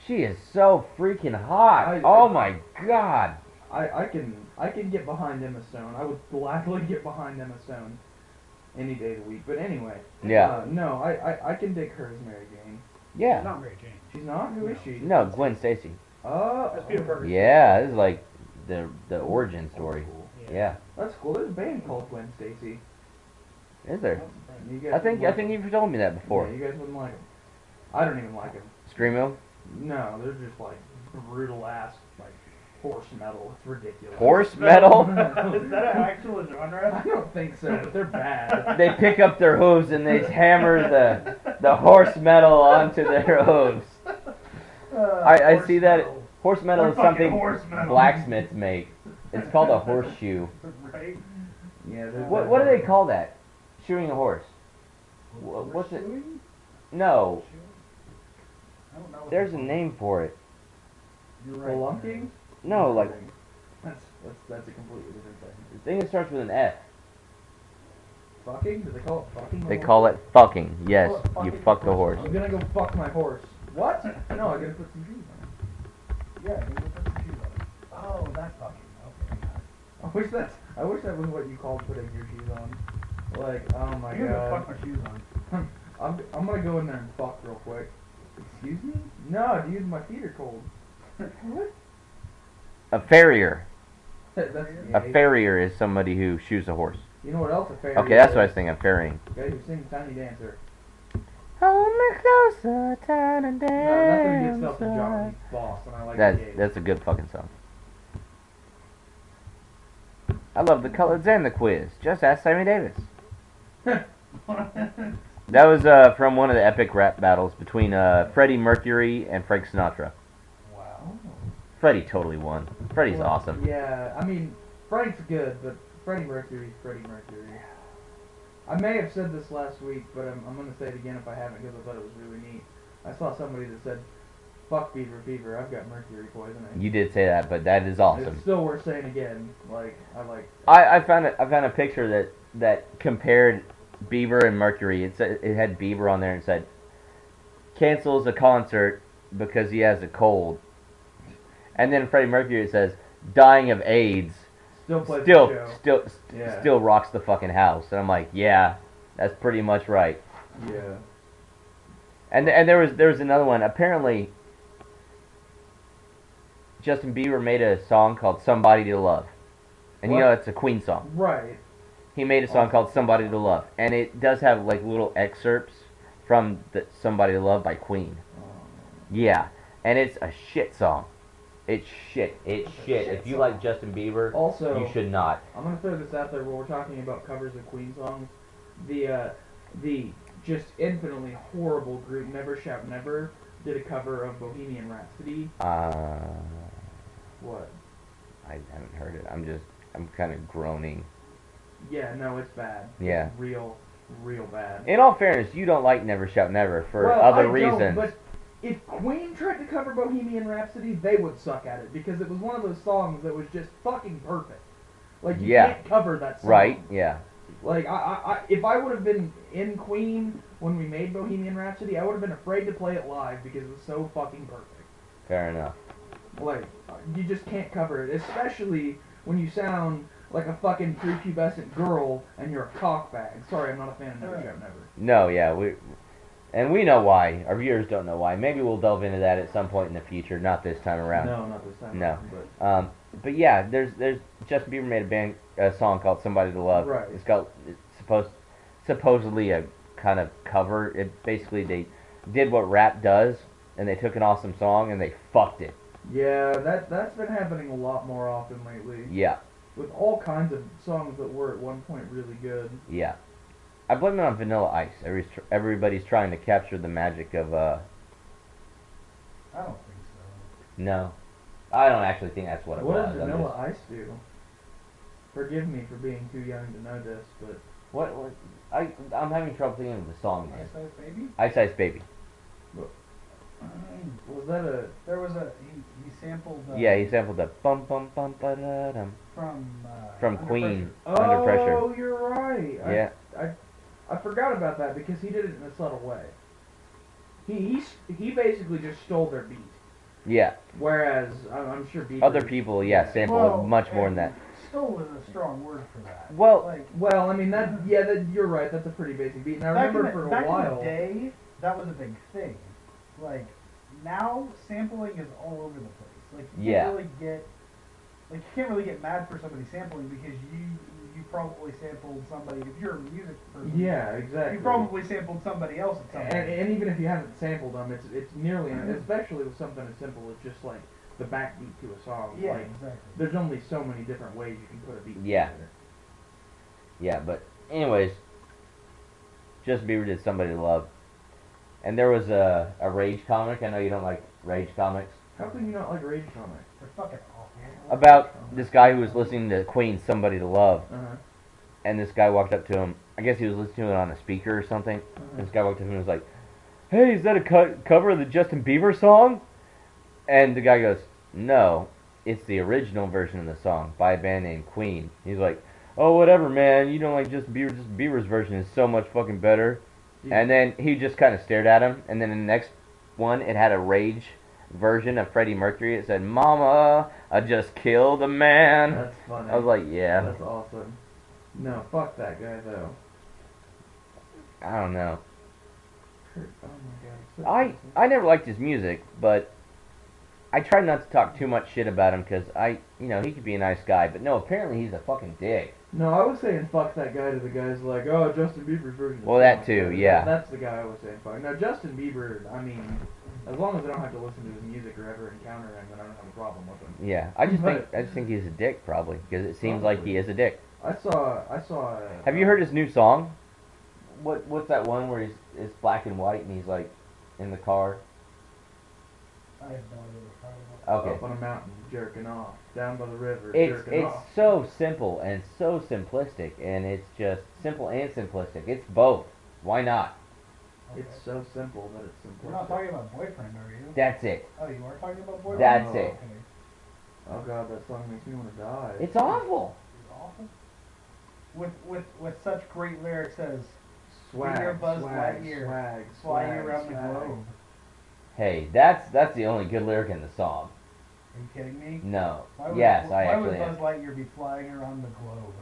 She is so freaking hot. Oh my god. I can get behind Emma Stone. I would gladly get behind Emma Stone any day of the week. But anyway. Yeah. No, I can dig her as Mary Jane. Yeah. Not Mary Jane. She's not? Who is she? No, Gwen Stacy. Oh. That's Peter Parker. Yeah, this is like the origin story. Cool. Yeah. That's cool. There's a band called Gwen Stacy. Is there? You guys I think wouldn't like you've told me that before. Yeah, you guys wouldn't like them. I don't even like them. Screamo? No, they're just like brutal ass like horse metal. It's ridiculous. Horse metal? Is that an actual I genre? don't think so, but they're bad. They pick up their hooves and they hammer the horse metal onto their hooves. I Horse see that. metal. Horse metal Or is fucking something horse metal. blacksmiths make. It's called a horseshoe. Right? Yeah, What do they call that? Shoeing a horse. What's it? No, I don't know what there's a they call name for it. it. You're right. Spelunking? No, like That's a completely different thing. the thing that starts with an F. Fucking? Do they call it fucking? They call it fucking. Yes, Oh, you fucking fuck the horse. I'm gonna go fuck my horse. What? No, I gotta put some shoes on. Yeah, you put some shoes on it. Oh, that fucking. Okay. I wish that was what you called putting your shoes on. Like, oh my You're gonna god. fuck my shoes on. I'm gonna go in there and fuck real quick. Excuse me? No, dude, my feet are cold. What? A farrier. That's A farrier is somebody who shoes a horse. You know what else a farrier Okay, that's what I is? was thinking. I'm ferrying. Guy who sings Tiny Dancer. Hold me closer, tiny No, nothing gets up to dancer. Johnny's boss, and I like the That's a good fucking song. I love the colors and the quiz. Just ask Sammy Davis. That was from one of the epic rap battles between Freddie Mercury and Frank Sinatra. Wow. Freddie totally won. Freddie's Well, awesome. Yeah, I mean, Frank's good, but Freddie Mercury's Freddie Mercury. I may have said this last week, but I'm going to say it again if I haven't because I thought it was really neat. I saw somebody that said, fuck Beaver Fever, I've got mercury poisoning. You did say that, but that is awesome. It's still worth saying again. Like, I found a picture that compared Bieber and Mercury. It had Bieber on there and said cancels a concert because he has a cold, and then Freddie Mercury says dying of AIDS. still plays the show. Yeah. Still rocks the fucking house. And I'm like, yeah, that's pretty much right. Yeah. And there was another one. Apparently, Justin Bieber made a song called "Somebody to Love," and you What? know it's a Queen song. Right. He made a song called "Somebody to Love," and it does have like little excerpts from the "Somebody to Love" by Queen. Yeah, and it's a shit song. It's shit. It's shit. If you like Justin Bieber, Also, you should not. I'm gonna throw this out there while we're talking about covers of Queen songs. The just infinitely horrible group Never Shout Never did a cover of Bohemian Rhapsody. What? I haven't heard it. I'm kind of groaning. Yeah, no, it's bad. Yeah. It's real. real bad. In all fairness, you don't like Never Shout Never for Well, other I don't, reasons. but if Queen tried to cover Bohemian Rhapsody, they would suck at it because it was one of those songs that was just fucking perfect. Like you Yeah. can't cover that song. Right? Yeah. Like if I would have been in Queen when we made Bohemian Rhapsody, I would have been afraid to play it live because it was so fucking perfect. Fair enough. Like you just can't cover it, especially when you sound like a fucking prepubescent girl and you're a cockbag. Sorry, I'm not a fan of Never Shout Never. No, yeah, we know why. Our viewers don't know why. Maybe we'll delve into that at some point in the future. Not this time around. No, not this time. No. But But yeah, there's Justin Bieber made a song called "Somebody to Love." Right. It's supposedly a kind of cover. It basically they did what rap does, and they took an awesome song and they fucked it. yeah, that's been happening a lot more often lately. Yeah, With all kinds of songs that were at one point really good. yeah. I blame it on Vanilla Ice. Everybody's trying to capture the magic of I don't think so. no. I don't actually think that's what it What was. does I'm Vanilla just- Ice do? Forgive me for being too young to know this, but What I'm having trouble thinking of the song name. Ice Ice Baby? Ice Ice Baby. was that a There was he sampled. Yeah, he sampled the bum bum bum ba da dum from Under Queen. Pressure. Under Pressure. Oh, you're right. Yeah. I forgot about that because he did it in a subtle way. He basically just stole their beat. Yeah. Whereas I'm sure Bieber, Other people, yeah, sample Well, much more than and that. Stole is a strong word for that. Well, Like Well, I mean you're right. That's a pretty basic beat. And I back remember in the, for a back while. in the day, that was a big thing. Like now, sampling is all over the place. Like you Yeah. can't really get, like you can't really get mad for somebody sampling because you probably sampled somebody. If you're a music person, Yeah, exactly. you probably sampled somebody else at some point. And even if you haven't sampled them, it's nearly, especially with something as simple as just like the backbeat to a song. Yeah, Like, exactly. there's only so many different ways you can put a beat Yeah. together. yeah, but anyways, Justin Bieber did Somebody to Love. And there was a Rage comic. I know you don't like Rage comics. How can you not like Rage comics? They're fucking awful. About this guy who was listening to Queen's Somebody to Love. Uh-huh. And this guy walked up to him. I guess he was listening to it on a speaker or something. Uh-huh. This guy walked up to him and was like, "Hey, is that a cover of the Justin Bieber song?" And the guy goes, "No, it's the original version of the song by a band named Queen." He's like, "Oh, whatever, man. You don't like Justin Bieber. Justin Bieber's version is so much fucking better." Yeah. And then he just kind of stared at him. And then in the next one, it had a Rage version of Freddie Mercury. It said, "Mama, I just killed a man." That's funny. I was like, yeah, That's awesome. No, fuck that guy though. I don't know. Kurt, oh my god. I never liked his music, but I try not to talk too much shit about him because he could be a nice guy, but no, apparently he's a fucking dick. No, I was saying fuck that guy to the guys like, oh, Justin Bieber's version. Well, that too, yeah. That's the guy I was saying fuck. Now, Justin Bieber, I mean, as long as I don't have to listen to his music or ever encounter him, then I don't have a problem with him. Yeah, I just think he's a dick probably because it seems like he is a dick. I saw. Have you heard his new song? What's that one where it's black and white and he's like in the car? I have no idea what you're talking about. Okay. Up on a mountain, jerking off, down by the river, It's jerking it's off. so simple and so simplistic, and it's just simple and simplistic. It's both. Why not? Okay. It's so simple that it's simplistic. We're not talking about boyfriend, are you? That's it. Oh, you are talking about boyfriend? That's Oh, it. Okay. Oh god, that song makes me want to die. It's awful. It's awful. With such great lyrics as swag, your Buzz swag, Lightyear, swag, fly you swag, around the swag. globe. Hey, that's the only good lyric in the song. Are you kidding me? No. Why would, Yes, I why actually would am. Buzz Lightyear be flying around the globe?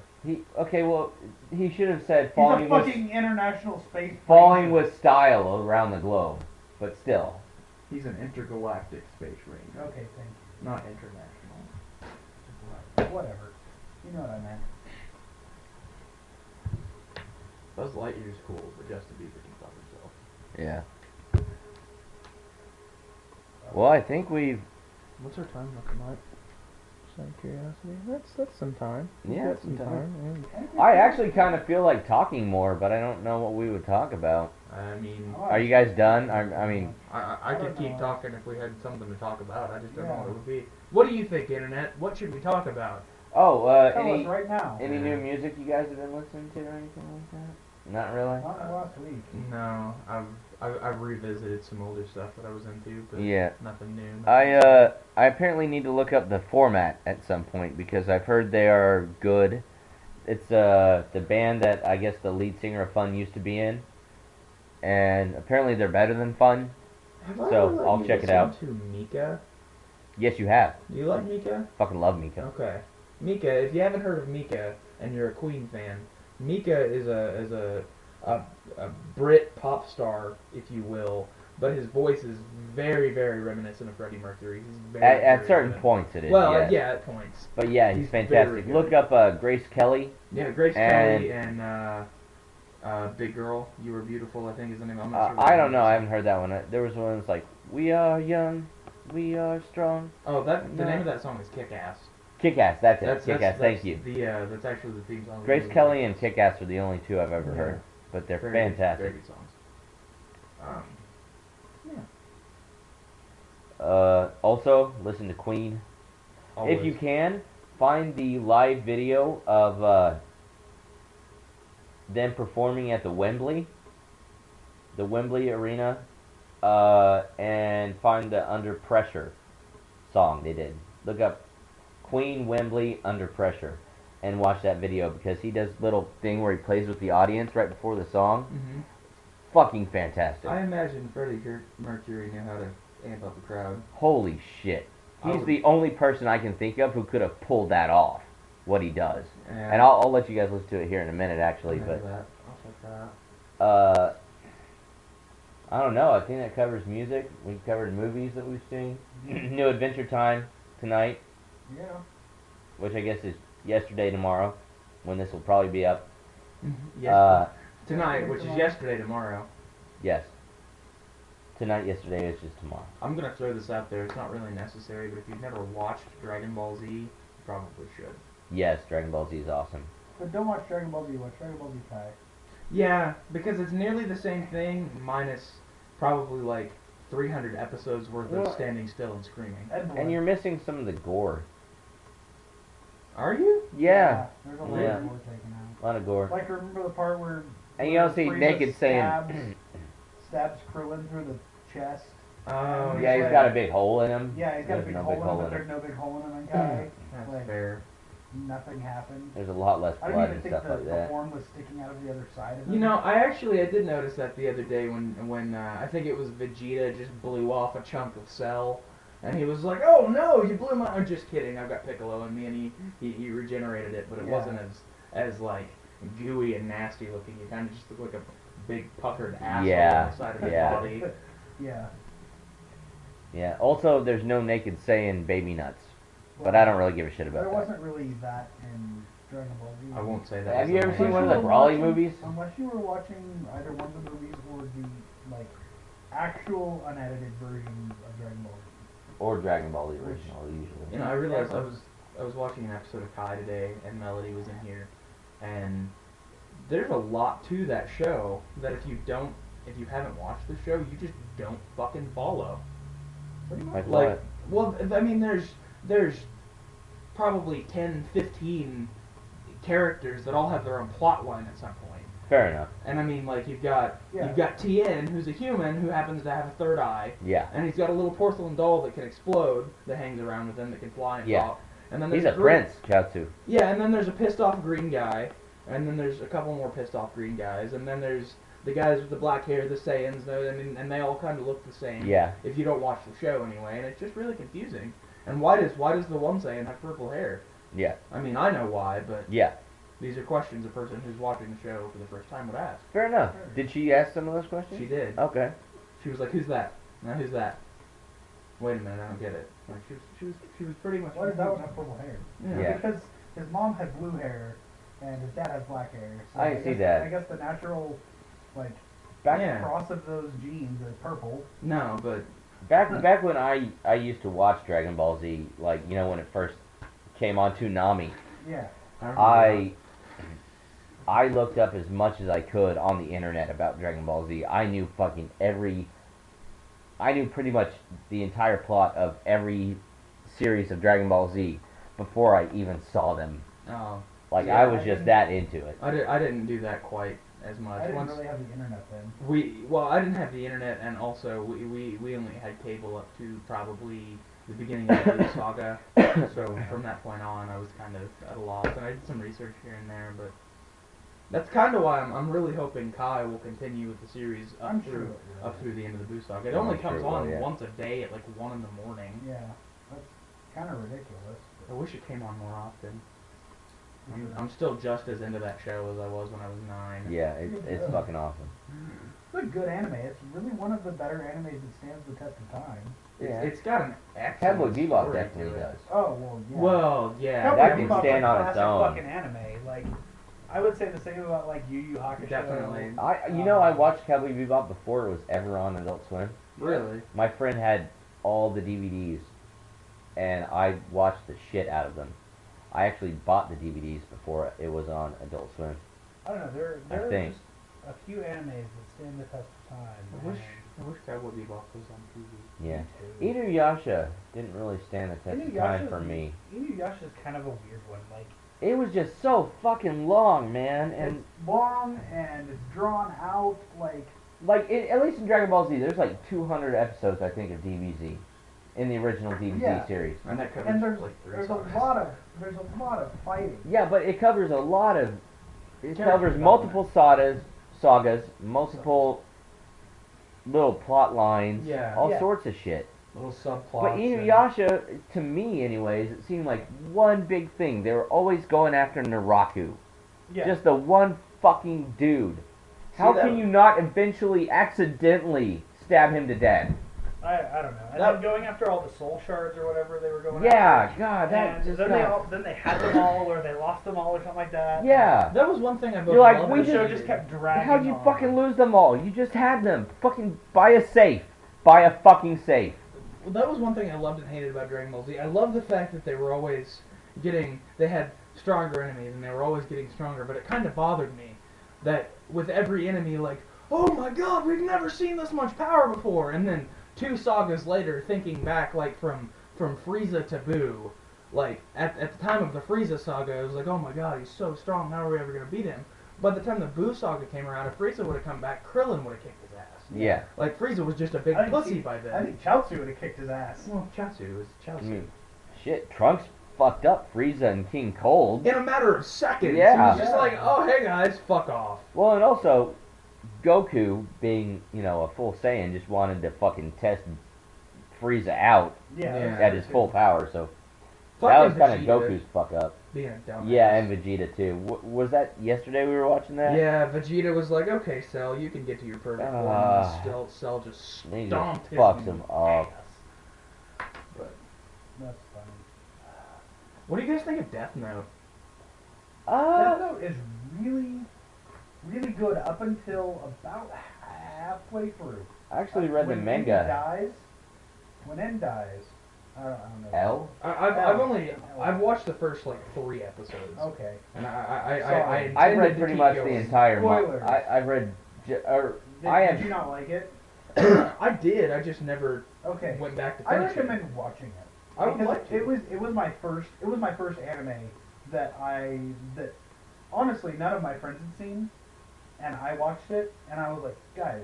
He should have said He's falling a fucking international space. ranger. with style around the globe, but still. He's an intergalactic space ranger, Okay, thank you. not international. Whatever. You know what I meant. Buzz Lightyear's cool, but Justin Bieber can fuck himself. Yeah. Well, I think we've What's our time looking like? Just out of curiosity. That's some time. We've Yeah, got some some time. I actually kind of feel like talking more, but I don't know what we would talk about. I mean, Are you guys done? I mean, I could don't keep know. talking if we had something to talk about. I just don't know Yeah. what it would be. What do you think, Internet? What should we talk about? oh, Tell us any right now. new music you guys have been listening to or anything like that? Not really. Not in the last week. No, I've revisited some older stuff that I was into, but Yeah. nothing new. I apparently need to look up the format at some point because I've heard they are good. It's the band that I guess the lead singer of Fun used to be in, and apparently they're better than Fun. Have I So, ever let I'll you check it listen out. To Mika, Yes, you have. do you like Mika? Fucking love Mika. Okay, Mika. If you haven't heard of Mika and you're a Queen fan, Mika is a Brit pop star, if you will, but his voice is very, very reminiscent of Freddie Mercury. He's very, At very certain good. points it is. Well, yes. yeah, at points. But yeah, he's He's very fantastic. good. Look up Grace Kelly. Yeah, Grace And- Kelly and Big Girl, You Were Beautiful, I think is the name. I'm not sure. what I the don't name know. is. I haven't heard that one. There was one that's like, "We are young, we are strong." Oh, the No. name of that song is Kick Ass. Kick-Ass. That's it. Kick-Ass. Thank you. That's actually the theme song. of the Grace movie. Kelly and Kick-Ass are the only two I've ever Yeah. heard, but they're Very fantastic. Very good songs. Also, listen to Queen. Always. If you can, find the live video of them performing at the Wembley Arena, and find the Under Pressure song they did. Look up Queen Wembley Under Pressure and watch that video because he does little thing where he plays with the audience right before the song. Mhm. Fucking fantastic. I imagine Freddie Mercury knew how to amp up the crowd. Holy shit. I He's would- the only person I can think of who could have pulled that off, what he does. Yeah. And I'll let you guys listen to it here in a minute, actually. I'll check But that. I'll check that out. I don't know. I think that covers music. We've covered movies that we've seen. New Adventure Time tonight, Yeah. which I guess is yesterday tomorrow, when this will probably be up. Yes. Tonight, which is yesterday, tomorrow. Yes. Tonight, yesterday is just tomorrow. I'm gonna throw this out there. It's not really necessary, but if you've never watched Dragon Ball Z, you probably should. Yes, Dragon Ball Z is awesome. But don't watch Dragon Ball Z. Watch Dragon Ball Z Kai. Yeah, because it's nearly the same thing, minus probably like 300 episodes worth Well- of standing still and screaming. And you're missing some of the gore. Are you? Yeah. There's a lot Yeah. more taken out. A lot of gore. Like, remember the part where. And you don't see Frieza Naked saying. stabs Krillin through the chest. Oh, Yeah, he's got a big hole in him. Yeah, he's got a There's big no hole big in him, hole but in there's him. no big hole in him, guy. That's Like, fair. nothing happened. There's a lot less I blood didn't even and think stuff like the that. horn was sticking out of the other side of him. You know, I did notice that the other day when I think it was Vegeta just blew off a chunk of Cell, and he was like, "Oh no, you blew my." I'm just kidding. I've got Piccolo in me, and he regenerated it, but it Yeah. wasn't as like gooey and nasty looking. He kind of just looked like a big puckered asshole Yeah, on the side of his yeah. body. Yeah. Yeah. Also, there's no Naked saying baby nuts, but I don't really give a shit There about that. wasn't really that in Dragon Ball Z. I won't say that. Have was you the ever one. seen one of the Unless you were Brawly watching- movies? Unless you were watching either one of the movies or the like actual unedited version of Dragon Ball Z. Or Dragon Ball the original, usually. You know, I realized I was watching an episode of Kai today, and Melody was in here, and there's a lot to that show that if you haven't watched the show, you just don't fucking follow. Like Like, what? well, I mean, there's probably 10, 15 characters that all have their own plot line at some point. Fair enough. And I mean, like you've got Yeah. Tien, who's a human who happens to have a third eye, Yeah. and he's got a little porcelain doll that can explode that hangs around with him that can fly and Yeah. talk. And then He's there's a green- prince, Chaozu. Yeah, and then there's a pissed off green guy, and then there's a couple more pissed off green guys, and then there's the guys with the black hair, the Saiyans, and they all kind of look the same. Yeah. If you don't watch the show anyway, and it's just really confusing. And why does the one Saiyan have purple hair? Yeah. I mean, I know why, but Yeah. these are questions a person who's watching the show for the first time would ask. Fair enough. Did she ask some of those questions? She did. Okay. She was like, "Who's that? Now who's that? Wait a minute, I don't get it." Like she was pretty much. Why does that one have purple hair? Yeah. Because his mom had blue hair and his dad has black hair. So I see guess, that. I guess the natural, like, Yeah. cross of those genes is purple. No, but Back when I used to watch Dragon Ball Z, like, you know, when it first came on Toonami, Yeah. I looked up as much as I could on the internet about Dragon Ball Z. I knew pretty much the entire plot of every series of Dragon Ball Z before I even saw them. Oh, Like, Yeah, I was I just didn't- that into it. I didn't do that quite as much. I didn't Once really have the internet then. I didn't have the internet, and also we only had cable up to probably the beginning of the saga. So from that point on, I was kind of at a loss, and I did some research here and there, but that's kind of why I'm really hoping Kai will continue with the series I'm sure. up through the end of the Boo saga. It I'm only sure comes it will, on yeah. once a day at like 1 in the morning. Yeah, that's kind of ridiculous. I wish it came on more often. Sure. I'm still just as into that show as I was when I was 9. Yeah, it's fucking awesome. It's a good anime. It's really one of the better animes that stands the test of time. Yeah. It's got an excellent Cowboy Bebop story definitely to it. does. Oh well, yeah. Well, yeah. Cowboy that can Bebop's stand a on its classic own. fucking anime. Like, I would say the same about like Yu Yu Hakusho. Definitely. I watched Cowboy Bebop before it was ever on Adult Swim. Really? My friend had all the DVDs, and I watched the shit out of them. I actually bought the DVDs before it was on Adult Swim. I don't know. There I are think. just a few animes that stand the test of time. I wish Cowboy Bebop was on TV. Yeah. Me too. Inuyasha didn't really stand the test of time for me. Inuyasha's kind of a weird one. Like, It was just so fucking long, man, and it's long and it's drawn out. Like, at least in Dragon Ball Z, there's like 200 episodes, I think, of DBZ in the original DBZ Yeah. series. And that covers and there's like 3 there's sagas. a lot of fighting. Yeah, but it covers a lot of. It Character covers development. multiple sagas, multiple little plot lines, Yeah. all Yeah. sorts of shit. Little subplots. But and- Inuyasha, to me, anyways, it seemed like one big thing. They were always going after Naraku, Yeah. just the one fucking dude. How that- can you not eventually, accidentally stab him to death? I don't know. And That- then going after all the soul shards or whatever they were going Yeah, after. God, that And just then got- then they had them all, or they lost them all, or something like that. Yeah. That was one thing I both You're like, loved we The and show hated. just kept dragging. How'd you on. fucking lose them all? You just had them. Fucking buy a safe. Buy a fucking safe. Well, that was one thing I loved and hated about Dragon Ball Z. I love the fact that they were always they had stronger enemies and they were always getting stronger, but it kind of bothered me that with every enemy, like, oh my god, we've never seen this much power before, and then 2 sagas later, thinking back, like, from Frieza to Boo, like, at the time of the Frieza saga, it was like, oh my god, he's so strong, how are we ever going to beat him? By the time the Boo saga came around, if Frieza would have come back, Krillin would have kicked his ass. Yeah. Like, Frieza was just a big I think pussy he- by I then. think Chaozu would have kicked his ass. Well, Chaozu was I Chaozu. mean, shit, Trunks fucked up Frieza and King Cold. In a matter of seconds, Yeah. it was just like, oh, hey guys, fuck off. Well, and also, Goku, being, a full Saiyan, just wanted to fucking test Frieza out Yeah. Yeah. at his full power, so that Fucking was kind of Vegeta Goku's fuck up. being a dumbass. Yeah, and Vegeta too. Was that yesterday we were watching that? Yeah, Vegeta was like, okay, Cell, you can get to your perfect form. Ah. And still, Cell just He just stomped his fucks him up. ass. But That's funny. what do you guys think of Death Note? Death Note is really, really good up until about halfway through. I actually read the When manga. When N dies, I don't know. L? I've watched the first like 3 episodes, Okay. and Sorry. I intended read to pretty keep much the going. entire. Spoilers. I read. Did, I did have. you not like it? I did. I just never Okay. went back to I finish it. recommend watching it. I would Because like to. it was my first anime that honestly none of my friends had seen, and I watched it and I was like, guys,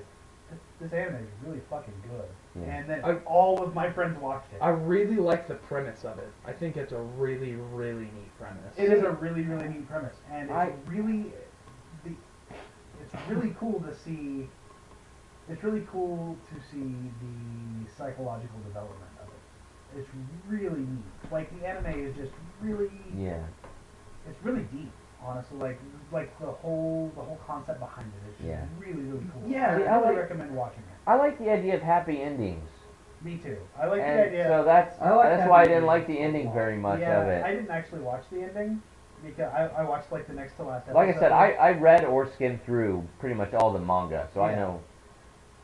this anime is really fucking good. Yeah. And then I- all of my friends watched it. I really like the premise of it. I think it's a really, really neat premise. It is a really, really neat premise, and it's really cool to see. It's really cool to see the psychological development of it. It's really neat. Like the anime is just really. Yeah. It's really deep, honestly. Like the whole concept behind it is just Yeah. really, really cool. Yeah, See, I I would like- recommend watching it. I like the idea of happy endings. Me too. I like the And idea. so that's I like that's why I happy didn't like endings the ending very much yeah, of it. I didn't actually watch the ending because I watched like the next to last episode. Like I said, I read or skimmed through pretty much all the manga, so I Yeah. know.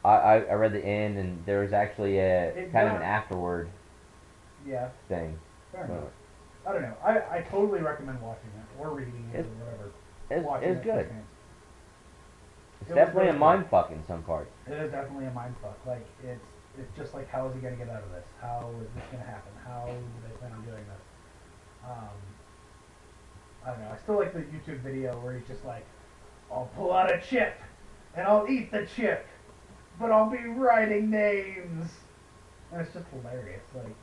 I read the end, and there was actually a It kind of got- an afterward Yeah, thing. fair enough. But I don't know. I totally recommend watching it or reading it or whatever. it's Watching it's it good. firsthand. It's It was definitely really a good. mind fuck in some parts. It is definitely a mindfuck. Like it's just like, how is he gonna get out of this? How is this gonna happen? How do they plan on doing this? I don't know. I still like the YouTube video where he's just like, I'll pull out a chip, and I'll eat the chip, but I'll be writing names. And it's just hilarious. Like,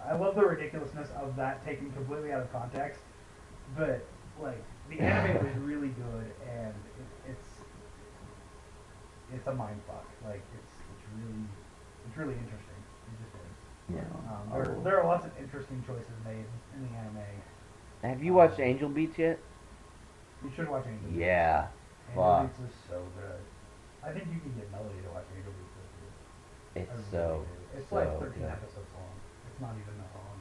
I love the ridiculousness of that taken completely out of context, but like the anime was really good, and it's a mind fuck. Like it's really interesting. It just is. Yeah. There are lots of interesting choices made in the anime. Have you watched Angel Beats yet? You should watch Angel Beats. Yeah. Angel Fuck. Beats is so good. I think you can get Melody to watch Angel Beats with you. It's I really so, do. It's so like 13 good. episodes long. It's not even that long.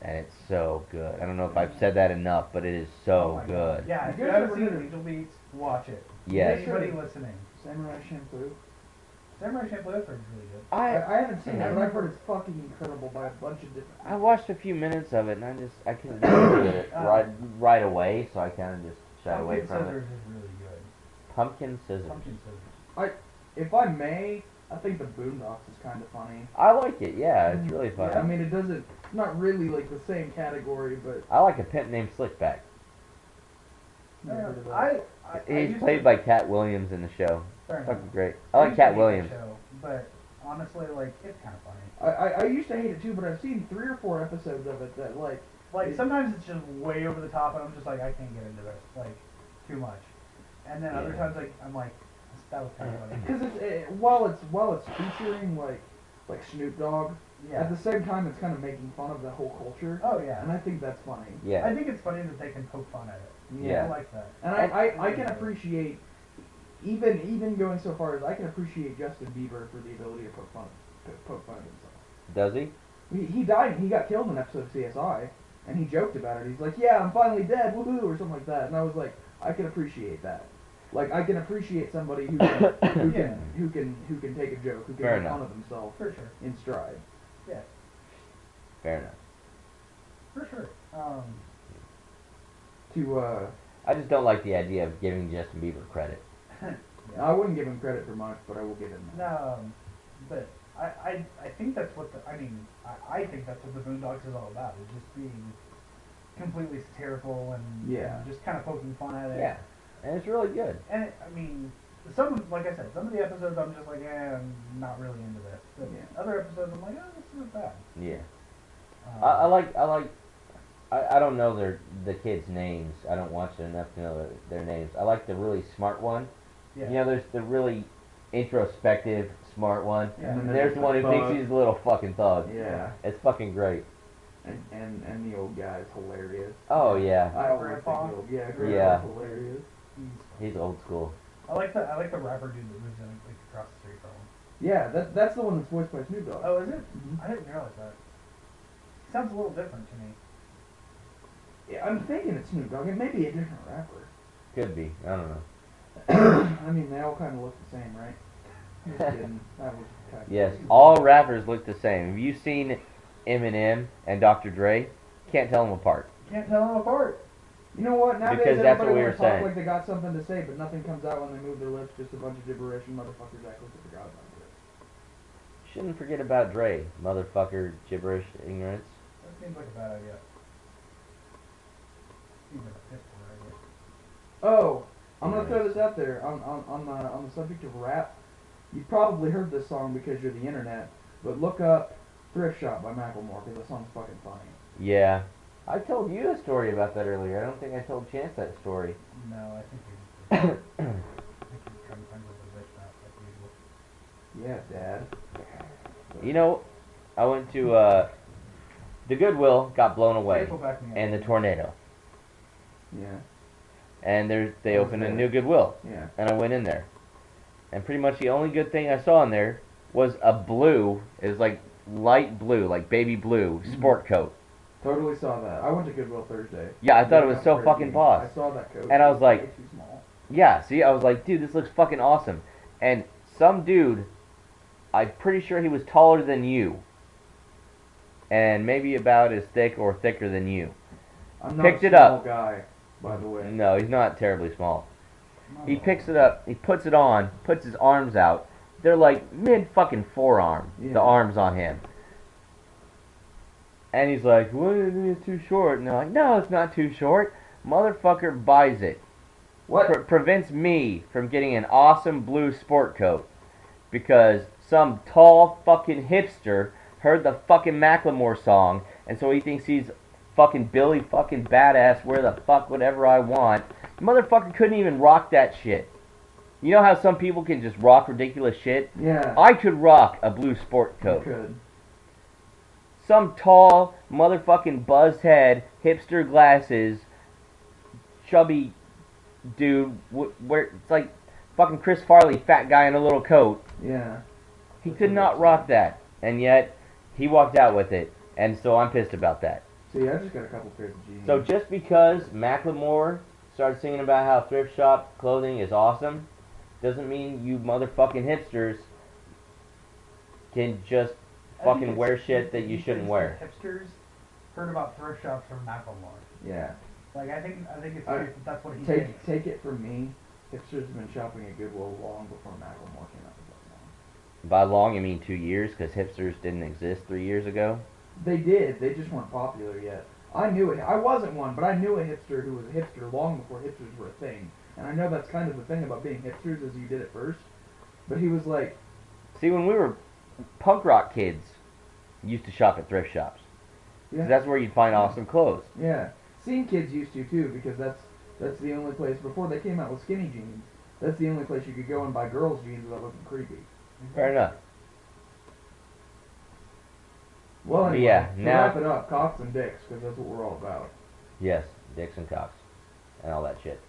And it's so good. I don't know if I've said that enough, but it is so Oh my good. God. Yeah, if You you guys haven't ever seen heard of- Angel Beats, watch it. Yes. Anybody listening. Samurai Champloo. Samurai Champloo is really good. I I haven't seen it, but I've heard it's fucking incredible by a bunch of different. I watched a few minutes of it, and I couldn't get into it right away, so I kind of just shied away Pumpkin from Scissors it. is really good. Pumpkin Scissors. Pumpkin Scissors. If I may, I think the Boondocks is kind of funny. I like it. Yeah, it's really fun. Yeah, I mean, it doesn't. It's not really like the same category, but. I like a pimp named Slickback. Never heard of that. I He's used played to, by Cat Williams in the show. fair enough. Fucking great. I used like to Cat hate that Williams. show, but honestly, like, it's kind of funny. I used to hate it too, but I've seen 3 or 4 episodes of it that like. Like, sometimes it's just way over the top, and I'm just like, I can't get into this. Like, too much. And then other Yeah. times, like, I'm like, that was kind of funny. Because while it's featuring like Snoop Dogg, Yeah. at the same time it's kind of making fun of the whole culture, Oh, yeah. and I think that's funny. Yeah. I think it's funny that they can poke fun at it. Yeah. I like that. And I can appreciate even going so far as I can appreciate Justin Bieber for the ability to poke fun at himself. Does he? He died. He got killed in an episode of CSI, and he joked about it. He's like, "Yeah, I'm finally dead, woohoo," or something like that. And I was like, I can appreciate that. Like, I can appreciate somebody who can, Yeah. who can take a joke, who can Fair make enough. fun of himself For sure. in stride. Yeah. Fair enough. For sure. I just don't like the idea of giving Justin Bieber credit. I wouldn't give him credit for much, but I will give him that. No, but I think that's what I think that's what the Boondocks is all about. Is just being completely satirical and Yeah. just kind of poking fun at it. Yeah. And it's really good. And I mean, like I said, some of the episodes I'm just like, I'm not really into this. But Yeah. other episodes I'm like, this isn't bad. Yeah. Um, I don't know the kids' names. I don't watch it enough to know their names. I like the really smart one. Yeah. You know, there's the really introspective, smart one. Yeah. And then And there's the one who thinks he's a little fucking thug. Yeah. It's fucking great. And the old guy is hilarious. Oh, yeah. I always Grandpa? think the old, yeah, Yeah. Grandpa's hilarious. He's old school. I like the rapper dude that lives in like across the street from him. Yeah, that's the one that's voiced by Snoop Dogg. Oh, is it? Mhm. I didn't realize that. Sounds a little different to me. Yeah, I'm thinking it's Snoop Dogg. It may be a different rapper. Could be. I don't know. I mean, they all kind of look the same, right? Just kidding. That was kind of Yes, all rappers look the same. Have you seen Eminem and Dr. Dre? Can't tell them apart. Can't tell them apart. You know what? Nowadays Because that's what everybody we wants were to talk saying. like they got something to say, but nothing comes out when they move their lips. Just a bunch of gibberish and motherfuckers act like they forgot about it. Shouldn't forget about Dre. Motherfucker, gibberish, ignorance. That seems like a bad idea. Seems like a piss poor idea. Oh, I'm gonna throw this out there on the subject of rap. You've probably heard this song because you're the internet, but look up "Thrift Shop" by Macklemore because the song's fucking funny. Yeah. I told you a story about that earlier. I don't think I told Chance that story. No, I think you're just trying to find a bitch mouth like usual. Yeah, Dad. You know, I went to, the Goodwill got blown away. Faithful back me up. And the tornado. Yeah. And they I was opened a there. new Goodwill. Yeah. And I went in there. And pretty much the only good thing I saw in there was a blue, it was like light blue, like baby blue, sport coat. Totally saw that. I went to Goodwill Thursday. Yeah, I thought it was Got so for a fucking game. boss. I saw that coat. And I was like- way too small. Yeah, see, I was like, dude, this looks fucking awesome. And some dude, I'm pretty sure he was taller than you. And maybe about as thick or thicker than you. I'm not Picked a it small up. guy, by the way. No, he's not terribly small. Not He at all. picks it up, he puts it on, puts his arms out. They're like mid fucking forearm, Yeah. the arms on him. And he's like, what, it's too short. And they're like, no, it's not too short. Motherfucker buys it. What? prevents me from getting an awesome blue sport coat because some tall fucking hipster heard the fucking Macklemore song, and so he thinks he's fucking Billy fucking badass, wear the fuck whatever I want. The motherfucker couldn't even rock that shit. You know how some people can just rock ridiculous shit? Yeah. I could rock a blue sport You coat. could. Some tall motherfucking buzzed head, hipster glasses, chubby dude, where it's like fucking Chris Farley, fat guy in a little coat. Yeah. He could not rock that, and yet he walked out with it, and so I'm pissed about that. See, I just got a couple pairs of jeans. So just because Macklemore started singing about how thrift shop clothing is awesome, doesn't mean you motherfucking hipsters can just fucking wear shit that you shouldn't wear. Hipsters heard about thrift shops from Macklemore. Yeah. Like I think it's I- curious that that's what he did. Take it from me. Hipsters have been shopping at Goodwill long before Macklemore came out with that song. By long, you mean 2 years, because hipsters didn't exist 3 years ago? They did. They just weren't popular yet. I knew it. I wasn't one, but I knew a hipster who was a hipster long before hipsters were a thing. And I know that's kind of the thing about being hipsters, is you did it first. But he was like, See, when we were punk rock kids, we used to shop at thrift shops. 'Cause yeah, that's where you'd find awesome clothes. yeah. Scene kids used to too, because that's the only place before they came out with skinny jeans. That's the only place you could go and buy girls' jeans without looking creepy. Fair enough. Well, anyway, Yeah, to now- wrap it up, cocks and dicks, because that's what we're all about. Yes, dicks and cocks. And all that shit.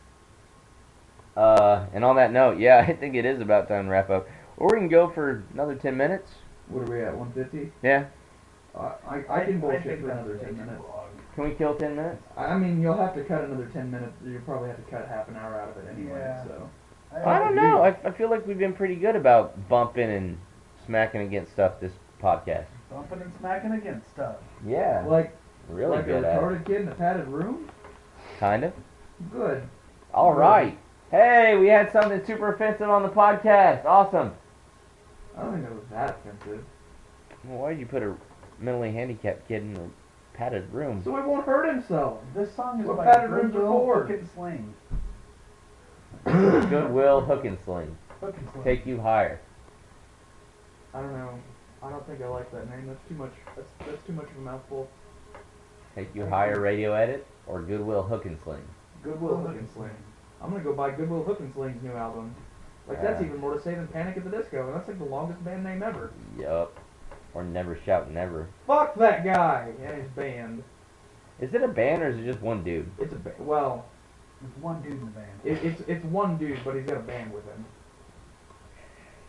And on that note, yeah, I think it is about time to wrap up. Or we can go for another 10 minutes. What are we at, 150? Yeah. I can bullshit think for that's another way 10 too minutes. long. Can we kill 10 minutes? I mean, you'll have to cut another 10 minutes. You'll probably have to cut half an hour out of it anyway, Yeah. so. I don't know. I feel like we've been pretty good about bumping and smacking against stuff this podcast. Bumping and smacking against stuff. Yeah. Like, Really like a good at it. retarded kid in a padded room? Kind of. Good. All right. Hey, we had something super offensive on the podcast. Awesome. I don't think that was that offensive. Well, why did you put a mentally handicapped kid in a padded room? So he won't hurt himself. This song is What by padded rooms are Goodwill for? Hook and Sling. Goodwill Hook and Sling. Hook and Sling. Take you higher. I don't know. I don't think I like that name. That's too much. That's too much of a mouthful. Take you higher radio edit or Goodwill Hook and Sling. Goodwill Hook and Sling. I'm gonna go buy Goodwill Hook and Sling's new album. Like, that's Yeah. even more to say than Panic at the Disco, and that's like the longest band name ever. Yup. Or Never Shout Never. Fuck that guy and his band. Is it a band or is it just one dude? It's well, There's one dude in the band. it's one dude, but he's got a band with him.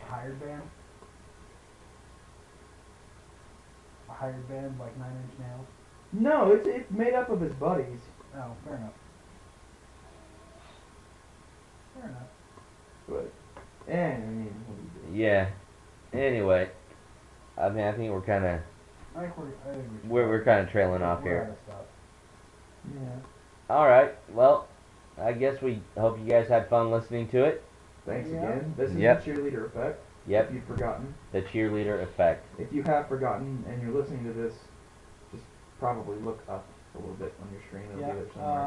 A hired band. A hired band like 9 Inch Nails. No, it's made up of his buddies. Oh, fair enough. Fair enough. But, I mean, what do you do? Yeah. Anyway, I think we're kind of I think we're kind of trailing off we're here. out of stuff. Yeah. All right. Well, I guess we hope you guys had fun listening to it. Thanks Yeah. again. This is Yep. the cheerleader effect. Yep. If you've forgotten. The cheerleader effect. If you have forgotten and you're listening to this, just probably look up a little bit on your screen. It'll Yeah. be there somewhere.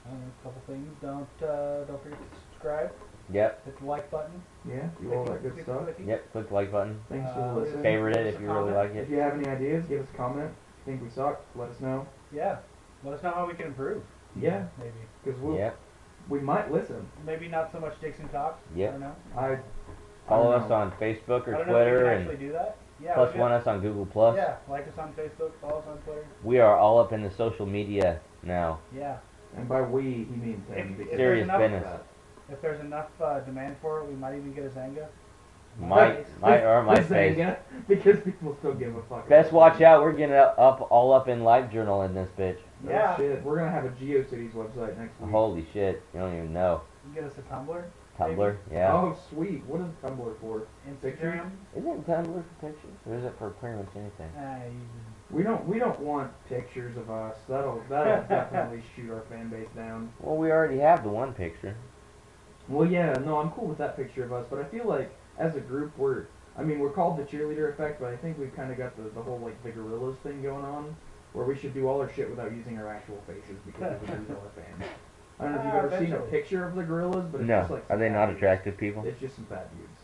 I don't know, a couple things. Don't forget to subscribe. Yep. Hit the like button. Yeah, do all that good Clicky, stuff. clicky. Yep. Click the like button. Thanks for Uh, listening. Favorite it if you really like If it. you have any ideas, give us a comment. If you think we suck, let us know. Yeah. Let us know how we can improve. Yeah, Maybe. because Yep. we might listen. Maybe not so much Dixon Cox. Yep. I don't know. I Follow don't us know. on Facebook I or don't know if we Twitter can and actually do that. Yeah. plus we one could. us on Google Plus. Yeah. Like us on Facebook. Follow us on Twitter. We are all up in the social media now. Yeah. And by we, he means him. If because there's Serious enough- business. If there's enough demand for it, we might even get a Zanga. Might or The might face. Zanga, because people still give a fuck. Best about watch it. out. We're getting all up in LiveJournal in this bitch. Oh, Yeah. shit. We're gonna have a GeoCities website next week. Holy shit. You don't even know. You get us a Tumblr. Tumblr. Yeah. Oh, sweet. What is Tumblr for? Instagram. Isn't Tumblr for pictures? Or is it for pretty much anything? We don't want pictures of us. That'll definitely shoot our fan base down. Well, we already have the one picture. Well, yeah, no, I'm cool with that picture of us, but I feel like as a group we're called the cheerleader effect, but I think we've kind of got the whole like the gorillas thing going on, where we should do all our shit without using our actual faces because we lose all our fans. I don't know if ever seen a eventually. picture of the gorillas, but it's No, just like are they some not fat dudes. attractive people? It's just some fat dudes.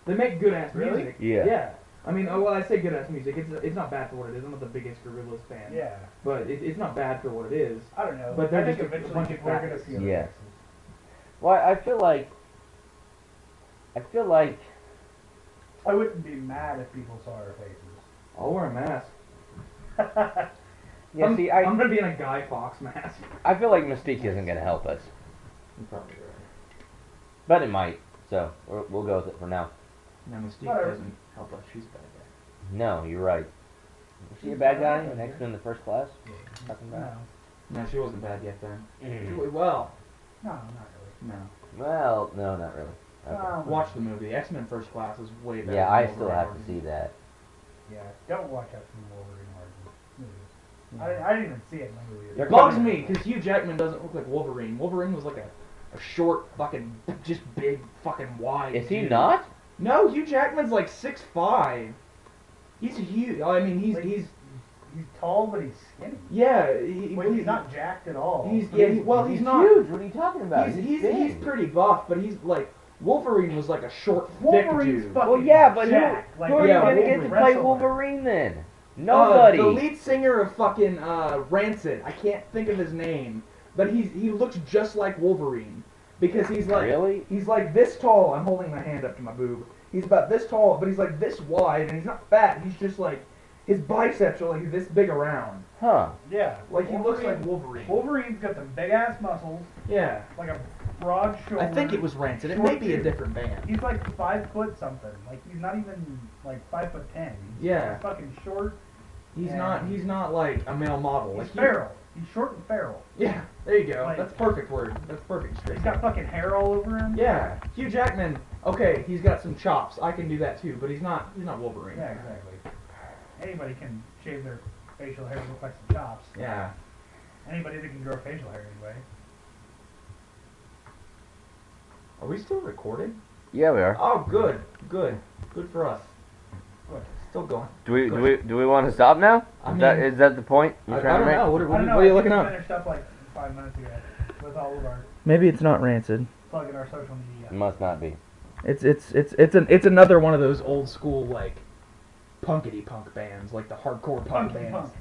They make good ass Really? music. Yeah. Yeah. I mean, well, I say good ass music. It's not bad for what it is. I'm not the biggest Gorillaz fan. Yeah. But it's not bad for what it is. I don't know. But they're I think just a eventually bunch of people are fat gonna dudes. see other Yeah. faces. Well, I feel like I wouldn't be mad if people saw our faces. I'll wear a mask. yeah. I'm, See, I'm gonna be in a Guy Fawkes mask. I feel like Mystique isn't gonna help us, You're probably right. but it might. So we'll go with it for now. No, Mystique Whatever. doesn't help us. She's a bad guy. No, you're right. Was she a bad guy in X-Men: The First Class? Talking No. about. No, she wasn't bad yet then. Well, No, not really. No. Well, no, not really. Okay. Watch the movie. X-Men First Class is way better. Yeah, than I Wolverine still have to Origins. see that. Yeah, don't watch X-Men Wolverine Origins. Yeah. I didn't even see it in the movie. They're It bugs coming- me because Hugh Jackman doesn't look like Wolverine. Wolverine was like a short, fucking, just big, fucking wide. Is he dude. not? No, Hugh Jackman's like 6'5". He's huge. I mean, Like, he's tall, but he's skinny. yeah. Like, he's not jacked at all. He's He's not. huge. What are you talking about? He's big. pretty buff, but he's like Wolverine was like a short, thick Wolverine's dude. fucking Well, yeah, but jacked. who are you yeah, gonna get to Wolverine. play Wrestler. Wolverine then? Nobody. The lead singer of fucking Rancid. I can't think of his name, but he looks just like Wolverine because he's like Really? he's like this tall. I'm holding my hand up to my boob. He's about this tall, but he's like this wide, and he's not fat. He's just like his biceps are like this big around. Huh. Yeah. Like he looks Wolverine- like Wolverine. Wolverine's got the big ass muscles, Yeah, like a broad shoulder. I think it was Rancid. It may be a different band. He's like 5 foot something. Like he's not even like 5'10". He's Yeah. He's fucking short. He's Yeah. not like a male model. He's Like feral. He's short and feral. Yeah, there you go. Like- That's perfect word. That's perfect. He's Straight. got fucking hair all over him. Yeah, Hugh Jackman. Okay, he's got some chops. I can do that too, but he's not Wolverine. Yeah, exactly. Anybody can shave their facial hair to look like some chops. Yeah. Anybody that can grow facial hair anyway. Are we still recording? Yeah, we are. Oh, good for us. What? Still going. Do we want to stop now? I Is that the point you're I trying don't to make? know. What I are don't know. you I looking think up? we finished up like 5 minutes ago with all of our maybe it's not Rancid. plugging our social media. It must not be. It's another one of those old school like punkety punk bands, like the hardcore punk Punky bands, punk.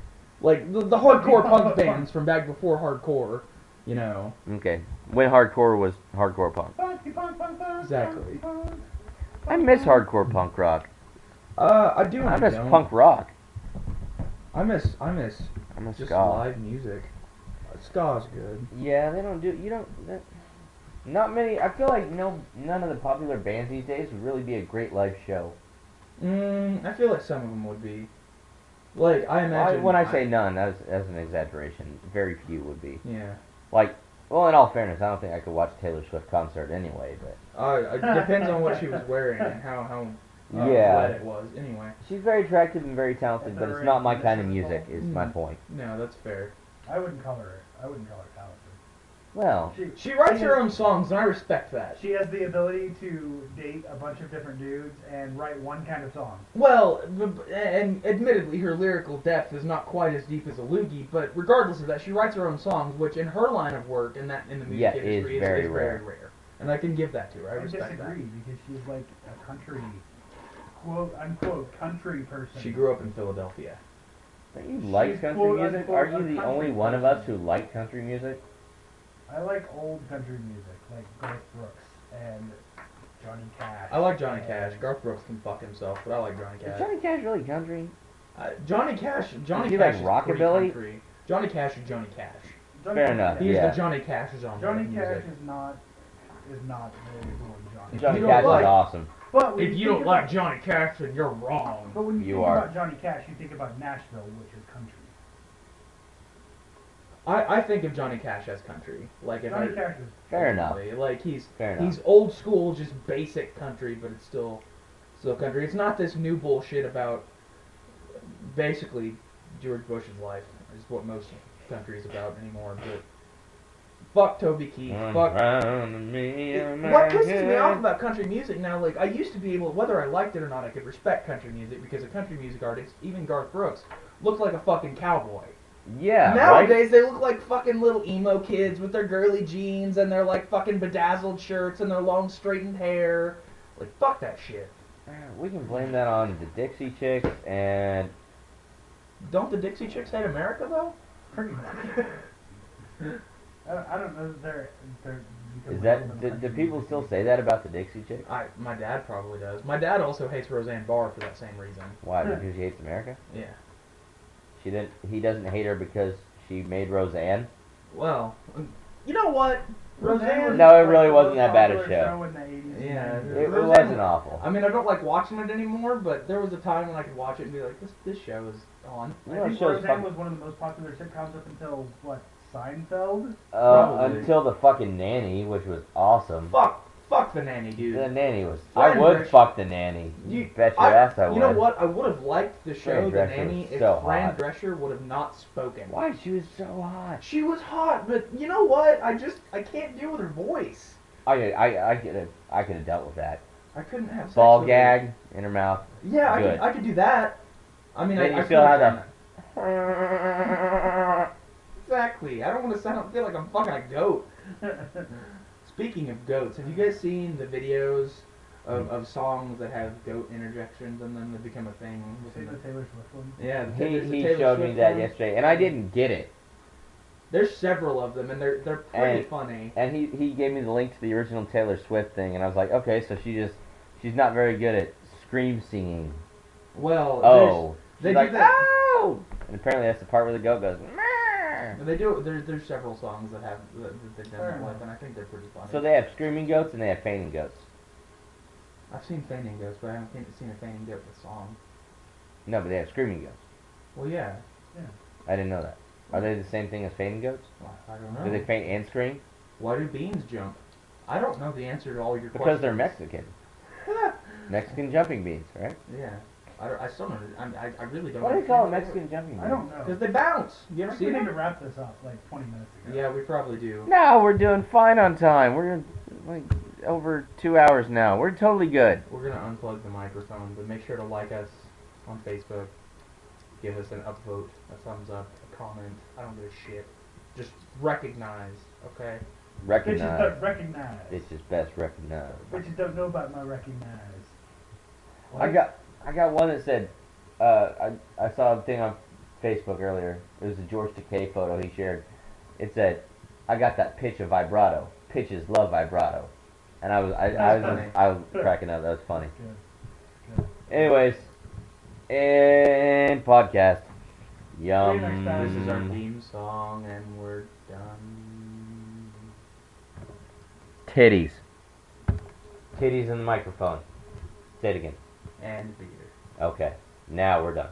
like the hardcore Punky punk, punk punk. bands from back before hardcore. You know. Okay. When hardcore was hardcore punk. Punky punk, punk, punk, Exactly. punk, punk. I miss hardcore punk rock. I do. I and miss don't. punk rock. I miss I miss just ska. live music. Ska's good. Yeah, they don't do. You don't. Not many. I feel like none of the popular bands these days would really be a great live show. I feel like some of them would be. Like I imagine. When I say none, as an exaggeration, very few would be. Yeah. Like, well, in all fairness, I don't think I could watch Taylor Swift concert anyway. But It depends on what she was wearing and how Yeah. wet it was. Anyway. she's very attractive and very talented, but it's not my kind of music. Is my Mm. point. No, that's fair. I wouldn't call her talented. Well, She writes She her has- own songs, and I respect that. She has the ability to date a bunch of different dudes and write one kind of song. Well, and admittedly, her lyrical depth is not quite as deep as a loogie, but regardless of that, she writes her own songs, which in her line of work and that in the music Yeah, is industry is very very rare. rare. And I can give that to her. I I respect disagree because she's like a country, quote unquote, country person. that. She grew up in Philadelphia. don't you like She's country quote, music? unquote, Are a you the country only one of person. us who like country music? I like old country music, like Garth Brooks and Johnny Cash. I like Johnny Cash. and- Garth Brooks can fuck himself, but I like Johnny Is Cash. Johnny Cash really country? Johnny Cash. Johnny Is he Cash like is pretty rockabilly? country. Johnny Cash is Johnny Cash. Johnny Fair Cash- enough, He's yeah. the Johnny Cash genre Johnny of Cash music. is not very cool. If Johnny you Cash don't like- is awesome. But when If you think don't like about- Johnny Cash, then you're wrong. But when you You think are. about Johnny Cash, you think about Nashville, which is country. I think of Johnny Cash as country. Like if Johnny I, Cash is Fair enough. Like he's Fair enough. he's old school, just basic country, but it's still country. It's not this new bullshit about basically George Bush's life. Is what most country is about anymore. But fuck Toby Keith. Fuck. What pisses me off about country music now, like I used to be able, whether I liked it or not, I could respect country music because a country music artist, even Garth Brooks, looked like a fucking cowboy. Yeah, right? Nowadays they look like fucking little emo kids with their girly jeans and their like fucking bedazzled shirts and their long straightened hair. Like fuck that shit. We can blame that on the Dixie Chicks and Don't the Dixie Chicks hate America though? Pretty much. I don't know. They're you is can label that them do country people music. still say that about the Dixie Chicks? My dad probably does. My dad also hates Roseanne Barr for that same reason. Why? Because she hates America? Yeah. He doesn't hate her because she made Roseanne? Well, you know what? Roseanne No, it was really the wasn't most that bad a popular show. in the 80s. Yeah, and It 90s. Roseanne- wasn't awful. I mean, I don't like watching it anymore, but there was a time when I could watch it and be like, this show is on. You I know, think it shows Roseanne fucking- was one of the most popular sitcoms up until what, Seinfeld? Probably. Until the fucking nanny, which was awesome. Fuck the nanny, dude. The nanny was. Fran I would Drescher- fuck the nanny. You bet your ass I would. You know what? I would have liked the show, Fran The Drescher Nanny, was if so Fran hot. Drescher would have not spoken. Why? She was so hot. She was hot, but you know what? I can't deal with her voice. I could have dealt with that. I couldn't have sex Ball with gag in her mouth. Her. Yeah, Good. I could do that. I mean, Then I you still could've have done the. that. Exactly. I don't want to feel like I'm fucking a goat. Speaking of goats, have you guys seen the videos of songs that have goat interjections and then they become a thing? See the Taylor Swift one? Yeah, He Taylor showed me Swift that one. yesterday, and I didn't get it. There's several of them, and they're pretty And- funny. And he gave me the link to the original Taylor Swift thing, and I was like, okay, so she's not very good at scream singing. Well, Oh, they she's do like, that. oh, and apparently that's the part where the goat goes. "Meow." They do. There's several songs that they've done Fair that enough. with, and I think they're pretty funny. So they have screaming goats and they have fainting goats. I've seen fainting goats, but I haven't seen a fainting goat with a song. No, but they have screaming goats. Well, yeah. I didn't know that. Are they the same thing as fainting goats? Well, I don't know. Do they faint and scream? Why do beans jump? I don't know the answer to all your questions. Because they're Mexican. Mexican jumping beans, right? Yeah. I still don't. I really don't. Why do they call them Mexican jumping beans? I don't know. Because they bounce. You I ever think we seen need to them? wrap this up like 20 minutes ago. Yeah, we probably do. No, we're doing fine on time. We're like over 2 hours now. We're totally good. We're gonna unplug the microphone, but make sure to like us on Facebook. Give us an upvote, a thumbs up, a comment. I don't give a shit. Just recognize, okay? Bitches Recognize. don't recognize. Bitches best recognize. Bitches don't know about my recognize. I got one that said, I saw a thing on Facebook earlier. It was a George Takei photo he shared. It said, I got that pitch of vibrato. Pitches love vibrato. And I was cracking up. That was funny. Good. Anyways, and podcast. Yum. See you next time. This is our theme song, and we're done. Titties. Titties in the microphone. Say it again. And beer. Okay. Now we're done.